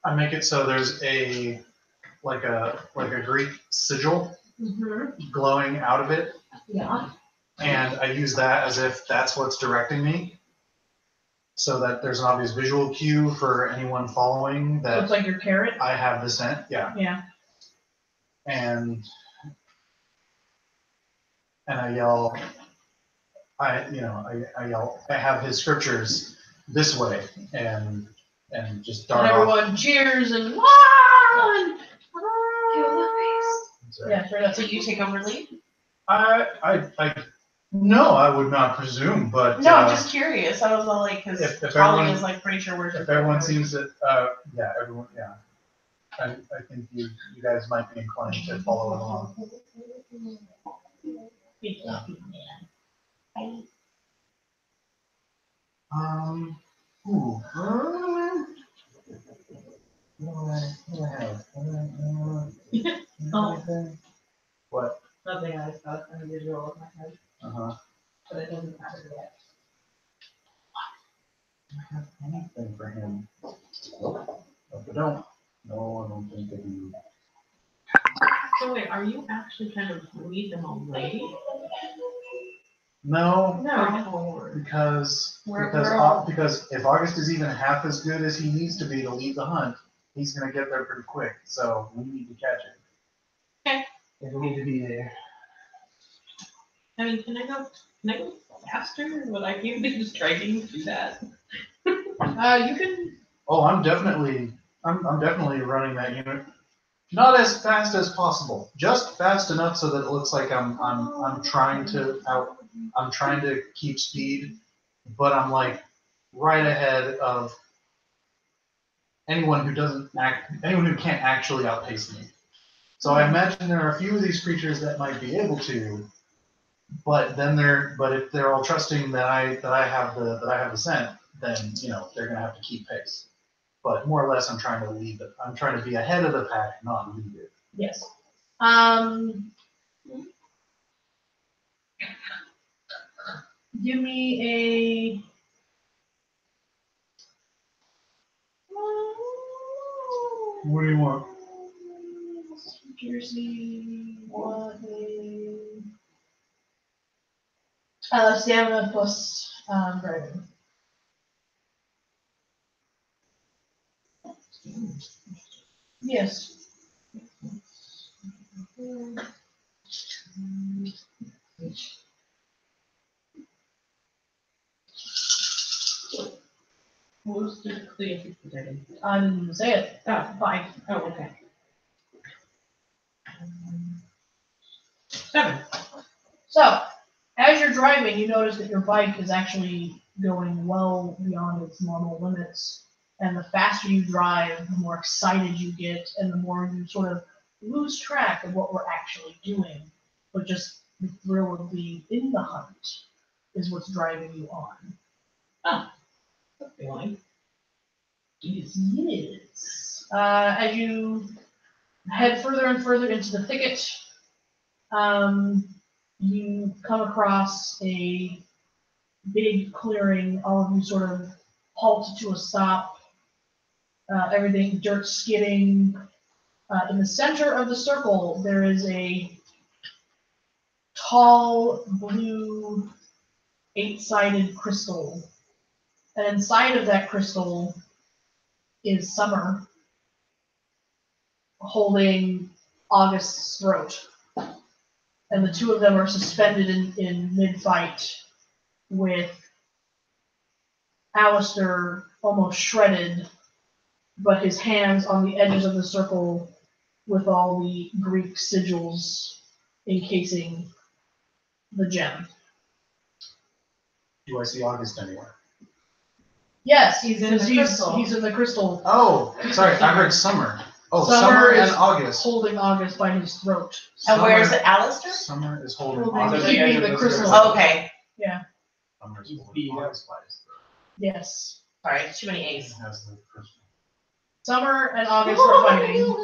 Speaker 3: I make it so there's a like a Greek sigil glowing out of it,
Speaker 5: Yeah.
Speaker 3: and I use that as if that's what's directing me, so that there's an obvious visual cue for anyone following that
Speaker 5: Looks like your carrot.
Speaker 3: I have the scent. Yeah.
Speaker 5: Yeah.
Speaker 3: And I yell, I yell, I have his scriptures this way, and just dart
Speaker 5: And
Speaker 3: off.
Speaker 5: everyone cheers and wow!
Speaker 3: So,
Speaker 5: Yeah, sure. That's
Speaker 4: So you take over lead?
Speaker 3: no, I would not presume, but
Speaker 4: No, I'm just curious. I was all like, because
Speaker 3: if
Speaker 4: Holly
Speaker 3: everyone-
Speaker 4: is like pretty sure we're.
Speaker 3: if everyone seems that, yeah, everyone, yeah. I think you guys might be inclined to follow along. Ooh. What do I have?
Speaker 7: Oh.
Speaker 3: What?
Speaker 7: Nothing I thought in the visual of my head,
Speaker 3: Uh-huh.
Speaker 7: but it doesn't matter yet.
Speaker 3: Do I have anything for him? Nope. Nope, I don't. No, I don't think I do.
Speaker 1: So wait, are you actually trying to lead them away?
Speaker 3: No,
Speaker 1: No.
Speaker 3: because
Speaker 1: We're all-
Speaker 3: because if August is even half as good as he needs to be to lead the hunt, he's gonna get there pretty quick. So we need to catch him.
Speaker 1: Okay.
Speaker 3: And we need to be there.
Speaker 1: I mean, can I go faster? Would I be able to just driving through that?
Speaker 5: You can.
Speaker 3: Oh, I'm definitely running that unit. Not as fast as possible, just fast enough so that it looks like I'm trying to keep speed, but I'm like right ahead of anyone who can't actually outpace me. So I imagine there are a few of these creatures that might be able to, but if they're all trusting that I have the scent, then they're gonna have to keep pace. But more or less, I'm trying to lead it. I'm trying to be ahead of the pack, not lead it.
Speaker 5: Yes. Give me a.
Speaker 3: What do you want?
Speaker 5: Jersey, what stamina plus driving. Yes.
Speaker 1: Who's the clear?
Speaker 5: I didn't even say it.
Speaker 1: Oh,
Speaker 5: Fine.
Speaker 1: oh, okay. 7.
Speaker 5: So, as you're driving, you notice that your bike is actually going well beyond its normal limits. And the faster you drive, the more excited you get, and the more you sort of lose track of what we're actually doing. But just the thrill of being in the hunt is what's driving you on.
Speaker 1: That's feeling.
Speaker 5: Yes. As you head further and further into the thicket, you come across a big clearing. All of you sort of halt to a stop. Everything dirt skidding. In the center of the circle, there is a tall blue 8-sided crystal. And inside of that crystal is Summer holding August's throat. And the two of them are suspended in mid-fight with Alistair almost shredded, but his hands on the edges of the circle with all the Greek sigils encasing the gem.
Speaker 3: Do I see August anywhere?
Speaker 5: Yes,
Speaker 4: He's in the crystal.
Speaker 5: He's in the crystal,
Speaker 3: Oh, sorry, I heard Summer. Oh,
Speaker 5: Summer
Speaker 3: Summer and
Speaker 5: is
Speaker 3: August.
Speaker 5: holding August by his throat.
Speaker 4: And where is it, Alistair?
Speaker 3: Summer is holding
Speaker 5: Holding
Speaker 3: August.
Speaker 5: the edge of the crystal.
Speaker 4: Oh, okay.
Speaker 3: Summer is holding August by his throat.
Speaker 5: Yes.
Speaker 4: Sorry, too many A's.
Speaker 3: He has the crystal.
Speaker 5: Summer and August are fighting,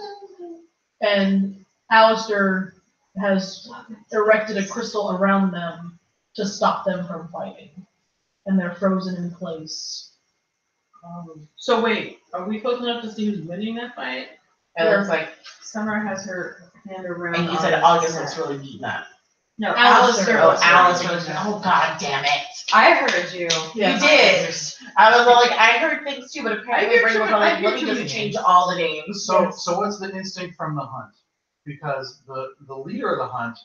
Speaker 5: and Alistair has erected a crystal around them to stop them from fighting. And they're frozen in place.
Speaker 1: So wait, are we close enough to see who's winning that fight?
Speaker 4: It looks like,
Speaker 7: Summer has her hand around.
Speaker 4: and you said August looks really beaten up.
Speaker 7: No,
Speaker 5: Alistair.
Speaker 7: Alistair.
Speaker 4: Oh, Alice was, oh god damn it.
Speaker 7: I heard you.
Speaker 5: Yeah.
Speaker 4: You did. I was like, I heard things too, but apparently
Speaker 1: hear
Speaker 4: my brain was
Speaker 1: some- I
Speaker 4: like,
Speaker 1: hear
Speaker 4: let me
Speaker 1: some
Speaker 4: just
Speaker 1: names.
Speaker 4: change all the names.
Speaker 3: So what's the instinct from the hunt? Because the leader of the hunt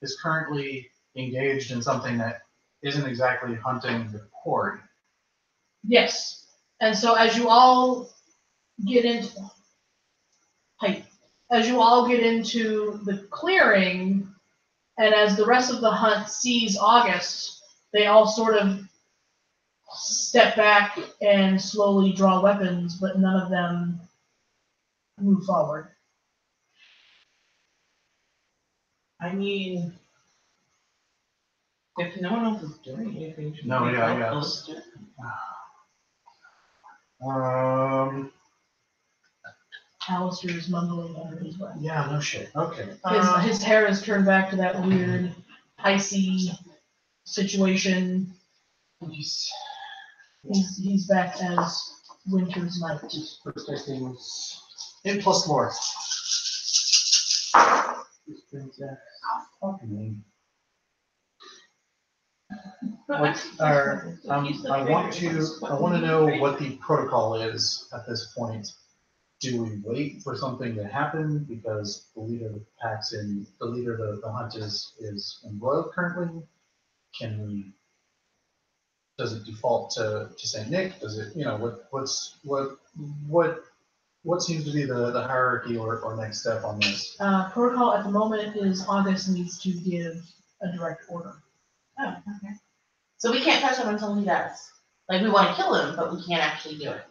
Speaker 3: is currently engaged in something that isn't exactly hunting the quarry.
Speaker 5: Yes. And so as you all get into the clearing, and as the rest of the hunt sees August, they all sort of step back and slowly draw weapons, but none of them move forward.
Speaker 1: I mean, if no one else is doing anything, should
Speaker 3: No,
Speaker 1: we
Speaker 3: yeah,
Speaker 1: help
Speaker 3: yeah.
Speaker 1: Alistair?
Speaker 5: Alistair is mumbling under his breath.
Speaker 3: Yeah, no shit. Okay.
Speaker 5: His hair is turned back to that weird, icy situation. He's back as Winter's Night.
Speaker 2: Protecting.
Speaker 3: In plus more. I want to know what the protocol is at this point. Do we wait for something to happen because the leader of the the hunt is embroiled currently? Does it default to Saint Nick? Does it, what seems to be the hierarchy or next step on this?
Speaker 5: Protocol at the moment is August needs to give a direct order.
Speaker 4: Oh, okay. So we can't touch him until he does. Like, we want to kill him, but we can't actually do it.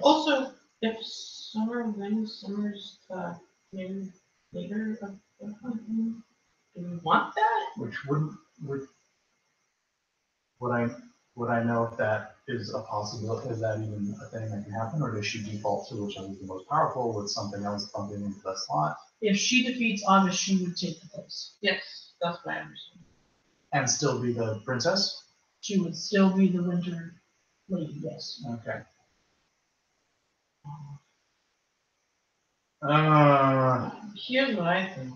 Speaker 1: Also, if Summer wins, Summer's the maybe leader of the hunt. Do we want that?
Speaker 3: Which would I know if that is a possibility? Is that even a thing that can happen, or does she default to whichever is the most powerful with something else bumping into that slot?
Speaker 5: If she defeats August, she would take the place.
Speaker 1: Yes, that's what I understand.
Speaker 3: And still be the princess?
Speaker 5: She would still be the Winter Lady, yes.
Speaker 3: Okay.
Speaker 1: Here's what I think.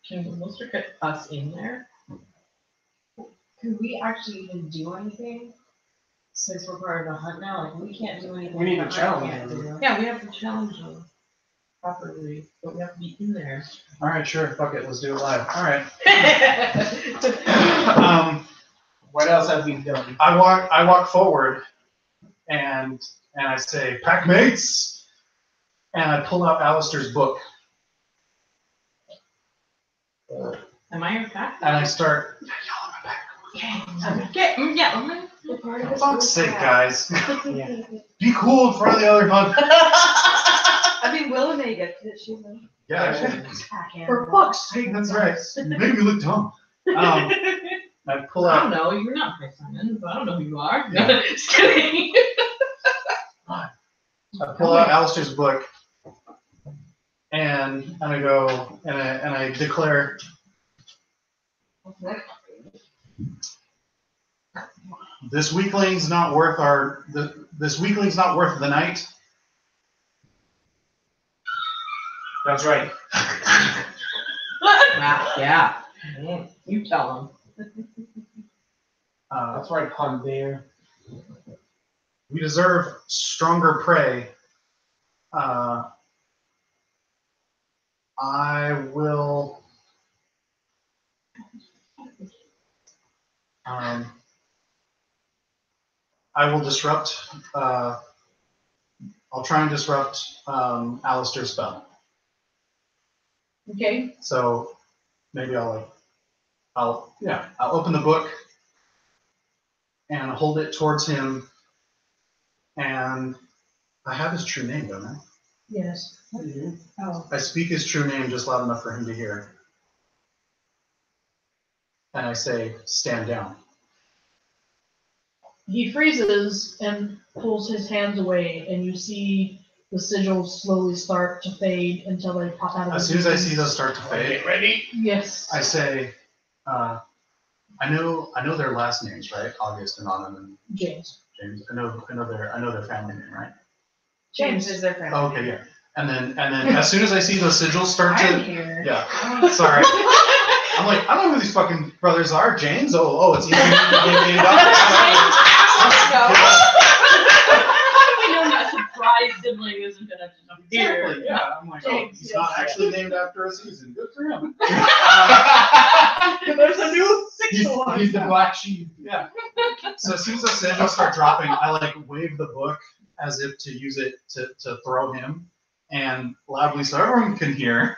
Speaker 1: Can Melissa get us in there?
Speaker 7: Can we actually even do anything? Since we're part of the hunt now, like we can't do anything.
Speaker 2: We need to
Speaker 7: that I
Speaker 2: challenge
Speaker 7: can't
Speaker 2: them.
Speaker 7: do.
Speaker 1: Yeah, we have to challenge them properly, but we have to be in there.
Speaker 3: All right, sure. Fuck it. Let's do it live. All right.
Speaker 2: What else have we done?
Speaker 3: I walk forward, and I say, "Pack mates," and I pull out Alistair's book,
Speaker 1: Am I your pack?
Speaker 3: and I start.
Speaker 1: Yeah.
Speaker 7: We're part of
Speaker 3: For
Speaker 7: this
Speaker 3: fuck's
Speaker 7: group
Speaker 3: sake,
Speaker 7: chat.
Speaker 3: guys!
Speaker 2: Yeah.
Speaker 3: Be cool in front of the other hunt.
Speaker 7: I mean, Willa may get it. She's a
Speaker 3: Yeah,
Speaker 7: pack animal.
Speaker 5: For fuck's sake,
Speaker 3: that's right. You make me look dumb. I pull
Speaker 1: I don't
Speaker 3: out.
Speaker 1: know. You're not Chris Simon, but I don't know who you are.
Speaker 3: Yeah.
Speaker 1: Just kidding.
Speaker 3: I pull out Alistair's book, and I go and I declare. This weakling's not worth this weakling's not worth the night.
Speaker 2: That's right.
Speaker 1: Yeah. You tell
Speaker 2: That's right, Pun Bear.
Speaker 3: We deserve stronger prey. I will. I will disrupt. I'll try and disrupt Alistair's spell.
Speaker 5: Okay.
Speaker 3: So maybe I'll open the book and hold it towards him, and I have his true name, don't I?
Speaker 5: Yes.
Speaker 7: Oh.
Speaker 3: I speak his true name just loud enough for him to hear. And I say, stand down.
Speaker 5: He freezes and pulls his hands away, and you see the sigils slowly start to fade until they pop out of
Speaker 3: As
Speaker 5: his
Speaker 3: soon as I
Speaker 5: hands.
Speaker 3: see those start to fade,
Speaker 2: Get ready.
Speaker 5: Yes.
Speaker 3: I say, I know their last names, right? August and Autumn and
Speaker 5: James.
Speaker 3: James. I know their family name, right?
Speaker 7: James is their friend.
Speaker 3: Oh, okay, yeah. And then as soon as I see those sigils start
Speaker 7: I'm
Speaker 3: to,
Speaker 7: here.
Speaker 3: yeah. Sorry. I'm like, I don't know who these fucking brothers are. James? Oh, it's easy.
Speaker 1: How do we know that surprise sibling isn't gonna disappear?
Speaker 3: Exactly, yeah. I'm like, oh,
Speaker 5: James,
Speaker 3: he's
Speaker 5: yes.
Speaker 3: not actually named after a season. Good for him.
Speaker 5: There's a new
Speaker 3: He's the black sheep. Yeah. So as soon as the sigils start dropping, I like wave the book as if to use it to throw him, and loudly so everyone can hear,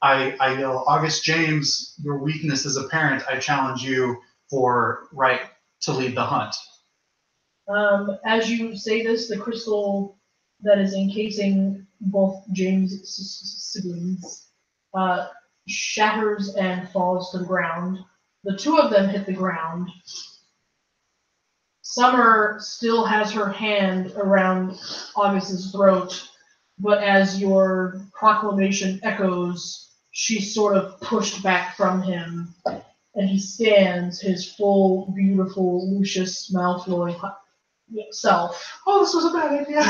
Speaker 3: I yell, August James, your weakness is apparent. I challenge you for right to lead the hunt.
Speaker 5: As you say this, the crystal that is encasing both James' siblings shatters and falls to the ground. The two of them hit the ground. Summer still has her hand around August's throat, but as your proclamation echoes, she's sort of pushed back from him, and he stands, his full, beautiful Lucius Malfoy self.
Speaker 3: Oh, this was a bad idea.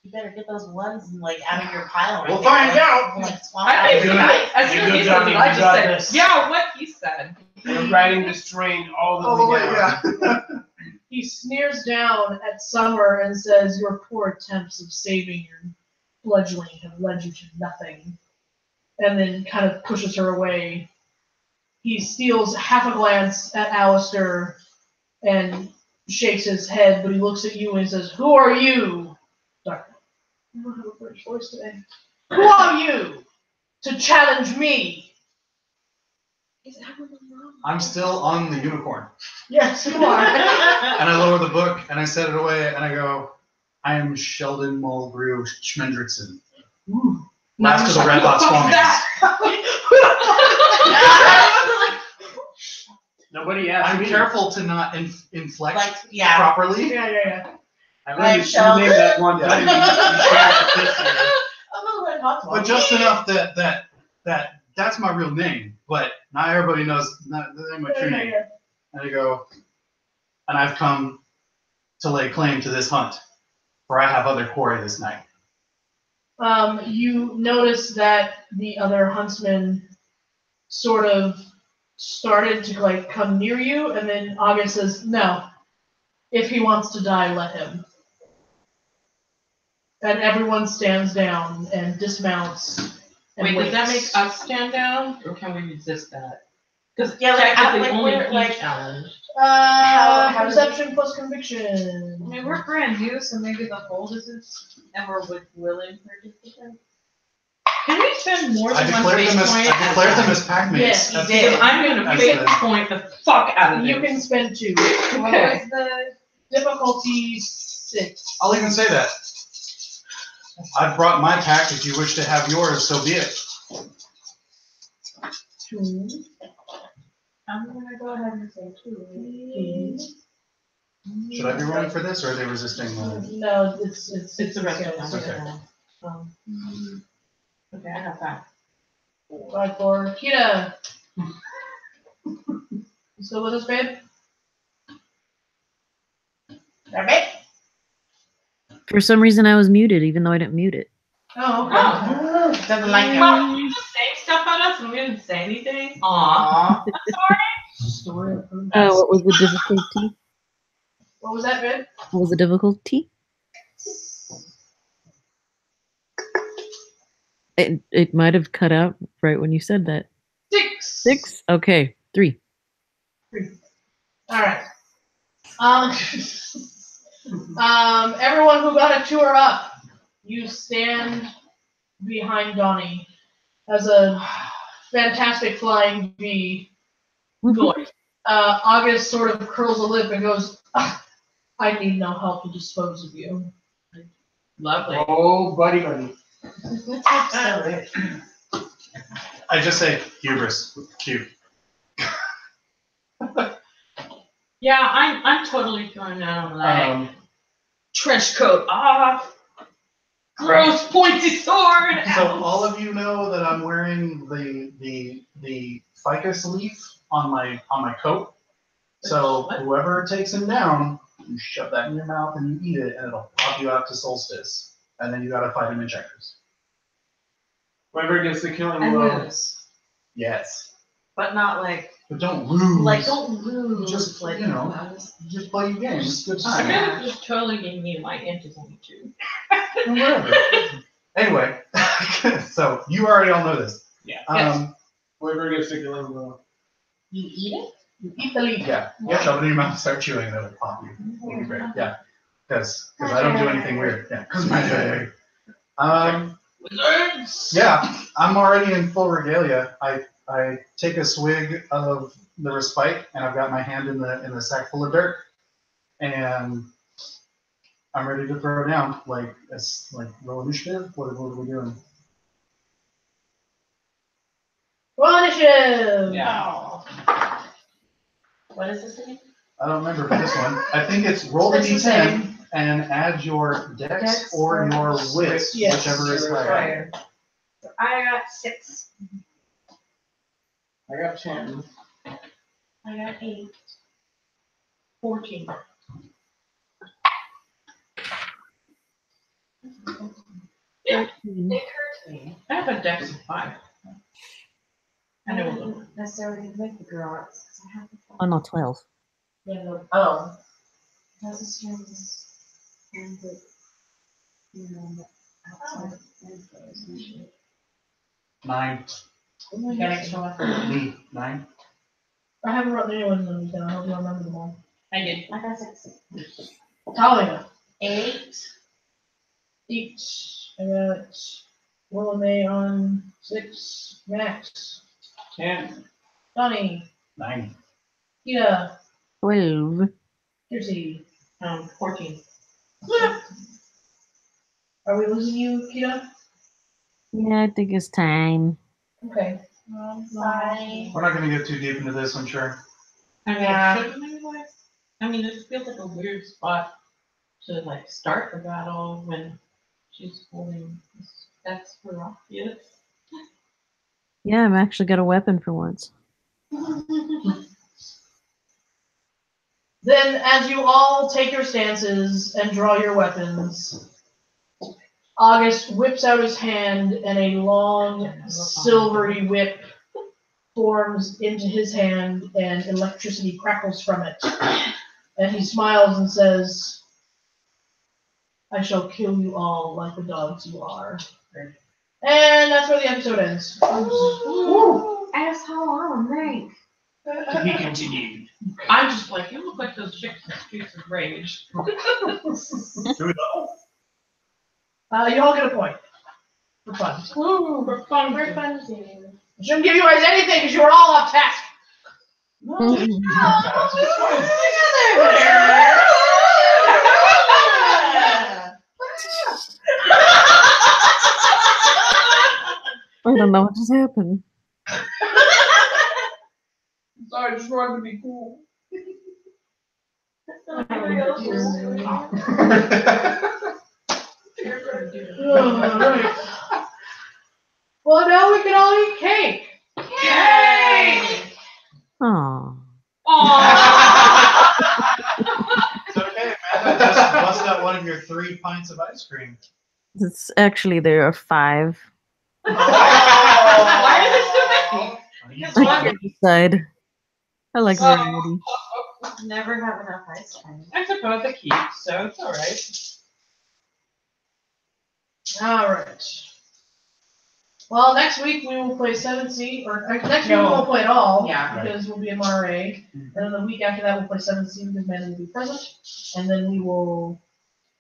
Speaker 4: You better get those ones like out of your pile. Right
Speaker 3: We'll
Speaker 4: there.
Speaker 3: find out.
Speaker 4: Like, swamp
Speaker 1: I
Speaker 4: out
Speaker 1: think
Speaker 4: your
Speaker 2: Good.
Speaker 4: pile.
Speaker 1: as soon as
Speaker 2: Good
Speaker 1: he
Speaker 2: job,
Speaker 1: said it,
Speaker 2: you
Speaker 1: I just
Speaker 2: got
Speaker 1: said,
Speaker 2: this.
Speaker 1: yeah, what he said.
Speaker 2: We're riding this train all the way down.
Speaker 3: Yeah.
Speaker 5: He sneers down at Summer and says, "Your poor attempts of saving your fledgling have led you to nothing," and then kind of pushes her away. He steals half a glance at Alistair and shakes his head, but he looks at you and he says, "Who are you?" Sorry, I don't have a British voice today. Who are you to challenge me?
Speaker 3: I'm still on the unicorn.
Speaker 5: Yes, you are.
Speaker 3: And I lower the book and I set it away and I go, I am Sheldon Mulgrew Schmendrickson. Last of the Red Hot Squammies.
Speaker 2: Nobody asked
Speaker 3: I'm
Speaker 2: me.
Speaker 3: careful to not inflect
Speaker 4: Like, yeah.
Speaker 3: properly.
Speaker 5: Yeah.
Speaker 2: I
Speaker 4: Like
Speaker 2: let you
Speaker 4: Sheldon.
Speaker 2: name that one time. You shared it this year.
Speaker 4: I'm a little hot.
Speaker 3: But just enough that's my real name. But not everybody knows that ain't my true name. And I go, and I've come to lay claim to this hunt, for I have other quarry this night.
Speaker 5: You notice that the other huntsman sort of started to like come near you, and then August says, "No, if he wants to die, let him." And everyone stands down and dismounts. And
Speaker 1: Wait, does that make
Speaker 5: waits.
Speaker 1: us stand down, or can we resist that? Because
Speaker 4: Yeah, like,
Speaker 1: technically
Speaker 4: like,
Speaker 1: only
Speaker 4: we're,
Speaker 1: he
Speaker 4: like-
Speaker 1: challenged.
Speaker 4: how does
Speaker 5: Perception plus conviction.
Speaker 7: I mean, we're brand new, so maybe the hold isn't ever with willing participants.
Speaker 1: Can we spend more
Speaker 3: I
Speaker 1: than one
Speaker 3: declared
Speaker 1: fate
Speaker 3: them
Speaker 1: point?
Speaker 3: as pack mates.
Speaker 5: Yes,
Speaker 4: you
Speaker 3: That's-
Speaker 4: did.
Speaker 1: Because I'm gonna
Speaker 3: That's
Speaker 1: fate
Speaker 3: the-
Speaker 1: point the fuck out of
Speaker 5: You
Speaker 1: this.
Speaker 5: can spend 2.
Speaker 1: Okay.
Speaker 7: What was the
Speaker 5: Difficulty 6.
Speaker 3: I'll even say that. I've brought my pack. If you wish to have yours, so be it.
Speaker 5: 2.
Speaker 7: I'm gonna go ahead and say 2.
Speaker 3: Should I be rolling for this, or are they resisting?
Speaker 5: No, it's
Speaker 1: It's the rest of
Speaker 5: scales.
Speaker 1: them.
Speaker 3: Okay.
Speaker 1: Okay, I have that.
Speaker 5: 5 for Kita. Still with us, babe?
Speaker 4: Okay.
Speaker 6: For some reason, I was muted, even though I didn't mute it.
Speaker 5: Oh, okay.
Speaker 1: Oh.
Speaker 4: Doesn't like it.
Speaker 1: Well, you just saying stuff about us and we didn't say anything. Aw.
Speaker 5: Story of who?
Speaker 6: What was the difficulty?
Speaker 5: What was that, Ben?
Speaker 6: What was the difficulty? It might have cut out right when you said that.
Speaker 5: 6.
Speaker 6: 6? Okay, 3.
Speaker 5: All right. Everyone who got a tour up, you stand behind Donnie as a fantastic flying bee. Noise. August sort of curls a lip and goes, I need no help to dispose of you.
Speaker 1: Lovely.
Speaker 2: Oh, buddy.
Speaker 4: Absolutely.
Speaker 3: I just say hubris. Cute.
Speaker 1: Yeah, I'm totally throwing down like
Speaker 3: Um,
Speaker 1: trench coat off. Gross pointy sword.
Speaker 3: so all of you know that I'm wearing the ficus leaf on my coat. So whoever takes him down, you shove that in your mouth and you eat it, and it'll pop you out to solstice. And then you gotta fight him in checkers.
Speaker 2: Whoever gets the killing
Speaker 7: And
Speaker 2: blow.
Speaker 7: lose.
Speaker 3: Yes.
Speaker 7: But not like,
Speaker 3: But don't lose.
Speaker 7: don't lose.
Speaker 3: Just,
Speaker 7: like,
Speaker 3: you know, just play your game. It's a good
Speaker 1: I
Speaker 3: time.
Speaker 1: feel like just totally gave me my int is only 2.
Speaker 3: Whatever. Anyway, so you already all know this.
Speaker 2: Yeah.
Speaker 3: Um,
Speaker 2: Whoever gets the killing blow.
Speaker 4: You eat it?
Speaker 5: You eat the leaf.
Speaker 3: yeah. Shove it in your mouth, start chewing, that'll pop you. It'll be great. Yeah. Because I don't do anything weird. Yeah. Because magic. Yeah, I'm already in full regalia. I take a swig of the respite, and I've got my hand in the sack full of dirt, and I'm ready to throw down. Like roll initiative. What are we doing?
Speaker 5: Roll initiative.
Speaker 2: Yeah.
Speaker 4: What is this again?
Speaker 3: I don't remember for this one. I think it's roll the
Speaker 5: It's the
Speaker 3: d10
Speaker 5: same.
Speaker 3: and add your dex
Speaker 7: Dex
Speaker 3: or
Speaker 7: or
Speaker 3: your wits,
Speaker 5: Yes.
Speaker 3: whichever is higher.
Speaker 7: So I got 6.
Speaker 2: I got 10.
Speaker 1: I got 8. 14. Yeah,
Speaker 7: It occurred to me.
Speaker 1: I have a dex of 5. I know a little.
Speaker 7: didn't necessarily make the grots because I have the
Speaker 6: Oh, no, 12.
Speaker 7: Yeah, no.
Speaker 4: Oh.
Speaker 7: That's a strength and the, you know, the outside of the usually.
Speaker 3: 9.
Speaker 4: You got extra one?
Speaker 3: Me. 9.
Speaker 5: I haven't written anyone's numbers down. I hope you remember them all.
Speaker 1: I did.
Speaker 7: I got 6.
Speaker 5: Talia.
Speaker 4: 8.
Speaker 5: 8. I got Willamay on 6. Max.
Speaker 2: 10.
Speaker 5: Donnie.
Speaker 3: 9.
Speaker 5: Kita.
Speaker 6: 12.
Speaker 5: Kiersey.
Speaker 1: 14.
Speaker 5: Are we losing you, Kita?
Speaker 6: Yeah, I think it's time.
Speaker 5: Okay.
Speaker 4: Bye.
Speaker 3: We're not going to get too deep into this, I'm sure.
Speaker 1: I mean,
Speaker 4: Yeah.
Speaker 1: shouldn't anyway. I mean, it feels like a weird spot to like start the battle when she's holding that's for rocket.
Speaker 6: Yeah, I've actually got a weapon for once.
Speaker 5: Then, as you all take your stances and draw your weapons, August whips out his hand and a long, silvery whip forms into his hand and electricity crackles from it. And he smiles and says, I shall kill you all like the dogs you are. And that's where the episode ends.
Speaker 7: Ooh, asshole, I'm rank.
Speaker 2: To be continued.
Speaker 1: I'm just like, you look like those chicks in Streets of Rage.
Speaker 3: Do we know?
Speaker 5: You all get a point. For fun.
Speaker 1: Ooh, for fun.
Speaker 4: We're fun.
Speaker 5: I shouldn't give you guys anything because you were all off task.
Speaker 6: I don't know what just happened.
Speaker 5: Sorry, I just wanted to be cool. Alright. Well, now we can all eat cake.
Speaker 1: Yay!
Speaker 6: Aww.
Speaker 1: Aww.
Speaker 3: It's okay, man. your 3 pints of ice cream?
Speaker 6: It's actually there are 5.
Speaker 1: Why is it so many?
Speaker 3: Because
Speaker 6: I
Speaker 1: why-
Speaker 6: can't decide. I like variety.
Speaker 7: Never have enough ice cream.
Speaker 1: I suppose it keeps, so it's alright.
Speaker 5: Alright. Well, next week we will play 7C, or next week we
Speaker 4: No.
Speaker 5: won't play at all,
Speaker 4: Yeah.
Speaker 5: because we'll be in Monterey. And then the week after that we'll play 7C because Manny will be present. And then we will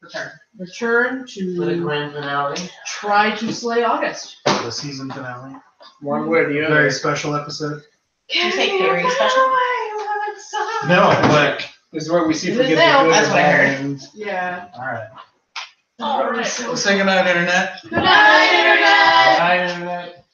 Speaker 5: return
Speaker 2: For the
Speaker 5: to
Speaker 2: grand finale.
Speaker 5: try to slay August.
Speaker 3: the season finale.
Speaker 2: One way or the other.
Speaker 3: Very special episode.
Speaker 4: Did you say very special?
Speaker 3: No, but
Speaker 2: This is where we see if
Speaker 5: It
Speaker 2: we
Speaker 5: is
Speaker 2: get
Speaker 5: now.
Speaker 2: the good
Speaker 4: That's
Speaker 2: and
Speaker 4: what I
Speaker 2: bad
Speaker 4: heard.
Speaker 2: ends.
Speaker 5: Yeah.
Speaker 3: alright.
Speaker 5: Alright.
Speaker 3: Let's say goodnight, Internet.
Speaker 5: Good night, Internet!
Speaker 2: Bye, Internet.